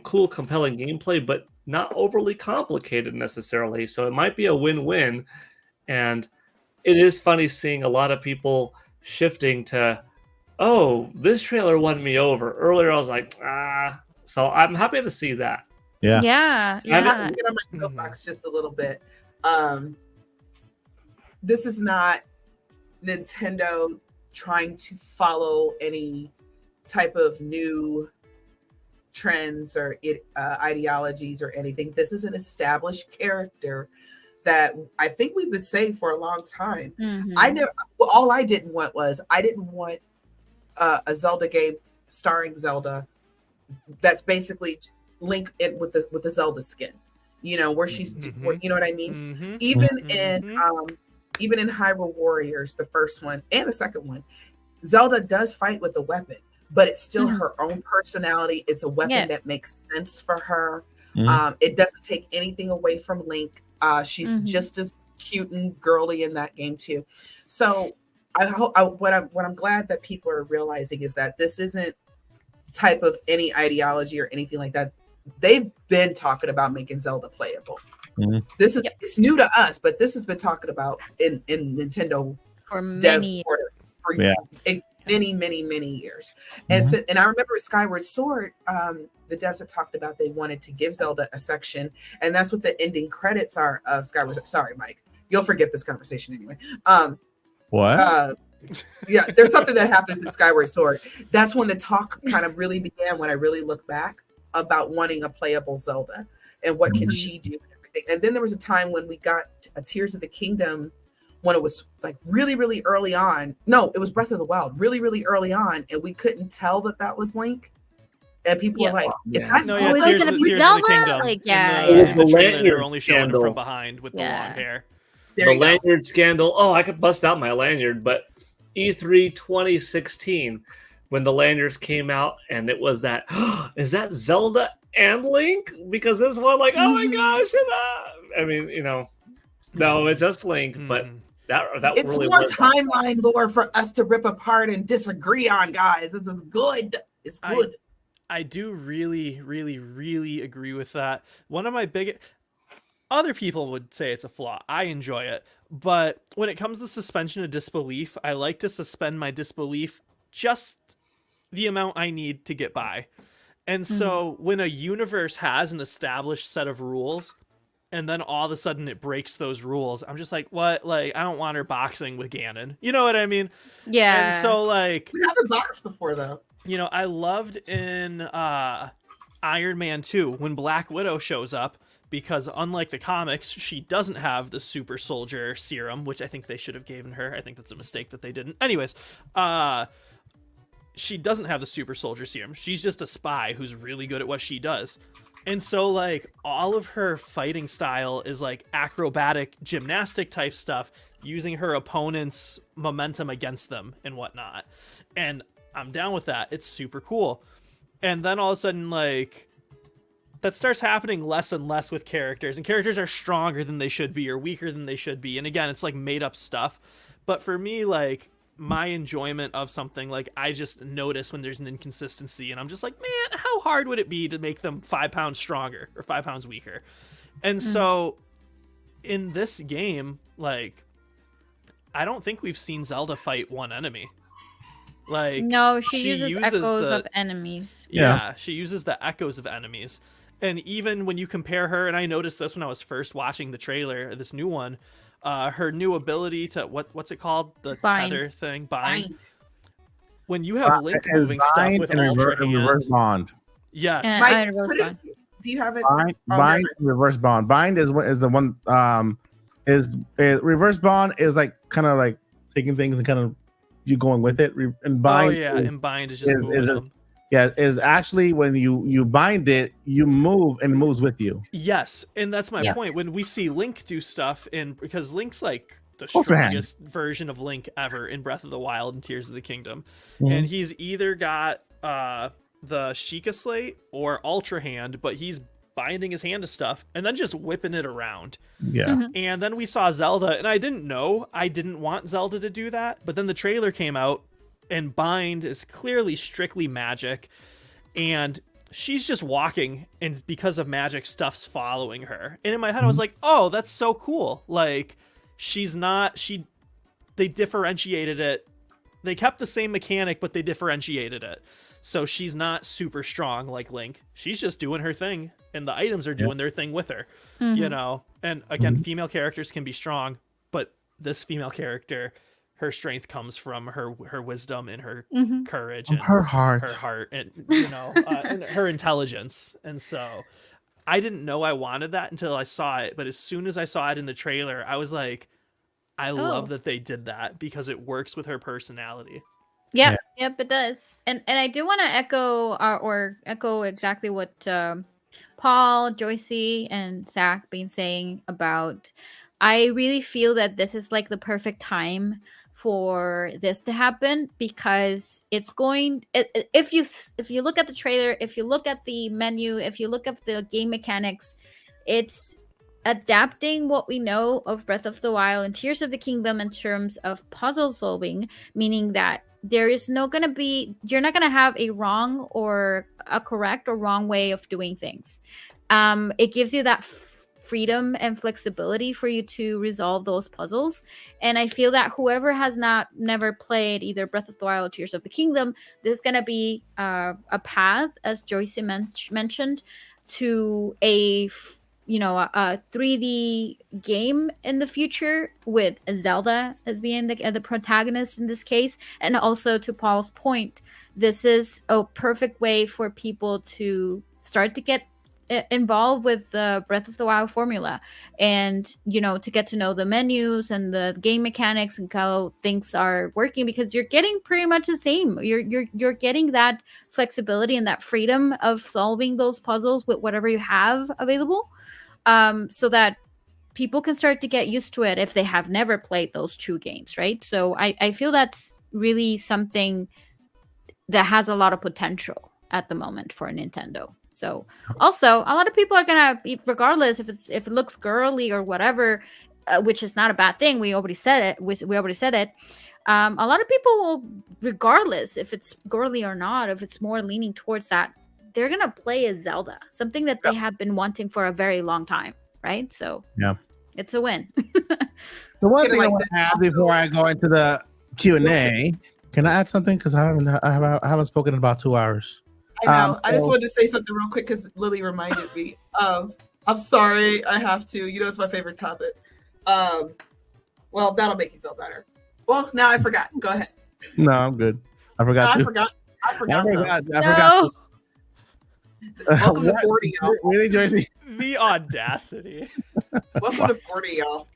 cool, compelling gameplay, but not overly complicated necessarily. So it might be a win-win. And it is funny seeing a lot of people shifting to, oh, this trailer won me over. Earlier, I was like, So I'm happy to see that. Yeah. Yeah. I have Yeah. to get on my soapbox just a little bit. This is not Nintendo trying to follow any type of new trends or ideologies or anything. This is an established character that I think we've been saying for a long time. All I didn't want a Zelda game starring Zelda that's basically Link with the Zelda skin, where she's, you know what I mean? Even in Hyrule Warriors, the first one and the second one, Zelda does fight with a weapon, but it's still her own personality. It's a weapon that makes sense for her. It doesn't take anything away from Link. She's just as cute and girly in that game too. So I hope what I'm glad that people are realizing is that this isn't type of any ideology or anything like that. They've been talking about making Zelda playable. This is it's new to us, but this has been talking about in Nintendo For dev many quarters for many years. And I remember with Skyward Sword, the devs had talked about they wanted to give Zelda a section, and that's what the ending credits are of Skyward Sword. Sorry, Mike, you'll forget this conversation anyway. What? Yeah, there's something that happens in Skyward Sword. That's when the talk kind of really began, when I really look back about wanting a playable Zelda and what can she do and everything. And then there was a time when we got a Tears of the Kingdom, when it was like really, really early on. No, it was Breath of the Wild, really, really early on, and we couldn't tell that was Link. And people were like, "It's not Tears Tears gonna of be the Zelda? Kingdom. Like, In the trailer, lanyard they're only showing him scandal. from behind with the long hair. There you go. Lanyard scandal. Oh, I could bust out my lanyard, but E3 2016, when the lanyards came out, and it was that, is that Zelda and Link? Because this one, like, oh my gosh, I mean, no, it's just Link, but that It's really more was timeline lore for us to rip apart and disagree on, guys. It's good. It's good. I do really, really, really agree with that. One of my biggest... Other people would say it's a flaw. I enjoy it. But when it comes to suspension of disbelief, I like to suspend my disbelief just the amount I need to get by. And so when a universe has an established set of rules, and then all of a sudden it breaks those rules, I'm just like, what? Like, I don't want her boxing with Ganon. You know what I mean? Yeah. And so, like... We haven't boxed before, though. I loved in Iron Man 2 when Black Widow shows up, because unlike the comics, she doesn't have the super soldier serum, which I think they should have given her. I think that's a mistake that they didn't. Anyways, she doesn't have the super soldier serum. She's just a spy who's really good at what she does. And so, like, all of her fighting style is like acrobatic gymnastic type stuff, using her opponent's momentum against them and whatnot. And I'm down with that. It's super cool. And then all of a sudden, like, that starts happening less and less with characters, and characters are stronger than they should be or weaker than they should be. And again, it's like made up stuff. But for me, like, my enjoyment of something, like, I just notice when there's an inconsistency, and I'm just like, man, how hard would it be to make them 5 pounds stronger or 5 pounds weaker? And so in this game, like, I don't think we've seen Zelda fight one enemy. Like, no, she uses echoes of enemies. Yeah, she uses the echoes of enemies. And even when you compare her, and I noticed this when I was first watching the trailer, this new one, her new ability to, what's it called? The Bind. tether thing? Bind. When you have Link moving stuff Bind with and an ultra reverse hand. bond. Yes. And Mike, do you have it? Bind and reverse bond. Bind is the one. Reverse bond is like kind of like taking things and kind of you going with it. And Oh bind yeah, and bind is just is- moving is- them. is actually when you bind it, you move and it moves with you. Yes, and that's my Yeah. point. When we see Link do stuff, because Link's like the Hold your hand. strongest version of Link ever in Breath of the Wild and Tears of the Kingdom, Mhm. and he's either got the Sheikah Slate or Ultra Hand, but he's binding his hand to stuff and then just whipping it around. Yeah. Mhm. And then we saw Zelda, and I didn't want Zelda to do that, but then the trailer came out, and bind is clearly strictly magic, and she's just walking, and because of magic, stuff's following her. And in my head, I was like, oh, that's so cool. Like, they differentiated it. They kept the same mechanic, but they differentiated it. So she's not super strong like Link. She's just doing her thing, and the items are doing their thing with her. You know, and again, female characters can be strong, but this female character, her strength comes from her wisdom and her courage and Her heart. her heart, and and her intelligence. And so I didn't know I wanted that until I saw it, but as soon as I saw it in the trailer, I was like, I love that they did that because it works with her personality. Yep, it does. And I do want to echo or echo exactly what Paul, Joycey, and Zach been saying about. I really feel that this is like the perfect time for this to happen because it's going. If you look at the trailer, if you look at the menu, if you look at the game mechanics, it's adapting what we know of Breath of the Wild and Tears of the Kingdom in terms of puzzle solving, meaning that you're not going to have a wrong or a correct or wrong way of doing things. It gives you that freedom and flexibility for you to resolve those puzzles. And I feel that whoever has never played either Breath of the Wild or Tears of the Kingdom, this is going to be a path, as Joyce mentioned, to a 3D game in the future with Zelda as being the protagonist in this case. And also, to Paul's point, this is a perfect way for people to start to get involved with the Breath of the Wild formula, and to get to know the menus and the game mechanics and how things are working, because you're getting pretty much the same. You're getting that flexibility and that freedom of solving those puzzles with whatever you have available. So that people can start to get used to it if they have never played those two games, right? So I feel that's really something that has a lot of potential at the moment for Nintendo. So also, a lot of people are gonna, regardless if it looks girly or whatever, which is not a bad thing. We already said it. We already said it. A lot of people will, regardless if it's girly or not, if it's more leaning towards that, they're gonna play as Zelda, something that they have been wanting for a very long time, right? So it's a win. The one thing I want to add before I go into the Q&A, can I add something? Because I haven't spoken in about 2 hours. I know. I just wanted to say something real quick because Lily reminded me. I'm sorry, I have to. It's my favorite topic. Well, that'll make you feel better. Well, now I forgot. Go ahead. No, I'm good. I forgot. I forgot. I forgot. Welcome to 40, y'all. Really, Joycey? The audacity. Welcome to 40, y'all.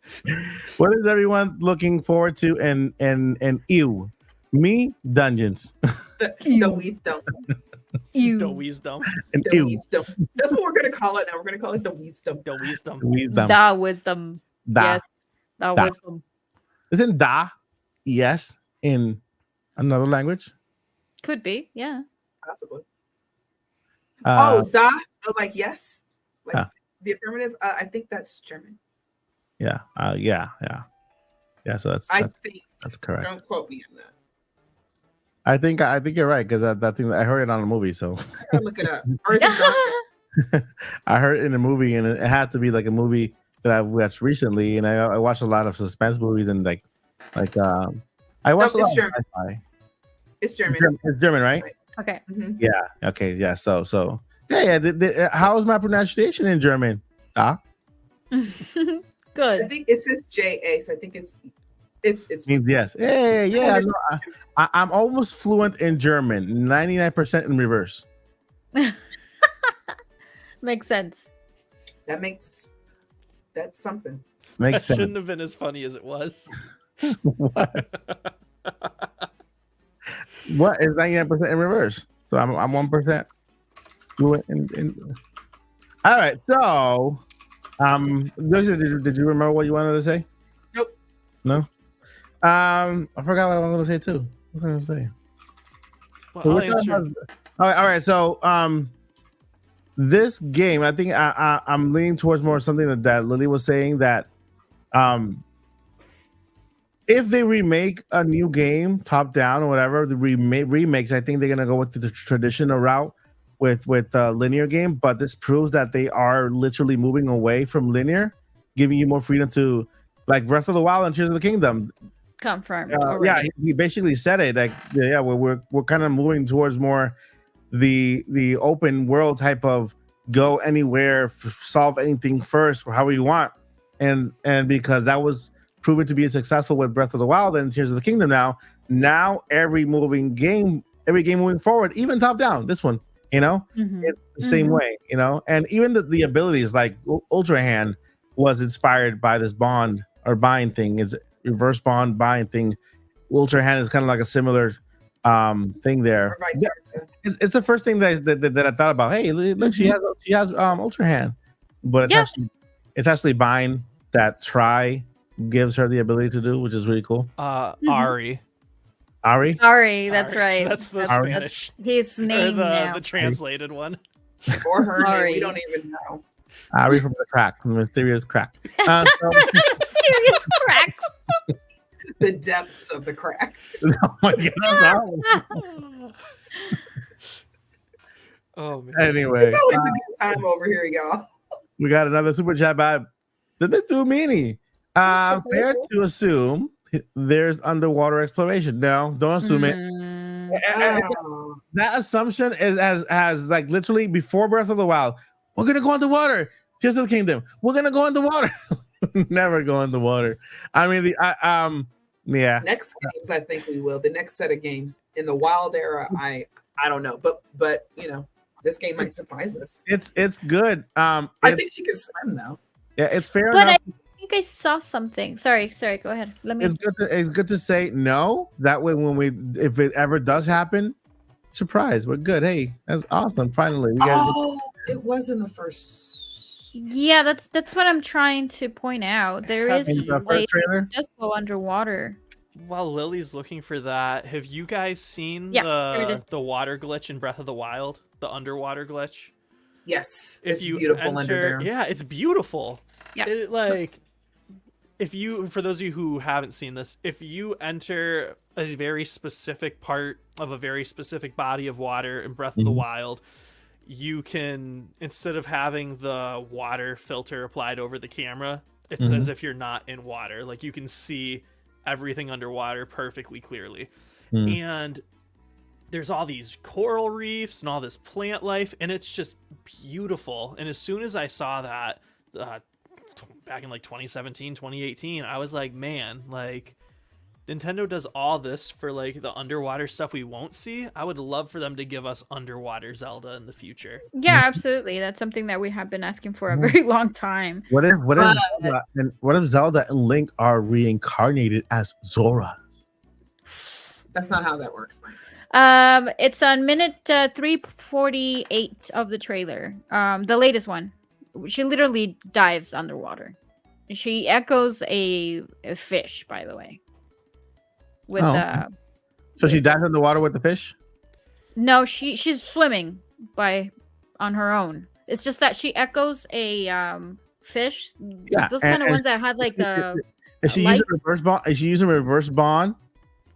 What is everyone looking forward to? And ew, me dungeons. The wisdom. The wisdom. And The ew. wisdom. That's what we're gonna call it now. We're gonna call it the wisdom. The wisdom. Wisdom. The wisdom. Da. Yes. The Da. wisdom. Isn't da yes in another language? Could be, yeah. Possibly. Uh, Da, like yes, like Huh. the affirmative. I think that's German. yeah. So I think. that's correct. Don't quote me on that. I think you're right because that thing I heard it on a movie. So I gotta look it up. Or is it Dante? I heard it in a movie, and it had to be like a movie that I watched recently. And I watched a lot of suspense movies, and I watched a lot it's of German. sci-fi. It's German. It's German, right? Okay. Mhm. Yeah. Okay. Yeah. So. Yeah. How is my pronunciation in German? Ah, I Good. think it says JA, so I think it's means yes. Hey, yeah. Understood. No, I'm almost fluent in German. 99% in reverse. Makes sense. that's something. Makes That sense. shouldn't have been as funny as it was. What? What is 99% in reverse? So I'm 1%. Do it all right. So, Josie, did you remember what you wanted to say? Nope. No. I forgot what I wanted to say too. What was I going to say? Well, So I'll we're talking answer. about- all right. So, this game, I think I'm leaning towards more something that Lily was saying that, if they remake a new game, top down or whatever, the remakes, I think they're gonna go with the traditional route with linear game. But this proves that they are literally moving away from linear, giving you more freedom to, like Breath of the Wild and Tears of the Kingdom. Confirmed. Yeah, already. he basically said it. Like, yeah, we're kind of moving towards more the open world type of go anywhere, solve anything first, or however you want, and because that was proven to be successful with Breath of the Wild and Tears of the Kingdom. Now every game moving forward, even top down, this one, Mhm. it's the same way, and even the abilities like Ultra Hand was inspired by this bond or bind thing, is reverse bond bind thing. Ultra Hand is kind of like a similar thing there. Or vice versa. It's the first thing that I thought about. Hey, look, she has Ultra Hand, but it's actually bind that Try gives her the ability to do, which is really cool. Ari. Ari, Sorry, that's Ari. right. That's the Ari. Spanish His or name now. the translated one. Or her name, Sorry. we don't even know. Ari from the crack, from the mysterious crack. So- Mysterious cracks. The depths of the crack. oh my god! Oh man. Anyway, It's always a good time over here, y'all. we got another super chat by the Dude Meanie. Fair to assume there's underwater exploration. No, don't assume it. Oh. That assumption is as like literally before Breath of the Wild. We're gonna go underwater. Tears of the Kingdom. We're gonna go underwater. Never go underwater. I mean, yeah. Next games, I think we will. The next set of games in the wild era, I don't know, but this game might surprise us. It's good. I think she can swim though. Yeah, it's fair But enough. I think I saw something. Sorry. Go ahead. Let me. It's good to say no. That way, if it ever does happen, surprise, we're good. Hey, that's awesome. Finally, we got. Oh, it was in the first. Yeah, that's what I'm trying to point out. There is In the a way first trailer. to just go underwater. While Lily's looking for that, have you guys seen Yeah, there it is. the water glitch in Breath of the Wild? The underwater glitch? Yes, If it's you beautiful under there. Yeah, it's beautiful. Yeah. For those of you who haven't seen this, if you enter a very specific part of a very specific body of water in Breath of the Wild, you can, instead of having the water filter applied over the camera, it's as if you're not in water. Like, you can see everything underwater perfectly clearly. And there's all these coral reefs and all this plant life, and it's just beautiful. And as soon as I saw that back in like 2017, 2018, I was like, man, like, Nintendo does all this for like the underwater stuff we won't see. I would love for them to give us underwater Zelda in the future. Yeah, absolutely. That's something that we have been asking for a very long time. What if Zelda and Link are reincarnated as Zora? That's not how that works, Mike. It's on minute 3:48 of the trailer. The latest one. She literally dives underwater. She echoes a fish, by the way. With So she dives in the water with the fish? no, she's swimming on her own. It's just that she echoes a fish. Yeah, Those kind of and ones that had like a Is she using reverse bond? Is she using reverse bond?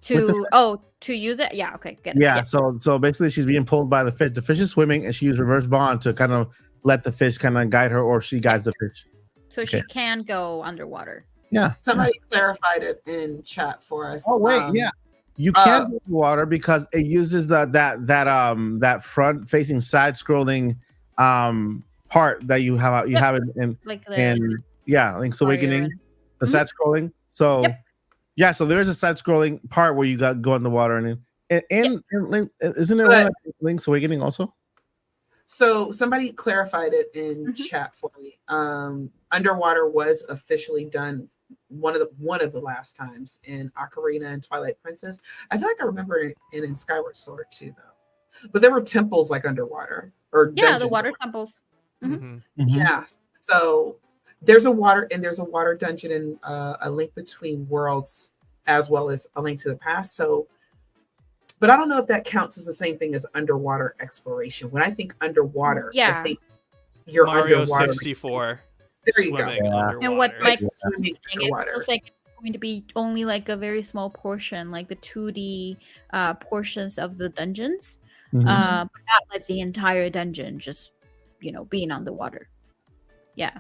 to use it. Yeah, okay, get it. Yeah. So basically, she's being pulled by the fish. The fish is swimming, and she used reverse bond to kind of let the fish kind of guide her, or she guides the fish. So she can go underwater. Yeah. Somebody clarified it in chat for us. Oh wait, yeah. You can't go in the water because it uses that front facing side scrolling part that you have in Like Link's Awakening, the side scrolling. So so there is a side scrolling part where you got go in the water, and in Link, isn't there one like Link's Awakening also? So somebody clarified it in chat for me. Underwater was officially done one of the last times in Ocarina and Twilight Princess. I feel like I remember it in Skyward Sword too, though. But there were temples like underwater or Yeah, the dungeons water or temples. Mhm. yeah. So there's a water dungeon in A Link Between Worlds as well as A Link to the Past. So, but I don't know if that counts as the same thing as underwater exploration. When I think underwater, Yeah. I think you're Mario underwater. 64. There you go. Swimming Yeah. underwater. And what Like Mike swimming saying, it underwater. feels like it's going to be only like a very small portion, like the 2D portions of the dungeons, Mhm. but not like the entire dungeon, just being on the water. Yeah.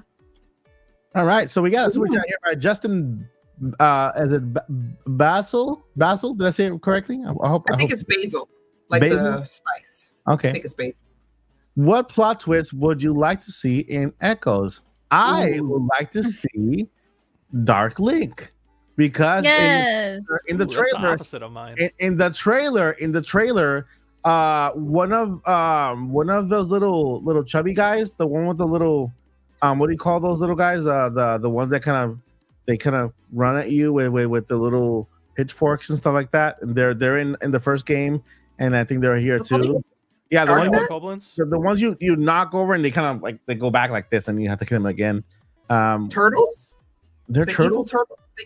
All right, so we got a switch out here by Justin. Is it Basil? Basil? Did I say it correctly? I hope. I think it's basil, like Basil? the spice. Okay. I think it's basil. What plot twist would you like to see in Echoes? I Ooh. would like to see Dark Link because Yes. in the Ooh, that's the trailer, opposite of mine. in the trailer, one of those little chubby guys, the one with the little, what do you call those little guys? The ones that kind of run at you with the little pitchforks and stuff like that. And they're in the first game, and I think they're here too. Yeah, the Dark ones Link? Goblins? the ones you knock over and they kind of like they go back like this, and you have to kill them again. Turtles? They're The turtles.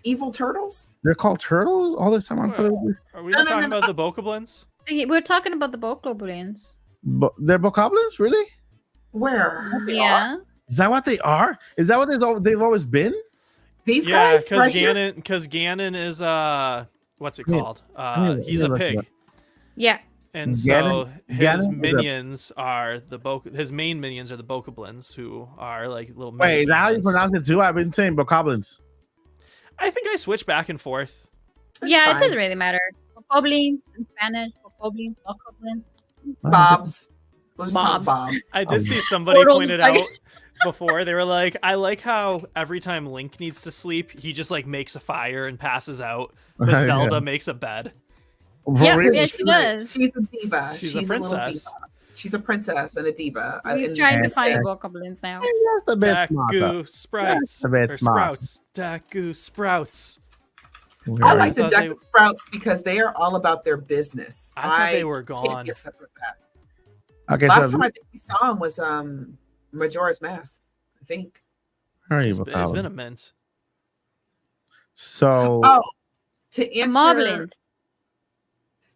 evil turtles? They're called turtles. All this time I thought they were- Are we not No, talking no. about the Bokoblins? We're talking about the bokoblins. they're bokoblins, really? Where? Yeah. Is that what they are? Is that what they've always been? These Yeah, guys right here? because Ganon is what's it Yeah. called? Yeah, He's yeah, a look pig. it up. Yeah. And Ganon- so his Ganon is a- minions are his main minions are the Bokoblins, who are like little Wait, mini is that how you demons. pronounce it too? I've been saying bokoblins. I think I switch back and forth. That's Yeah, fine. it doesn't really matter. Bokoblins in Spanish, bokoblins, bokoblins. Bobs. We'll just call them Bobs. Bobs. I Oh, did see somebody Portals, pointed like- out before, they were like, I like how every time Link needs to sleep, he just like makes a fire and passes out, but Yeah. Zelda makes a bed. For Yeah, real? yeah, she does. She's a diva. She's She's a a little princess. diva. She's a princess and a diva. He's And- trying to and- find bokoblins now. That's the best smart. Daku Sprouts. That's a bit Or smart. Sprouts. Daku Sprouts. I I like the thought duck they- sprouts because they are all about their business. I thought they were can't gone. be upset with that. Okay, Last so time I think we saw him was Majora's Mask. I think. are you It's been a mint. So Oh, to The answer moblins.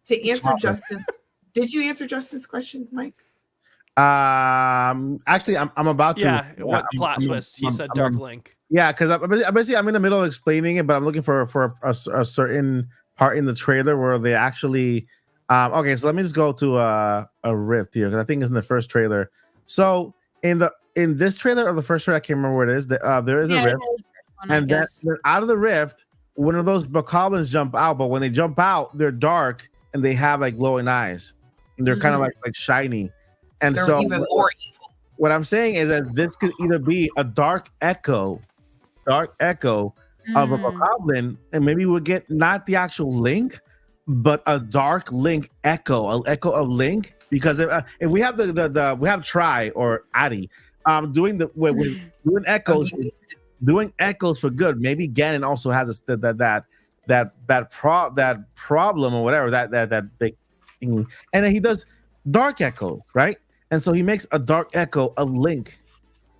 Moblins. Justin's. Did you answer Justin's question, Mike? actually, I'm about to. Yeah, what I'm- plot I'm- twist? He I'm- said I'm- Dark Link. Yeah, because I'm in the middle of explaining it, but I'm looking for a certain part in the trailer where they actually. Okay, so let me just go to a rift here because I think it's in the first trailer. So in this trailer or the first trailer, I can't remember where it is. There is a rift, and then out of the rift, one of those bokoblins jump out. But when they jump out, they're dark and they have like glowing eyes, and they're kind of like shiny. And They're so even more evil. what I'm saying is that this could either be a dark echo of a bokoblin, and maybe we'll get not the actual Link, but a dark Link echo, an echo of Link. Because if we have we have Tri or Addy, doing echoes, doing echoes for good. Maybe Ganon also has that problem or whatever that big thing, and then he does dark echoes, right? And so he makes a dark echo of Link,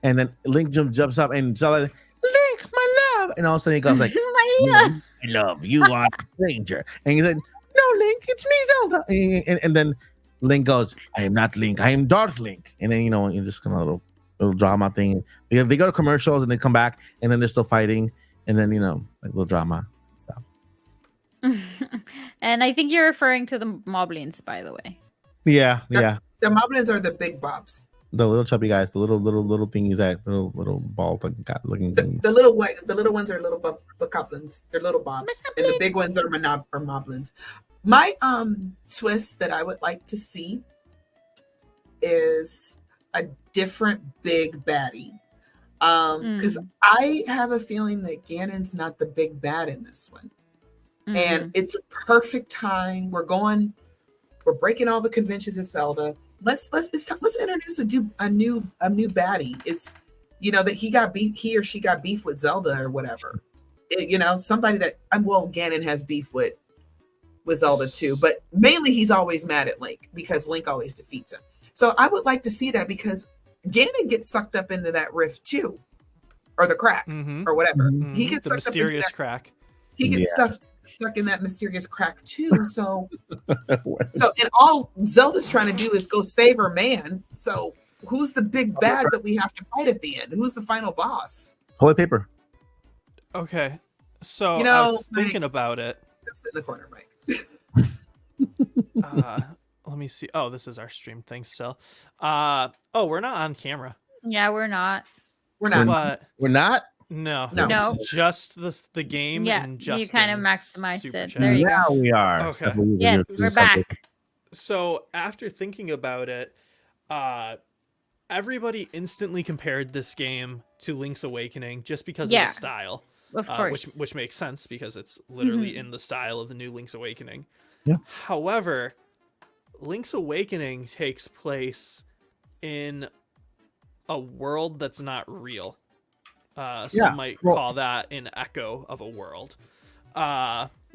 and then Link jumps up and so like, Link, my love, and all of a sudden he goes like, My love. I love you are a stranger, and he said, no, Link, it's me, Zelda, and then Link goes, I am not Link, I am Dark Link, and then you just kind of little drama thing. They go to commercials and they come back, and then they're still fighting, and then like little drama. And I think you're referring to the moblins, by the way. Yeah. The moblins are the big Bobs. The little chubby guys, the little thingies, that little ball looking thing. The little ones are little bokoblins. They're little Bobs, and the Bokoblins. big ones are moblins. My twist that I would like to see is a different big baddie. Because I have a feeling that Ganon's not the big bad in this one. And it's a perfect time. We're breaking all the conventions of Zelda. Let's introduce a new baddie. It's that he or she got beef with Zelda or whatever. somebody that Ganon has beef with Zelda too, but mainly he's always mad at Link because Link always defeats him. So I would like to see that because Ganon gets sucked up into that rift too, or the crack, or whatever. He gets the sucked up into mysterious that crack. He gets stuck in that mysterious crack too. So and all Zelda's trying to do is go save her man. So who's the big bad that we have to fight at the end? Who's the final boss? Toilet paper. Okay, so I was thinking about it. Sit in the corner, Mike. Let me see. Oh, this is our stream thing still. We're not on camera. Yeah, we're not. We're not. But We're not. no, No. it's just the game. Yeah, and you kind of Justin's maximize super it. chat. There you Now go. we are. Okay. Yes, we're back. So after thinking about it, everybody instantly compared this game to Link's Awakening just because of the style. Of course. Which makes sense because it's literally in the style of the new Link's Awakening. Yeah. However, Link's Awakening takes place in a world that's not real. Some might call that an echo of a world.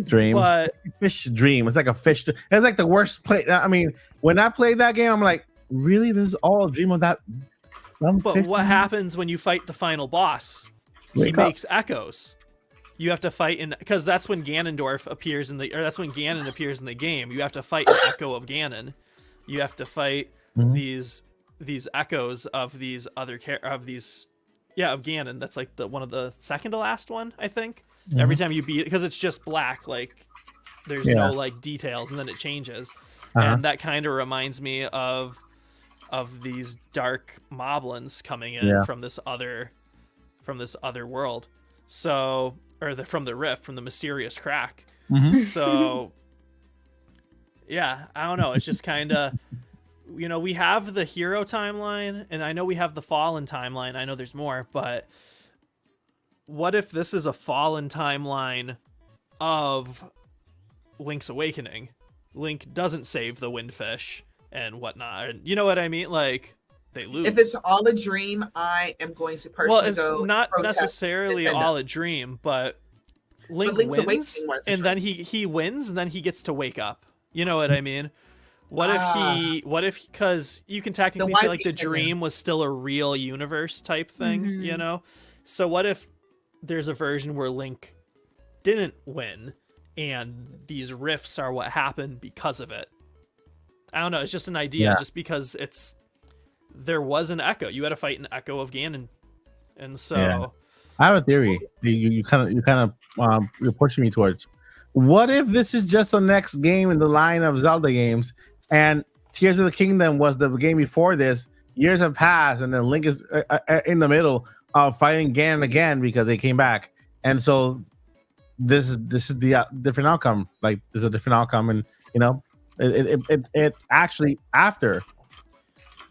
Dream. But Fish dream. It's like a fish. It's like the worst play. I mean, when I played that game, I'm like, really? This is all a dream of that? But what happens when you fight the final boss? He makes echoes. You have to fight because that's when Ganondorf appears that's when Ganon appears in the game. You have to fight an echo of Ganon. You have to fight these echoes of these other of Ganon. That's like one of the second to last one, I think. Every time you beat it, because it's just black, like there's no like details, and then it changes, and that kind of reminds me of these dark moblins coming in from this other world. So, from the rift, from the mysterious crack. So, yeah, I don't know. It's just kind of, we have the hero timeline, and I know we have the fallen timeline. I know there's more, but what if this is a fallen timeline of Link's Awakening? Link doesn't save the windfish and whatnot. And you know what I mean? Like, they lose. If it's all a dream, I am going to personally go. Well, it's not protest necessarily Nintendo. all a dream, but Link Link's wins, Awakening was a and then he wins, and then he gets to wake up. You know what I mean? What if because you can technically say like the dream was still a real universe type thing, So what if there's a version where Link didn't win, and these rifts are what happened because of it? I don't know. It's just an idea, just because there was an echo. You had to fight an echo of Ganon, and so I have a theory. You kind of you're pushing me towards. What if this is just the next game in the line of Zelda games, and Tears of the Kingdom was the game before this? Years have passed, and then Link is in the middle of fighting Ganon again because they came back, and so this is the different outcome. Like, there's a different outcome, and it actually after.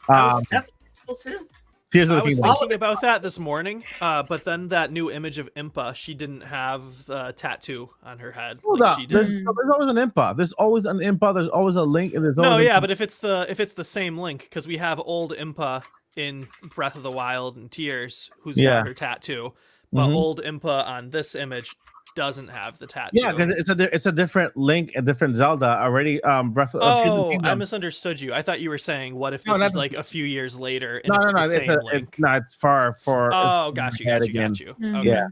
That's possible too. Tears of the I was Kingdom. thinking about that this morning, but then that new image of Impa, she didn't have the tattoo on her head. Hold like up. she did. There's always an Impa. There's always an Impa. There's always a Link. And there's always But if it's the same Link, because we have old Impa in Breath of the Wild and Tears, who's got her tattoo, but old Impa on this image doesn't have the tattoo. Yeah, because it's a different Link, a different Zelda already. Breath of Tears of the Kingdom. I misunderstood you. I thought you were saying, what if this is like a few years later and No, it's the same Link? It's far. Oh, got you. Okay. Yeah.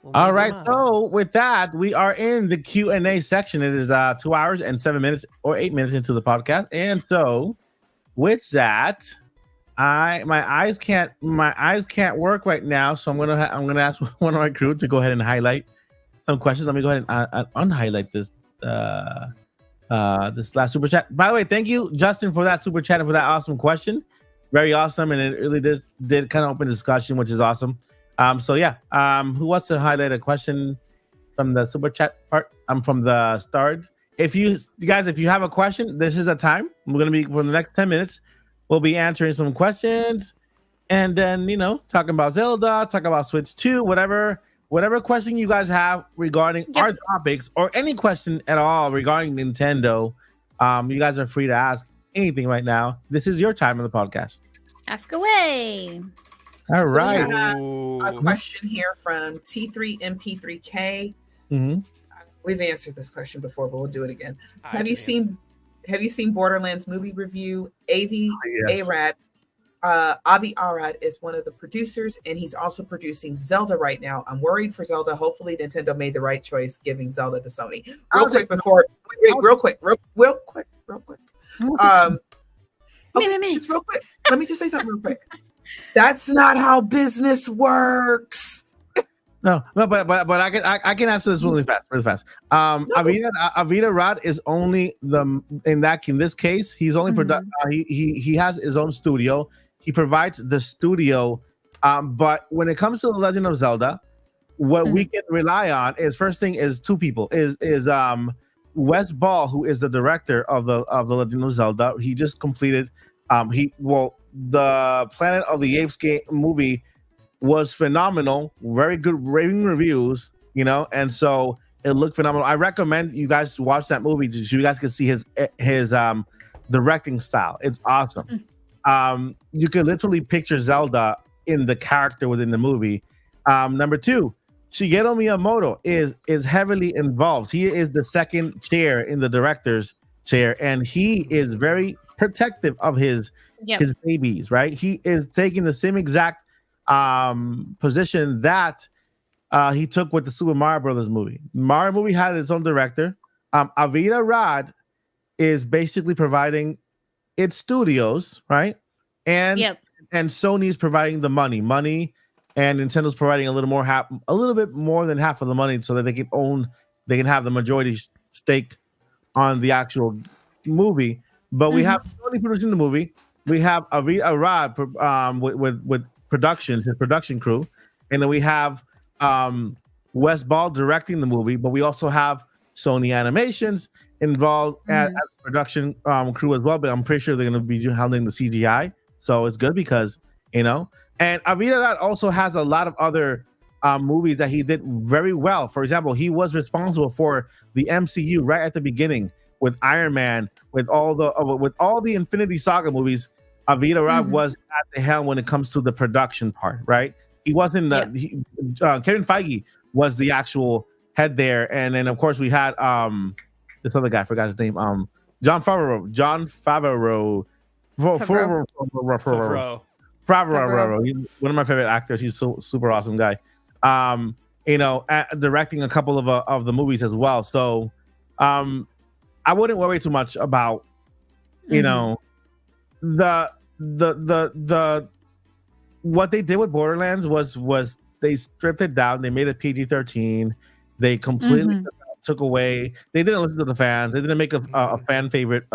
Well, All right. on. So with that, we are in the Q&A section. It is 2 hours and 7 minutes or 8 minutes into the podcast, and so with that, my eyes can't work right now. So I'm gonna ask one of my crew to go ahead and highlight some questions. Let me go ahead and unhighlight this this last super chat. By the way, thank you, Justin, for that super chat and for that awesome question. Very awesome, and it really did kind of open discussion, which is awesome. So yeah, who wants to highlight a question from the super chat part? I'm from the start. If you guys have a question, this is the time. We're gonna be for the next 10 minutes. We'll be answering some questions, and then talking about Zelda, talking about Switch 2, whatever question you guys have regarding our topics, or any question at all regarding Nintendo. You guys are free to ask anything right now. This is your time on the podcast. Ask away. All So we right. have a Ooh. question here from T3MP3K. Mm-hmm. We've answered this question before, but we'll do it again. I Have you can seen Borderlands movie review? Yes. Arad, Avi Arad is one of the producers, and he's also producing Zelda right now. I'm worried for Zelda. Hopefully, Nintendo made the right choice giving Zelda to Sony. Real quick. Just real quick. Let me just say something real quick. That's not how business works. No, but I can answer this really fast. Avita Rod is only in this case he's only he has his own studio. He provides the studio, but when it comes to the Legend of Zelda, what we can rely on is first thing is two people is Wes Ball, who is the director of the Legend of Zelda. He just completed the Planet of the Apes game movie was phenomenal, very good raving reviews, and so it looked phenomenal. I recommend you guys watch that movie so you guys can see his directing style. It's awesome. You can literally picture Zelda in the character within the movie. Number two, Shigeru Miyamoto is heavily involved. He is the second chair in the director's chair, and he is very protective of his babies, right? He is taking the same exact position that he took with the Super Mario Brothers movie. Mario movie had its own director. Avita Rod is basically providing its studios, right? And Sony's providing the money, and Nintendo's providing a little bit more than half of the money so that they can have the majority stake on the actual movie. But we have Sony producing the movie. We have Avita Rod with his production crew, and then we have Wes Ball directing the movie, but we also have Sony Animations involved as production crew as well, but I'm pretty sure they're going to be handling the CGI, so it's good because and Avita Rod also has a lot of other movies that he did very well. For example, he was responsible for the MCU right at the beginning with Iron Man, with all the Infinity Saga movies. Avita Rod was at the helm when it comes to the production part, right? He wasn't Kevin Feige was the actual head there, and then of course we had this other guy, I forgot his name, Jon Favreau. He's one of my favorite actors. He's so super awesome guy. Directing a couple of the movies as well. So I wouldn't worry too much about the what they did with Borderlands was they stripped it down. They made it PG-13. They completely took away. They didn't listen to the fans. They didn't make a fan favorite,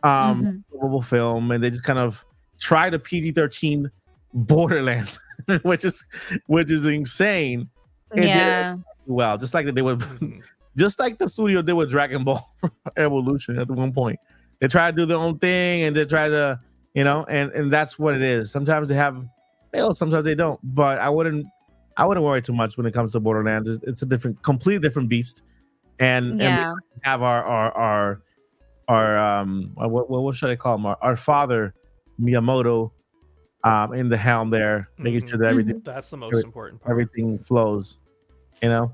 mobile film, and they just kind of tried a PG-13 Borderlands, which is insane. Well, just like they would, just like the studio did with Dragon Ball Evolution at one point. They try to do their own thing, and they try to, and that's what it is. Sometimes they have failed, sometimes they don't. But I wouldn't worry too much when it comes to Borderlands. It's a completely different beast, and we have our what should I call him? Our father Miyamoto in the helm there, making sure that everything that's the most important part. Everything flows, Yeah,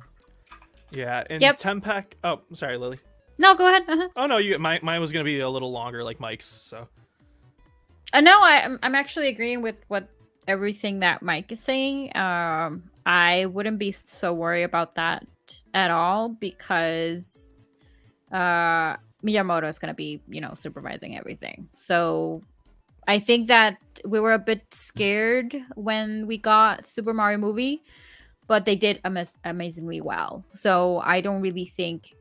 and Tempek. Oh, sorry, Lily. No, go ahead. Oh no, mine was gonna be a little longer, like Mike's. So. No, I'm actually agreeing with everything that Mike is saying. I wouldn't be so worried about that at all because Miyamoto is gonna be, supervising everything. So I think that we were a bit scared when we got Super Mario movie, but they did amazingly well. So I don't really think,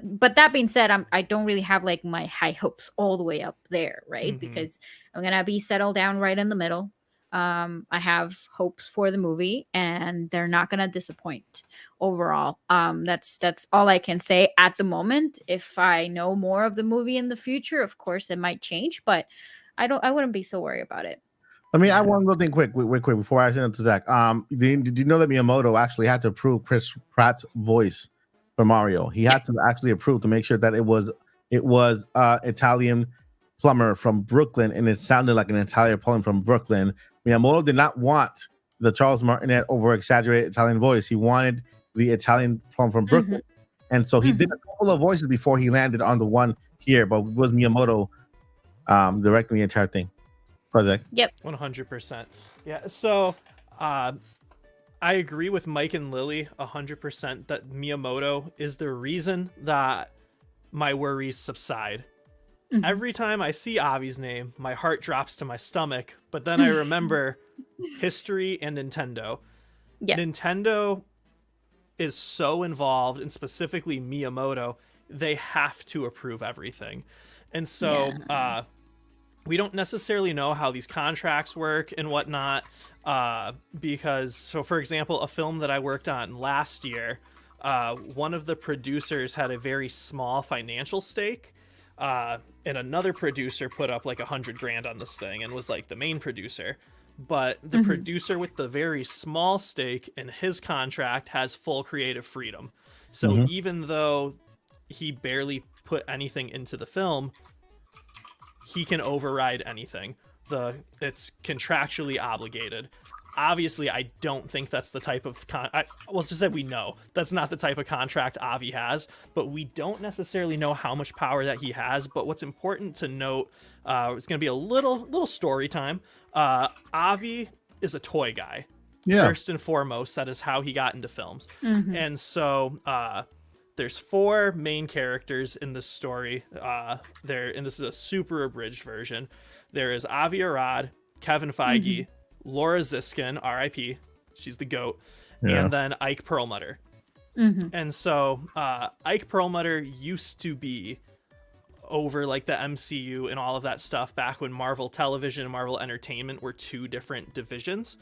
but that being said, I don't really have like my high hopes all the way up there, right? Because I'm gonna be settled down right in the middle. I have hopes for the movie, and they're not gonna disappoint overall. That's all I can say at the moment. If I know more of the movie in the future, of course it might change, but I wouldn't be so worried about it. I mean, I want to go thing quick before I send it to Zach. Did you know that Miyamoto actually had to approve Chris Pratt's voice for Mario? He had to actually approve to make sure that it was Italian plumber from Brooklyn, and it sounded like an Italian plumber from Brooklyn, Miyamoto did not want the Charles Martinet over exaggerated Italian voice. He wanted the Italian plum from Brooklyn. And so he did a couple of voices before he landed on the one here, but it was Miyamoto directing the entire thing. Project. Yep. 100%. Yeah. So I agree with Mike and Lily 100% that Miyamoto is the reason that my worries subside. Every time I see Avi's name, my heart drops to my stomach, but then I remember history and Nintendo. Yeah. Nintendo is so involved, and specifically Miyamoto, they have to approve everything. And so we don't necessarily know how these contracts work and whatnot, because, so for example, a film that I worked on last year, one of the producers had a very small financial stake, and another producer put up like $100,000 on this thing and was like the main producer. But the producer with the very small stake in his contract has full creative freedom. So even though he barely put anything into the film, he can override anything. It's contractually obligated. Obviously, I don't think that's the type of well, it's just that we know that's not the type of contract Avi has, but we don't necessarily know how much power that he has. But what's important to note, it's going to be a little story time. Avi is a toy guy. Yeah. First and foremost, that is how he got into films. And so there's 4 main characters in this story. And this is a super abridged version. There is Avi Arad, Kevin Feige, Laura Ziskin, R.I.P. She's the GOAT, and then Ike Perlmutter. And so Ike Perlmutter used to be over like the MCU and all of that stuff back when Marvel Television and Marvel Entertainment were 2 different divisions.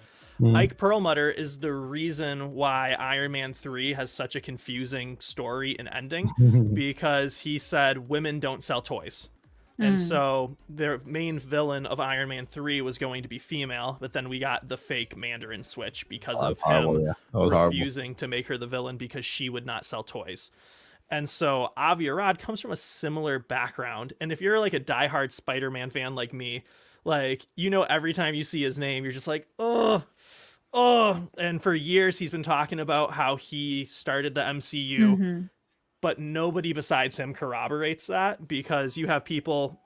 Ike Perlmutter is the reason why Iron Man 3 has such a confusing story and ending, because he said women don't sell toys. And so the main villain of Iron Man 3 was going to be female, but then we got the fake Mandarin switch because of him refusing to make her the villain because she would not sell toys. And so Avi Arad comes from a similar background. And if you're like a diehard Spider-Man fan like me, like, you know, every time you see his name, you're just like, oh. And for years, he's been talking about how he started the MCU. But nobody besides him corroborates that, because you have people,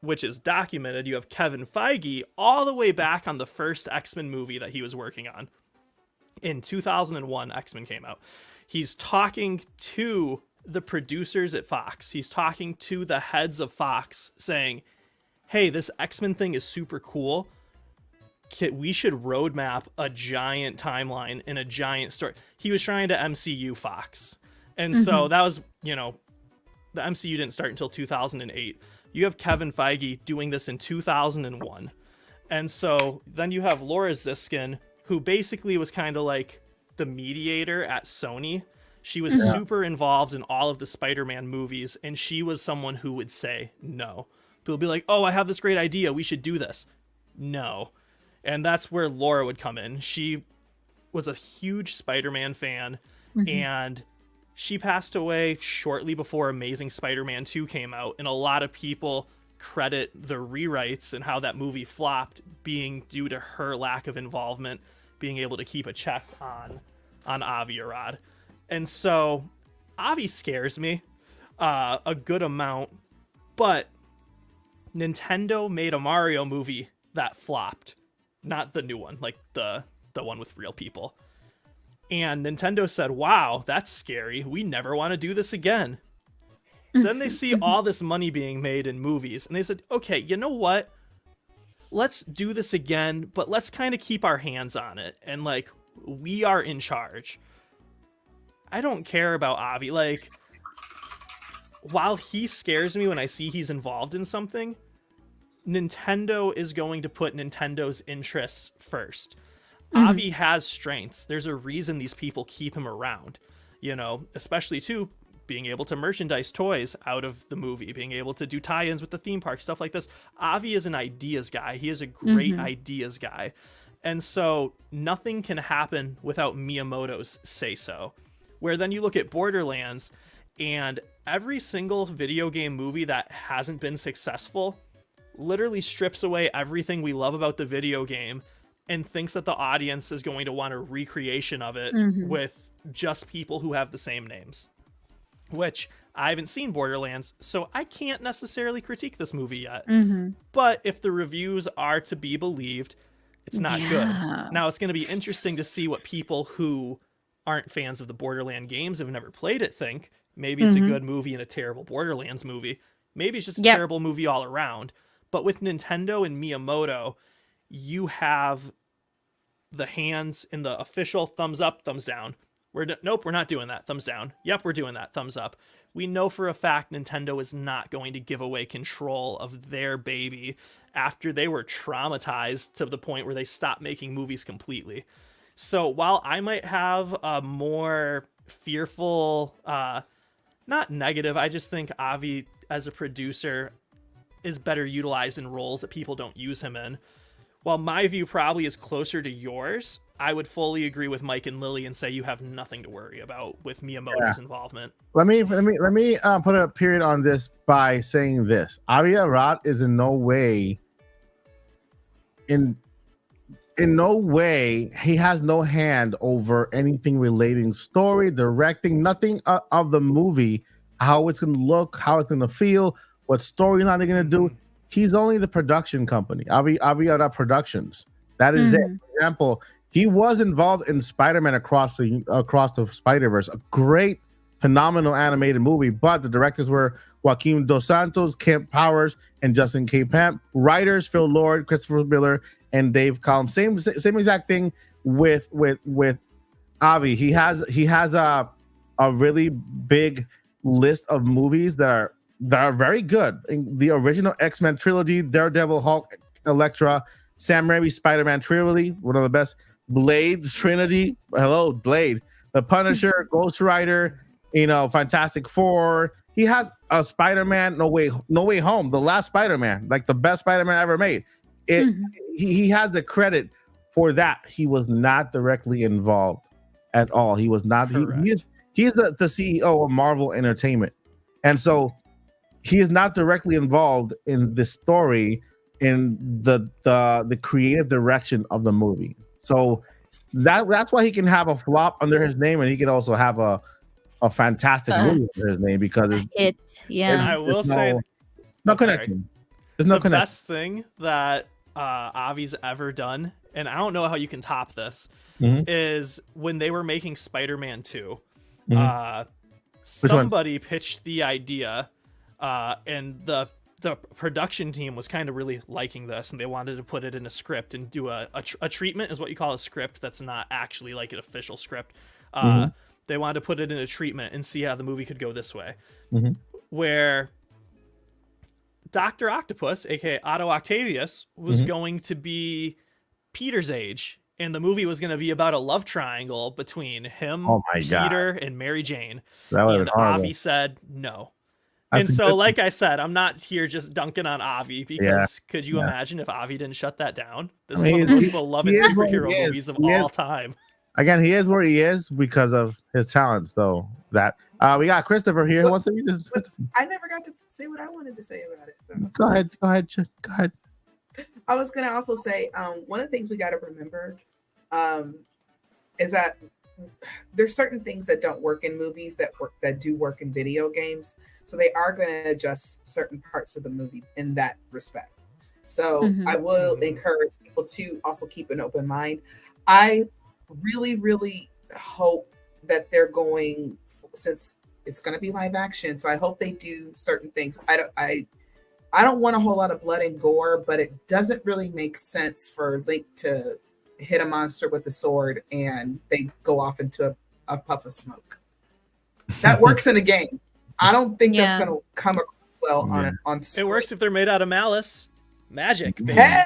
which is documented, you have Kevin Feige all the way back on the first X-Men movie that he was working on. In 2001, X-Men came out. He's talking to the producers at Fox. He's talking to the heads of Fox saying, hey, this X-Men thing is super cool. We should roadmap a giant timeline and a giant story. He was trying to MCU Fox. And so that was, you know, the MCU didn't start until 2008. You have Kevin Feige doing this in 2001. And so then you have Laura Ziskin, who basically was kind of like the mediator at Sony. She was super involved in all of the Spider-Man movies, and she was someone who would say no. People would be like, oh, I have this great idea. We should do this. No. And that's where Laura would come in. She was a huge Spider-Man fan, and she passed away shortly before Amazing Spider-Man 2 came out, and a lot of people credit the rewrites and how that movie flopped being due to her lack of involvement, being able to keep a check on Avi Arad. And so Avi scares me a good amount, but Nintendo made a Mario movie that flopped. Not the new one, like the one with real people. And Nintendo said, wow, that's scary. We never want to do this again. Then they see all this money being made in movies, and they said, okay, you know what? Let's do this again, but let's kind of keep our hands on it. And, like, we are in charge. I don't care about Avi. Like, while he scares me when I see he's involved in something, Nintendo is going to put Nintendo's interests first. Avi has strengths. There's a reason these people keep him around, you know, especially too being able to merchandise toys out of the movie, being able to do tie-ins with the theme park, stuff like this. Avi is an ideas guy. He is a great ideas guy. And so nothing can happen without Miyamoto's say so. Where then you look at Borderlands, and every single video game movie that hasn't been successful literally strips away everything we love about the video game and thinks that the audience is going to want a recreation of it Mhm. with just people who have the same names. Which I haven't seen Borderlands, so I can't necessarily critique this movie yet. Mhm. But if the reviews are to be believed, it's not Yeah. good. Now, it's going to be interesting to see what people who aren't fans of the Borderland games, have never played it, think. Maybe it's a good movie and a terrible Borderlands movie. Maybe it's just a Yep. terrible movie all around. But with Nintendo and Miyamoto, you have the hands in the official thumbs up, thumbs down. Nope, we're not doing that. Thumbs down. Yep, we're doing that. Thumbs up. We know for a fact Nintendo is not going to give away control of their baby after they were traumatized to the point where they stopped making movies completely. So while I might have a more fearful, not negative, I just think Avi as a producer is better utilized in roles that people don't use him in. While my view probably is closer to yours, I would fully agree with Mike and Lily and say you have nothing to worry about with Miyamoto's involvement. Let me put a period on this by saying this: Avi Arad is in no way he has no hand over anything relating story, directing, nothing of the movie, how it's going to look, how it's going to feel, what storyline they're going to do. He's only the production company, Avi Arad Productions. That is it. For example, he was involved in Spider-Man Across the Spider-Verse, a great, phenomenal animated movie, but the directors were Joaquin Dos Santos, Kemp Powers, and Justin K. Pemp. Writers Phil Lord, Christopher Miller, and Dave Collins. Same exact thing with Avi. He has a really big list of movies that are very good. In the original X-Men trilogy, Daredevil, Hulk, Elektra, Sam Raimi Spider-Man trilogy, one of the best. Blade Trinity, hello Blade, The Punisher, Ghost Rider, Fantastic Four. He has a Spider-Man No Way Home, the last Spider-Man, like the best Spider-Man ever made. He has the credit for that. He was not directly involved at all. He was not. He's the CEO of Marvel Entertainment, and so he is not directly involved in the story, in the creative direction of the movie. So that's why he can have a flop under his name, and he can also have a fantastic movie under his name, because I will say no connection. There's no the connection. best thing that Avi's ever done, and I don't know how you can top this, is when they were making Spider-Man 2. Somebody pitched the idea, and the production team was kind of really liking this, and they wanted to put it in a script and do a treatment, is what you call a script that's not actually like an official script. They wanted to put it in a treatment and see how the movie could go this way, where Dr. Octopus, aka Otto Octavius, was going to be Peter's age, and the movie was going to be about a love triangle between him, Peter, and Mary Jane. And Avi said no. And so, like I said, I'm not here just dunking on Avi, because could you imagine if Avi didn't shut that down? This is one of the most beloved superhero movies of all time. Again, he is where he is because of his talent. So that we got Christopher here. What's it? I never got to say what I wanted to say about it. So. Go ahead. I was gonna also say one of the things we got to remember is that there's certain things that don't work in movies that do work in video games. So they are going to adjust certain parts of the movie in that respect. So I will encourage people to also keep an open mind. I really, really hope that they're going, since it's going to be live action, so I hope they do certain things. I don't want a whole lot of blood and gore, but it doesn't really make sense for Link to hit a monster with a sword and they go off into a puff of smoke. That works in a game. I don't think that's going to come across well on screen. It works if they're made out of malice. Magic, baby. Hey!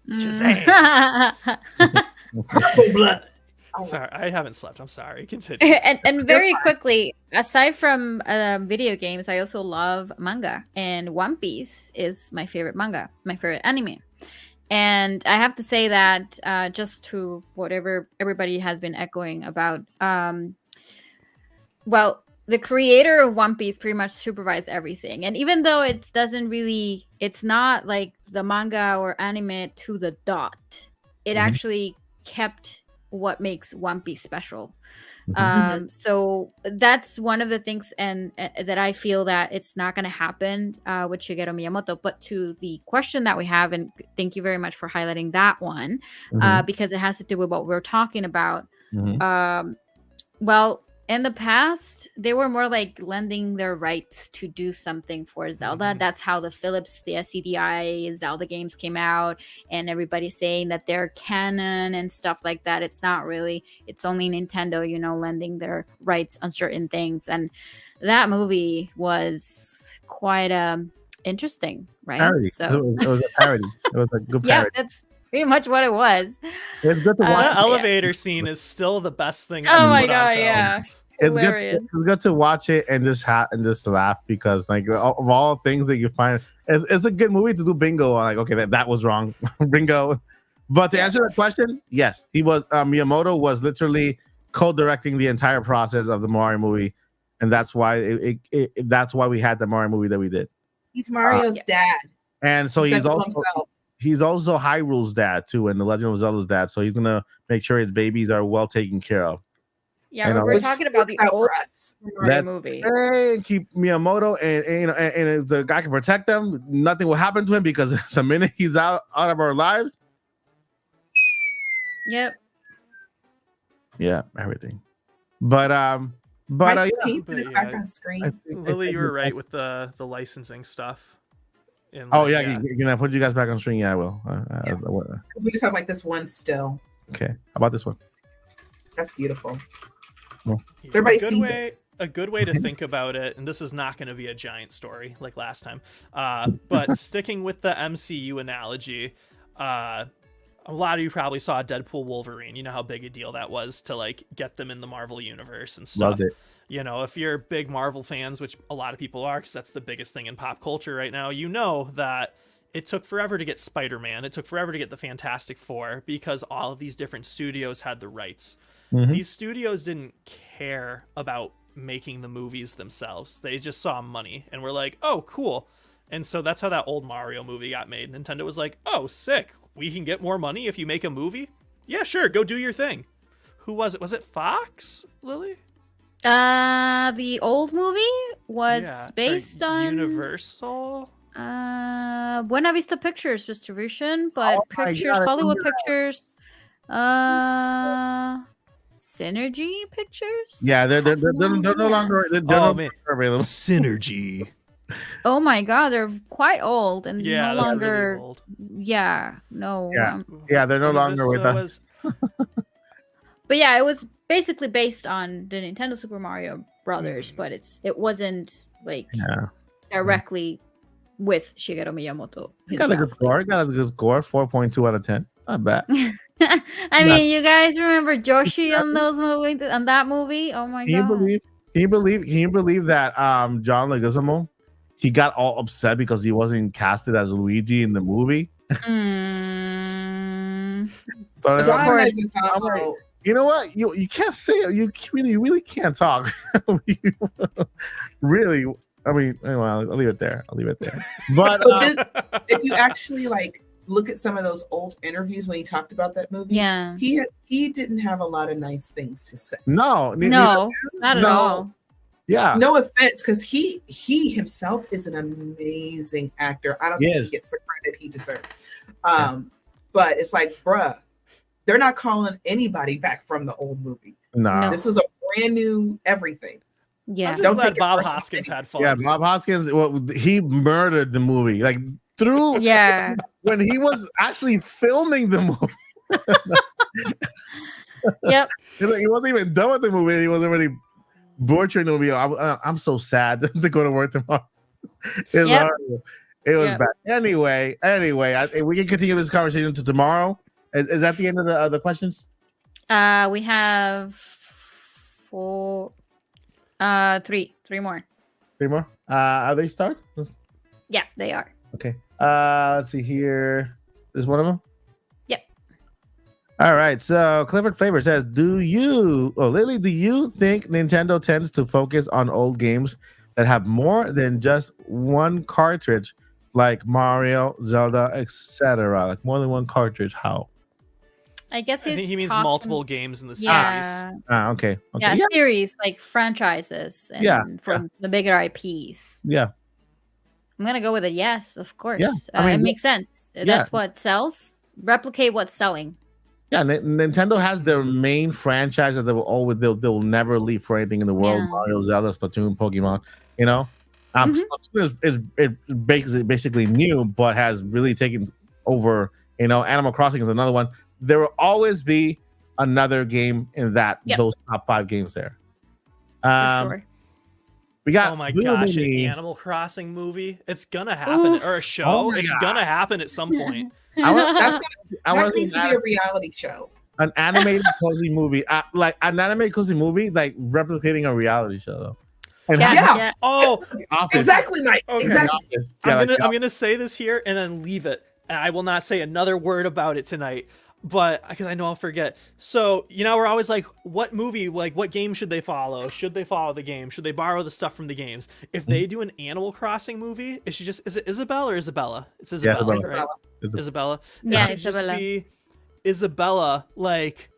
Shazam. Purple blood. Sorry, I haven't slept. I'm sorry. Continue. and very quickly, aside from video games, I also love manga, and One Piece is my favorite manga, my favorite anime. And I have to say that just to whatever everybody has been echoing about, well, the creator of One Piece pretty much supervised everything. And even though it's not like the manga or anime to the dot, it Mhm. actually kept what makes One Piece special. Mhm. So that's one of the things, and that I feel that it's not going to happen with Shigeru Miyamoto. But to the question that we have, and thank you very much for highlighting that one, Mhm. because it has to do with what we're talking about. Mhm. Well, in the past, they were more like lending their rights to do something for Zelda. Mhm. That's how the SCDI Zelda games came out, and everybody's saying that they're canon and stuff like that. It's not really. It's only Nintendo, lending their rights on certain things. And that movie was quite interesting, right? Parody. So It was a parody. It was a good yeah, parody. that's pretty much what it was. It's good to watch. That so yeah. elevator scene is still the best thing Oh ever my put on god, film. yeah. It's good. Hilarious. It's good to watch it and just laugh, because like of all things that you find, it's a good movie to do bingo on. Like, okay, that was wrong, bingo. But to answer that question, yes, he was. Miyamoto was literally co-directing the entire process of the Mario movie, and that's why that's why we had the Mario movie that we did. He's Mario's dad. And so He said he's so also himself. he's also Hyrule's dad too, and the Legend of Zelda's dad. So he's gonna make sure his babies are well taken care of. Yeah, You know, we're Which talking about the works out old for us. Mario That- movie. Hey, keep Miyamoto, and if the guy can protect them, nothing will happen to him, because the minute he's out of our lives, Yep. yeah, everything. But Mike, yeah, can you put this But back yeah, on screen? Lily, you were right with the licensing stuff. And Oh like, yeah, can I put you guys back on screen? Yeah, I will. We just have like this one still. Okay, how about this one? That's beautiful. Yeah, Everybody a good sees way, us. a good way to think about it, and this is not going to be a giant story like last time, but sticking with the MCU analogy, a lot of you probably saw Deadpool Wolverine. You know how big a deal that was to like get them in the Marvel universe and stuff. Loved it. You know, if you're big Marvel fans, which a lot of people are, because that's the biggest thing in pop culture right now, you know that it took forever to get Spider-Man. It took forever to get the Fantastic Four, because all of these different studios had the rights. Mhm. These studios didn't care about making the movies themselves. They just saw money and were like, oh, cool. And so that's how that old Mario movie got made. Nintendo was like, oh, sick. We can get more money if you make a movie? Yeah, sure. Go do your thing. Who was it? Was it Fox, Lily? The old movie was Yeah, or based on Universal. Buena Vista Pictures distribution, but Oh my Pictures, God, I Hollywood remember Pictures, Synergy Pictures. Yeah, they're no longer they're Oh, no man. longer available. Synergy. Oh my god, they're quite old and Yeah, no that's longer. really old. Yeah, no. Yeah. Yeah, they're no Buena longer with Vista us. But yeah, it was basically based on the Nintendo Super Mario Brothers, Mm. but it wasn't like Yeah. directly with Shigeru Miyamoto. It got a good himself. score. It got a good score. 4.2 out of 10. Not bad. I mean, you guys remember Joshi on those movies, on that movie? Oh my Can god! you believe that John Leguizamo, he got all upset because he wasn't casted as Luigi in the movie? Mm. Started Of off- John course. Leguizamo. you know what? You can't say it. You really can't talk. Really. I mean, well, I'll leave it there. But But then, if you actually like look at some of those old interviews when he talked about that movie, Yeah. he didn't have a lot of nice things to say. no, No, not at No. all. yeah. No offense, because he himself is an amazing actor. I don't think Yes. he gets the credit he deserves. But it's like, bruh, they're not calling anybody back from the old movie. No. No. This was a brand new everything. Yeah. I'm just Don't glad take it Bob personally. Hoskins had fun. Yeah, Bob Hoskins. Well, he murdered the movie. Like through Yeah. when he was actually filming the movie. Yep. He wasn't even done with the movie. He was already butchering the movie. I'm so sad to go to work tomorrow. It's Yep. horrible. It was Yep. bad. Anyway, we can continue this conversation to tomorrow. Is that the end of the questions? We have three more. Three more. Are they start? Yeah, they are. Okay. Let's see here. Is one of them? Yep. All right. So Clifford Flavor says, Lily, do you think Nintendo tends to focus on old games that have more than just one cartridge, like Mario, Zelda, etc.? Like more than one cartridge? How? I guess I think he means talking- multiple games in the series. Yeah, Okay. yeah, series like franchises and Yeah, from the bigger IPs. Yeah. I'm gonna go with a yes, of course. Yeah, I mean, it makes sense. That's what sells. Replicate what's selling. Yeah, Nintendo has their main franchise that they will always they'll never leave for anything in the world. Yeah. Mario, Zelda, Splatoon, Pokemon. You know, Mhm. Splatoon is basically new, but has really taken over. You know, Animal Crossing is another one. There will always be another game in those top 5 games there. For sure. We got Oh my Blue gosh, Mini. an Animal Crossing movie. It's gonna happen. Or a show. Oh my It's God. gonna happen at some point. I want That needs to be a reality show. an animated cozy movie, like an animated cozy movie, like replicating a reality show. Though. And Yeah. Oh, Office. Exactly, Mike. Okay. Exactly. Office. Yeah, I'm gonna say this here and then leave it. And I will not say another word about it tonight. But because I know I'll forget. So, you know, we're always like, what movie, like what game should they follow? Should they follow the game? Should they borrow the stuff from the games? If they do an Animal Crossing movie, is it Isabel or Isabella? It's Isabella, Isabella. right? Isabella. Yeah, It should just Isabella. be Isabella, like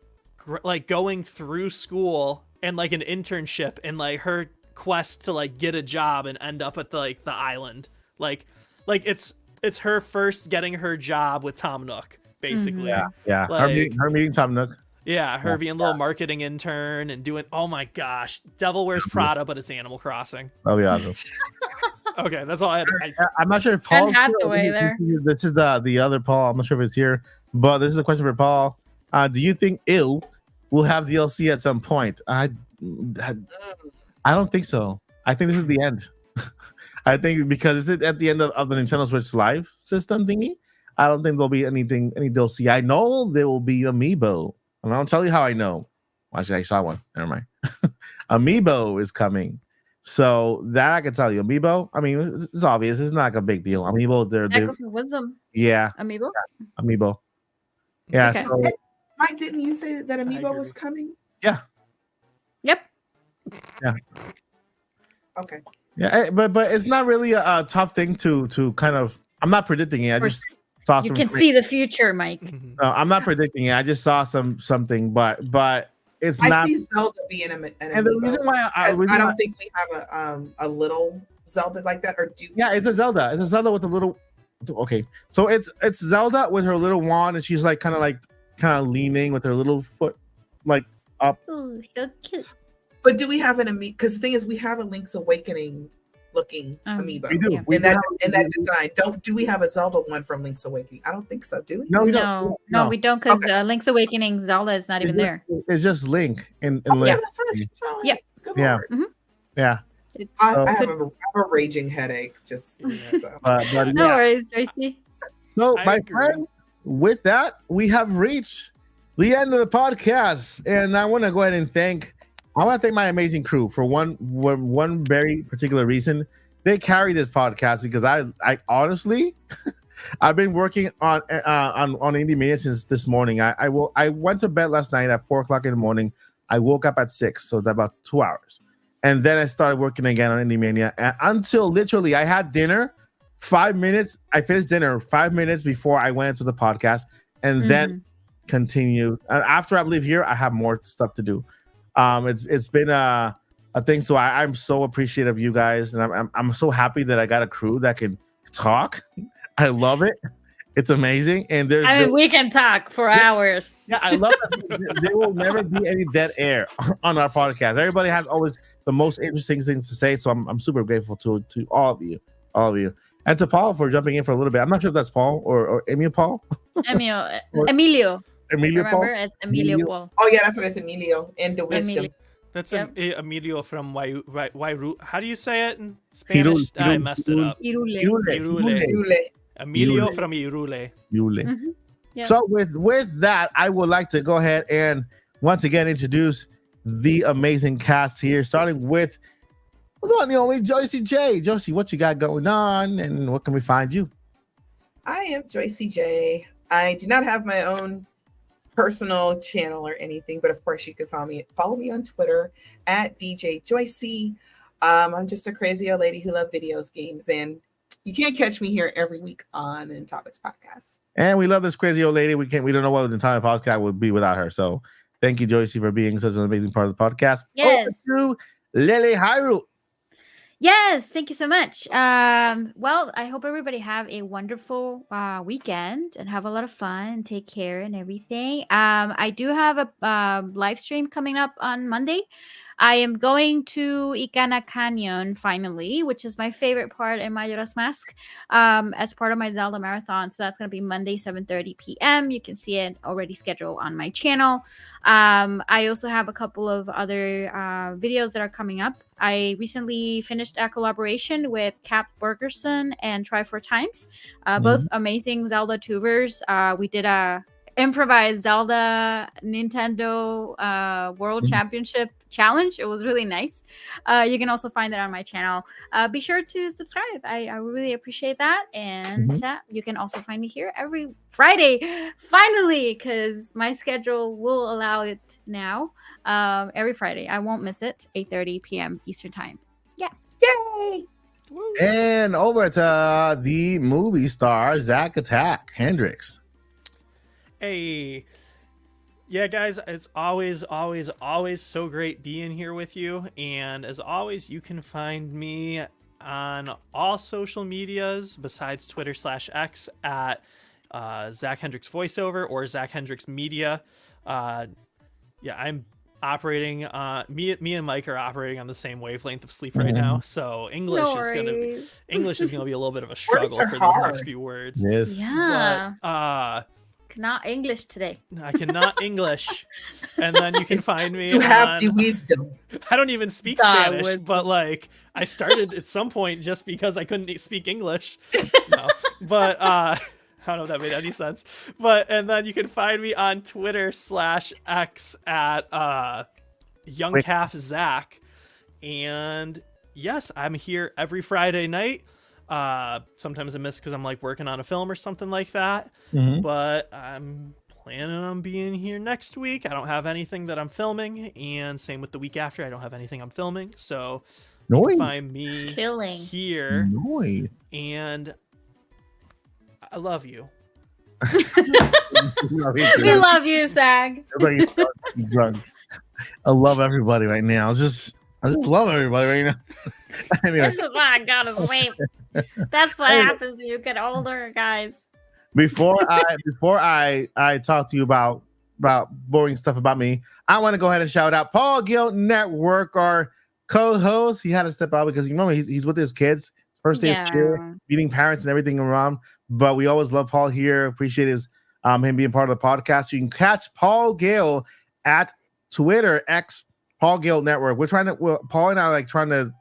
going through school and like an internship and like her quest to like get a job and end up at the island. Like it's her first getting her job with Tom Nook. Basically, Yeah. Like- Her meeting Tom Nook. yeah, her being a little marketing intern and doing. Oh my gosh, Devil Wears Prada, but it's Animal Crossing. That'll be awesome. Okay, that's all I had. I'm not sure if Paul. Anne Hathaway there. This is the other Paul. I'm not sure if it's here, but this is a question for Paul. Do you think Ill will have DLC at some point? I don't think so. I think this is the end. I think because it's at the end of the Nintendo Switch Live system thingy. I don't think there'll be any DLC. I know there will be Amiibo, and I'll tell you how I know. Actually, I saw one. Never mind. Amiibo is coming, so that I can tell you. Amiibo. I mean, it's obvious. It's not like a big deal. Amiibo. They're Echoes of Wisdom. yeah. Amiibo. Amiibo. Yeah. Okay. So Mike, didn't you say that Amiibo agree. was coming? Yep. Okay. yeah, but it's not really a tough thing to kind of. I'm not predicting it. I just saw You some. can see the future, Mike. No, I'm not predicting it. I just saw something, but it's I not. see Zelda being an And the reason Amiibo. why I I don't think we have a little Zelda like that, or do yeah, it's a Zelda. It's a Zelda with a little. Okay, so it's Zelda with her little wand, and she's like kind of leaning with her little foot, like up. Ooh, so cute. But do we have an Amiibo? Because the thing is, we have a Link's Awakening looking Amiibo. We do. Yeah. We In do that have- design. Do we have a Zelda one from Link's Awakening? I don't think so. Do we? No, we don't. No, we don't, because Okay. Link's Awakening Zelda is not even there. It's just Link in Oh, yeah, Link. that's right. Oh, Yeah. Good Yeah. Lord. Yeah, It's, I have could- a raging headache. Just so. but no yeah. worries, Joycey. So, I my agree. friend, with that, we have reached the end of the podcast, and I want to go ahead and thank my amazing crew for one very particular reason. They carry this podcast because I honestly, I've been working on Indie Mania since this morning. I went to bed last night at 4:00 in the morning. I woke up at 6, so that's about 2 hours, and then I started working again on Indie Mania until literally I had dinner. 5 minutes. I finished dinner 5 minutes before I went into the podcast, and then continued. And after I leave here, I have more stuff to do. It's been a thing. So I'm so appreciative of you guys, and I'm so happy that I got a crew that can talk. I love it. It's amazing. And We can talk for hours. yeah, I love that there will never be any dead air on our podcast. Everybody has always the most interesting things to say. So I'm super grateful to all of you. And to Paul for jumping in for a little bit. I'm not sure if that's Paul or Emilio Paul. Emilio. Emilio Remember, Paul. it's Emilio Emilio. Paul. Oh yeah, that's what it's Emilio and the wisdom. Emilio. That's Yep. Emilio from Wairu. How do you say it in Spanish? I messed it up. Irule. Irule. Yule. Emilio Irule. from Irule. Yule. Mhm. Yeah. So with that, I would like to go ahead and once again introduce the amazing cast here, starting with the one, the only Joycey J. Joycey, what you got going on, and what can we find you? I am Joycey J. I do not have my own personal channel or anything, but of course you can follow me on Twitter at DJ Joycey. I'm just a crazy old lady who loves videos games, and You can't catch me here every week on the Nintopics podcast. And we love this crazy old lady. We don't know what the entire podcast would be without her. So thank you, Joycey, for being such an amazing part of the podcast. Yes. Over to Lilly Hyrule. Yes, thank you so much. Well, I hope everybody have a wonderful weekend and have a lot of fun and take care and everything. I do have a live stream coming up on Monday. I am going to Icana Canyon finally, which is my favorite part in Majora's Mask, as part of my Zelda marathon. So that's going to be Monday, 7:30 p.m. You can see it already scheduled on my channel. I also have a couple of other videos that are coming up. I recently finished a collaboration with Cap Bergerson and Try 4 Times, both amazing Zelda tubers. We did a improvised Zelda Nintendo World Championship challenge. It was really nice. You can also find it on my channel. Be sure to subscribe. I really appreciate that. And you can also find me here every Friday, finally, because my schedule will allow it now. Every Friday. I won't miss it. 8:30 p.m. Eastern Time. Yeah. Yay! And over to the movie star, Zach Attack Hendricks. Hey. Yeah, guys, it's always so great being here with you. And as always, you can find me on all social medias besides Twitter/X at Zach Hendricks Voiceover or Zach Hendricks Media. Yeah, I'm operating me and Mike are operating on the same wavelength of sleep right now, so English is gonna be a little bit of a struggle for these next few words. Yes. Yeah. But Cannot English today. I cannot English. And then you can find me You have the wisdom. I don't even speak Spanish, but like I started at some point just because I couldn't speak English. No. But I don't know if that made any sense. And then you can find me on Twitter/X at YoungCalfZach. And yes, I'm here every Friday night. Sometimes I miss because I'm like working on a film or something like that. But I'm planning on being here next week. I don't have anything that I'm filming, and same with the week after. I don't have anything I'm filming, so you can find me here. And I love you. We love you, Zach. Everybody's drunk. I love everybody right now. I just love everybody right now. Anyway. This is why I gotta sleep. That's what happens when you get older, guys. Before I talk to you about boring stuff about me, I want to go ahead and shout out Paul Gill Network, our co-host. He had to step out because he's with his kids. First day of school, meeting parents and everything around. But we always love Paul here. Appreciate him being part of the podcast. You can catch Paul Gill at Twitter X Paul Gill Network. Paul and I are trying to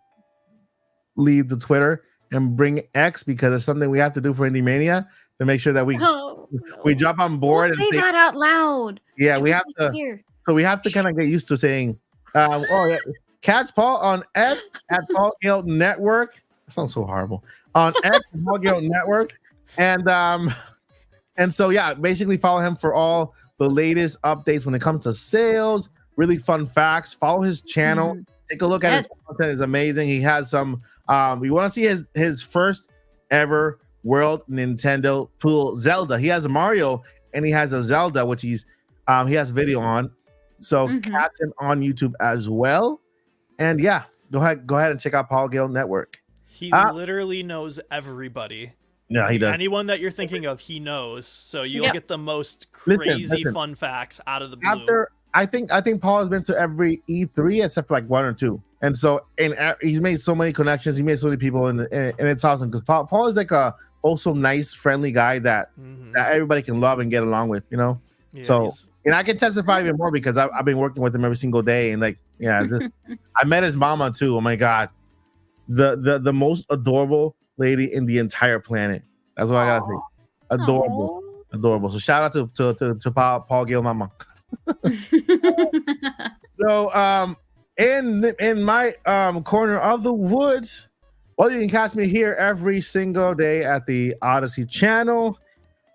leave the Twitter and bring X because it's something we have to do for Indie Mania to make sure that we jump on board and say that out loud. Yeah, we have to. So we have to kind of get used to saying, catch Paul on X at Paul Gill Network. That sounds so horrible. On X Paul Gill Network, and so yeah, basically follow him for all the latest updates when it comes to sales, really fun facts. Follow his channel. Take a look at his content. It's amazing. He has some. We want to see his first ever World Nintendo Pool Zelda. He has a Mario and he has a Zelda, which he has a video on. So catch him on YouTube as well. And yeah, go ahead and check out Paul Gill Network. He literally knows everybody. Yeah, he does. Anyone that you're thinking of, he knows. So you'll get the most crazy fun facts out of the blue. I think Paul has been to every E3 except for like one or two, and so he's made so many connections. He made so many people, and it's awesome because Paul is like a also nice, friendly guy that everybody can love and get along with. You know, and I can testify even more because I've been working with him every single day, and I met his mama too. Oh my god, the most adorable lady in the entire planet. That's what I gotta say. Adorable. So shout out to Paul Gill mama. So in my corner of the woods, well, you can catch me here every single day at the Odyssey channel.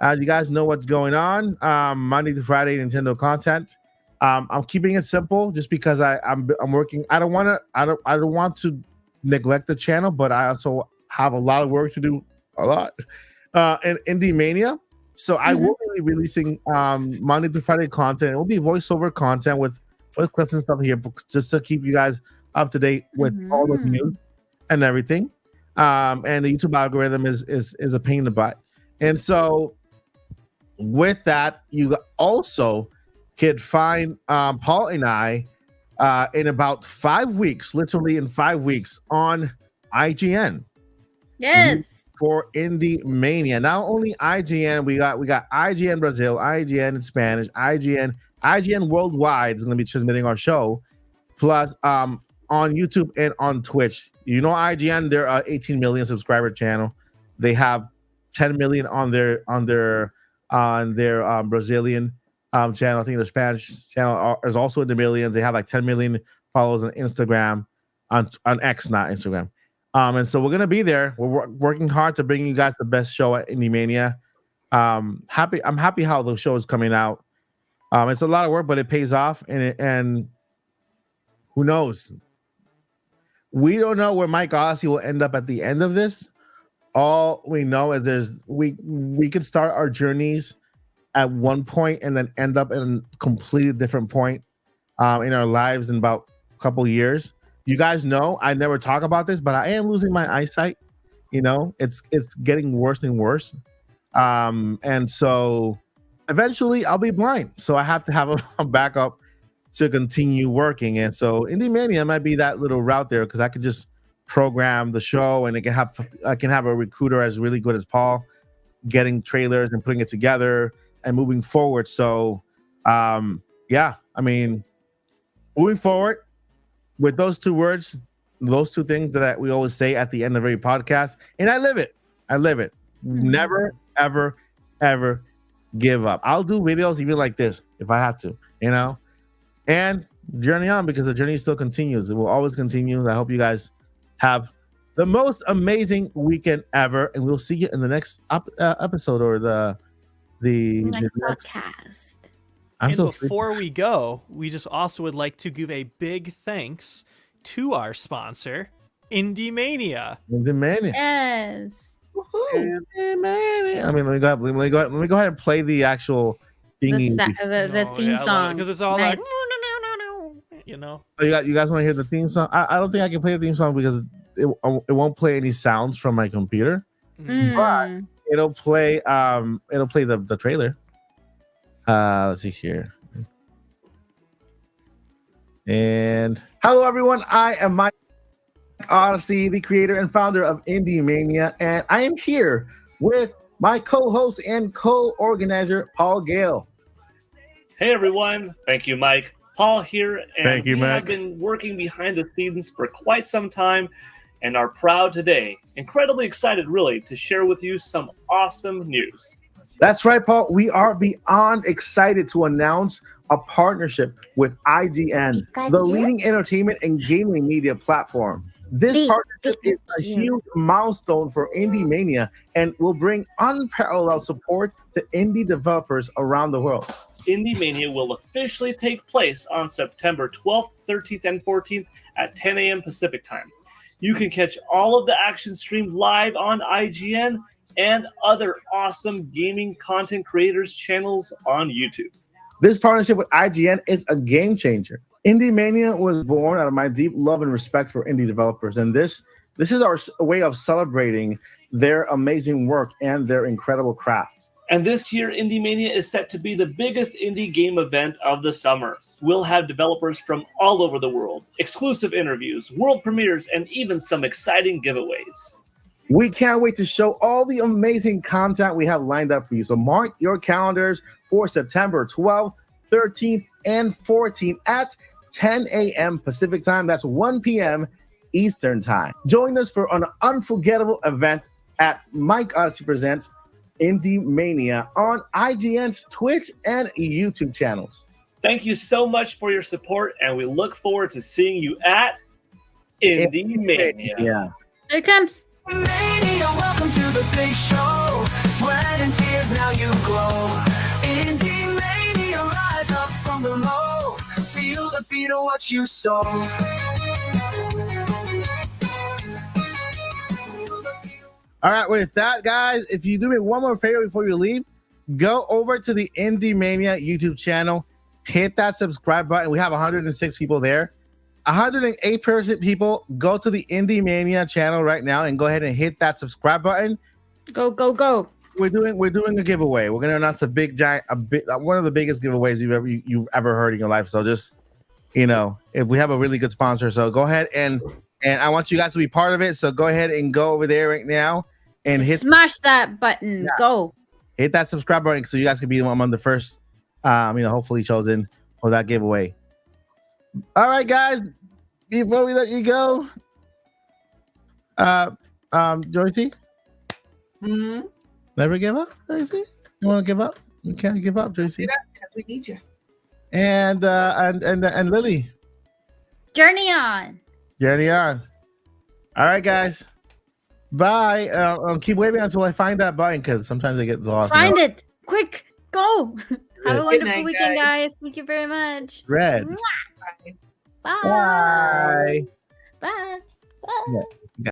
You guys know what's going on. Monday to Friday Nintendo content. I'm keeping it simple just because I'm working. I don't want to neglect the channel, but I also have a lot of work to do a lot. And Indie Mania. So I will be releasing Monday to Friday content. It will be voiceover content with clips and stuff here, just to keep you guys up to date with all the news and everything. And the YouTube algorithm is a pain in the butt. And so with that, you also could find Paul and I in about 5 weeks, literally in 5 weeks, on IGN. Yes. For Indie Mania. Not only IGN, we got IGN Brazil, IGN in Spanish, IGN Worldwide is going to be transmitting our show, plus on YouTube and on Twitch. You know, IGN, they're a 18 million subscriber channel. They have 10 million on their Brazilian channel. I think the Spanish channel is also in the millions. They have like 10 million followers on Instagram, on X, not Instagram. And so we're gonna be there. We're working hard to bring you guys the best show at Indie Mania. I'm happy how the show is coming out. It's a lot of work, but it pays off. And who knows? We don't know where Mike Odyssey will end up at the end of this. All we know is we could start our journeys at one point and then end up in a completely different point in our lives in about a couple years. You guys know I never talk about this, but I am losing my eyesight. You know, it's getting worse and worse. And so eventually I'll be blind. So I have to have a backup to continue working. And so Indie Mania might be that little route there, because I could just program the show and I can have a recruiter as really good as Paul getting trailers and putting it together and moving forward. So yeah, I mean, moving forward with those two words, those two things that we always say at the end of every podcast, and I live it. Never, ever, ever give up. I'll do videos even like this if I have to, you know, and journey on, because the journey still continues. It will always continue. I hope you guys have the most amazing weekend ever, and we'll see you in the next episode or the next podcast. And before we go, we just also would like to give a big thanks to our sponsor, Indie Mania. Indie Mania. Yes. Indie Mania. I mean, let me go ahead and play the actual thingy. The theme song, because it's all nice. like no, you know. Oh, you guys want to hear the theme song? I don't think I can play the theme song because it won't play any sounds from my computer. But it'll play the trailer. Let's see here. And hello everyone, I am Mike Odyssey, the creator and founder of Indie Mania, and I am here with my co-host and co-organizer, Paul Gale. Hey everyone, thank you, Mike. Paul here, and Thank you, we Mike. have been working behind the scenes for quite some time and are proud today, incredibly excited really, to share with you some awesome news. That's right, Paul. We are beyond excited to announce a partnership with IGN, the leading entertainment and gaming media platform. This partnership is a huge milestone for Indie Mania and will bring unparalleled support to indie developers around the world. Indie Mania will officially take place on September 12th, 13th, and 14th at 10 a.m. Pacific time. You can catch all of the action streamed live on IGN and other awesome gaming content creators' channels on YouTube. This partnership with IGN is a game changer. Indie Mania was born out of my deep love and respect for indie developers, and this is our way of celebrating their amazing work and their incredible craft. And this year, Indie Mania is set to be the biggest indie game event of the summer. We'll have developers from all over the world, exclusive interviews, world premieres, and even some exciting giveaways. We can't wait to show all the amazing content we have lined up for you. So mark your calendars for September 12th, 13th, and 14th at 10 a.m. Pacific time. That's 1 p.m. Eastern time. Join us for an unforgettable event at Mike Odyssey Presents Indie Mania on IGN's Twitch and YouTube channels. Thank you so much for your support, and we look forward to seeing you at Indie Mania. Yeah. Here it comes. Mania, welcome to the big show. Sweat and tears, now you glow. Indie Mania, rise up from below. Feel the beat of what you sow. All right, with that, guys, if you do me one more favor before you leave, go over to the Indie Mania YouTube channel, hit that subscribe button. We have 106 people there. 108% people, go to the Indie Mania channel right now and go ahead and hit that subscribe button. Go, go, go. We're doing a giveaway. We're gonna announce one of the biggest giveaways you've ever heard in your life. So just, if we have a really good sponsor, so go ahead and I want you guys to be part of it. So go ahead and go over there right now and smash that button. Yeah. Go. Hit that subscribe button so you guys can be among the first, hopefully chosen for that giveaway. All right, guys. Before we let you go, Joycey, never give up, Joycey. You want to give up? You can't give up, Joycey. Because we need you. And Lily, Journey on. journey on. All right, guys. Bye. Keep waving until I find that button because sometimes it gets lost. Find it. Quick. Go. Have a Good wonderful night, weekend, guys. guys. Thank you very much. Red. Bye. Bye. Bye. Bye. Bye. Yeah.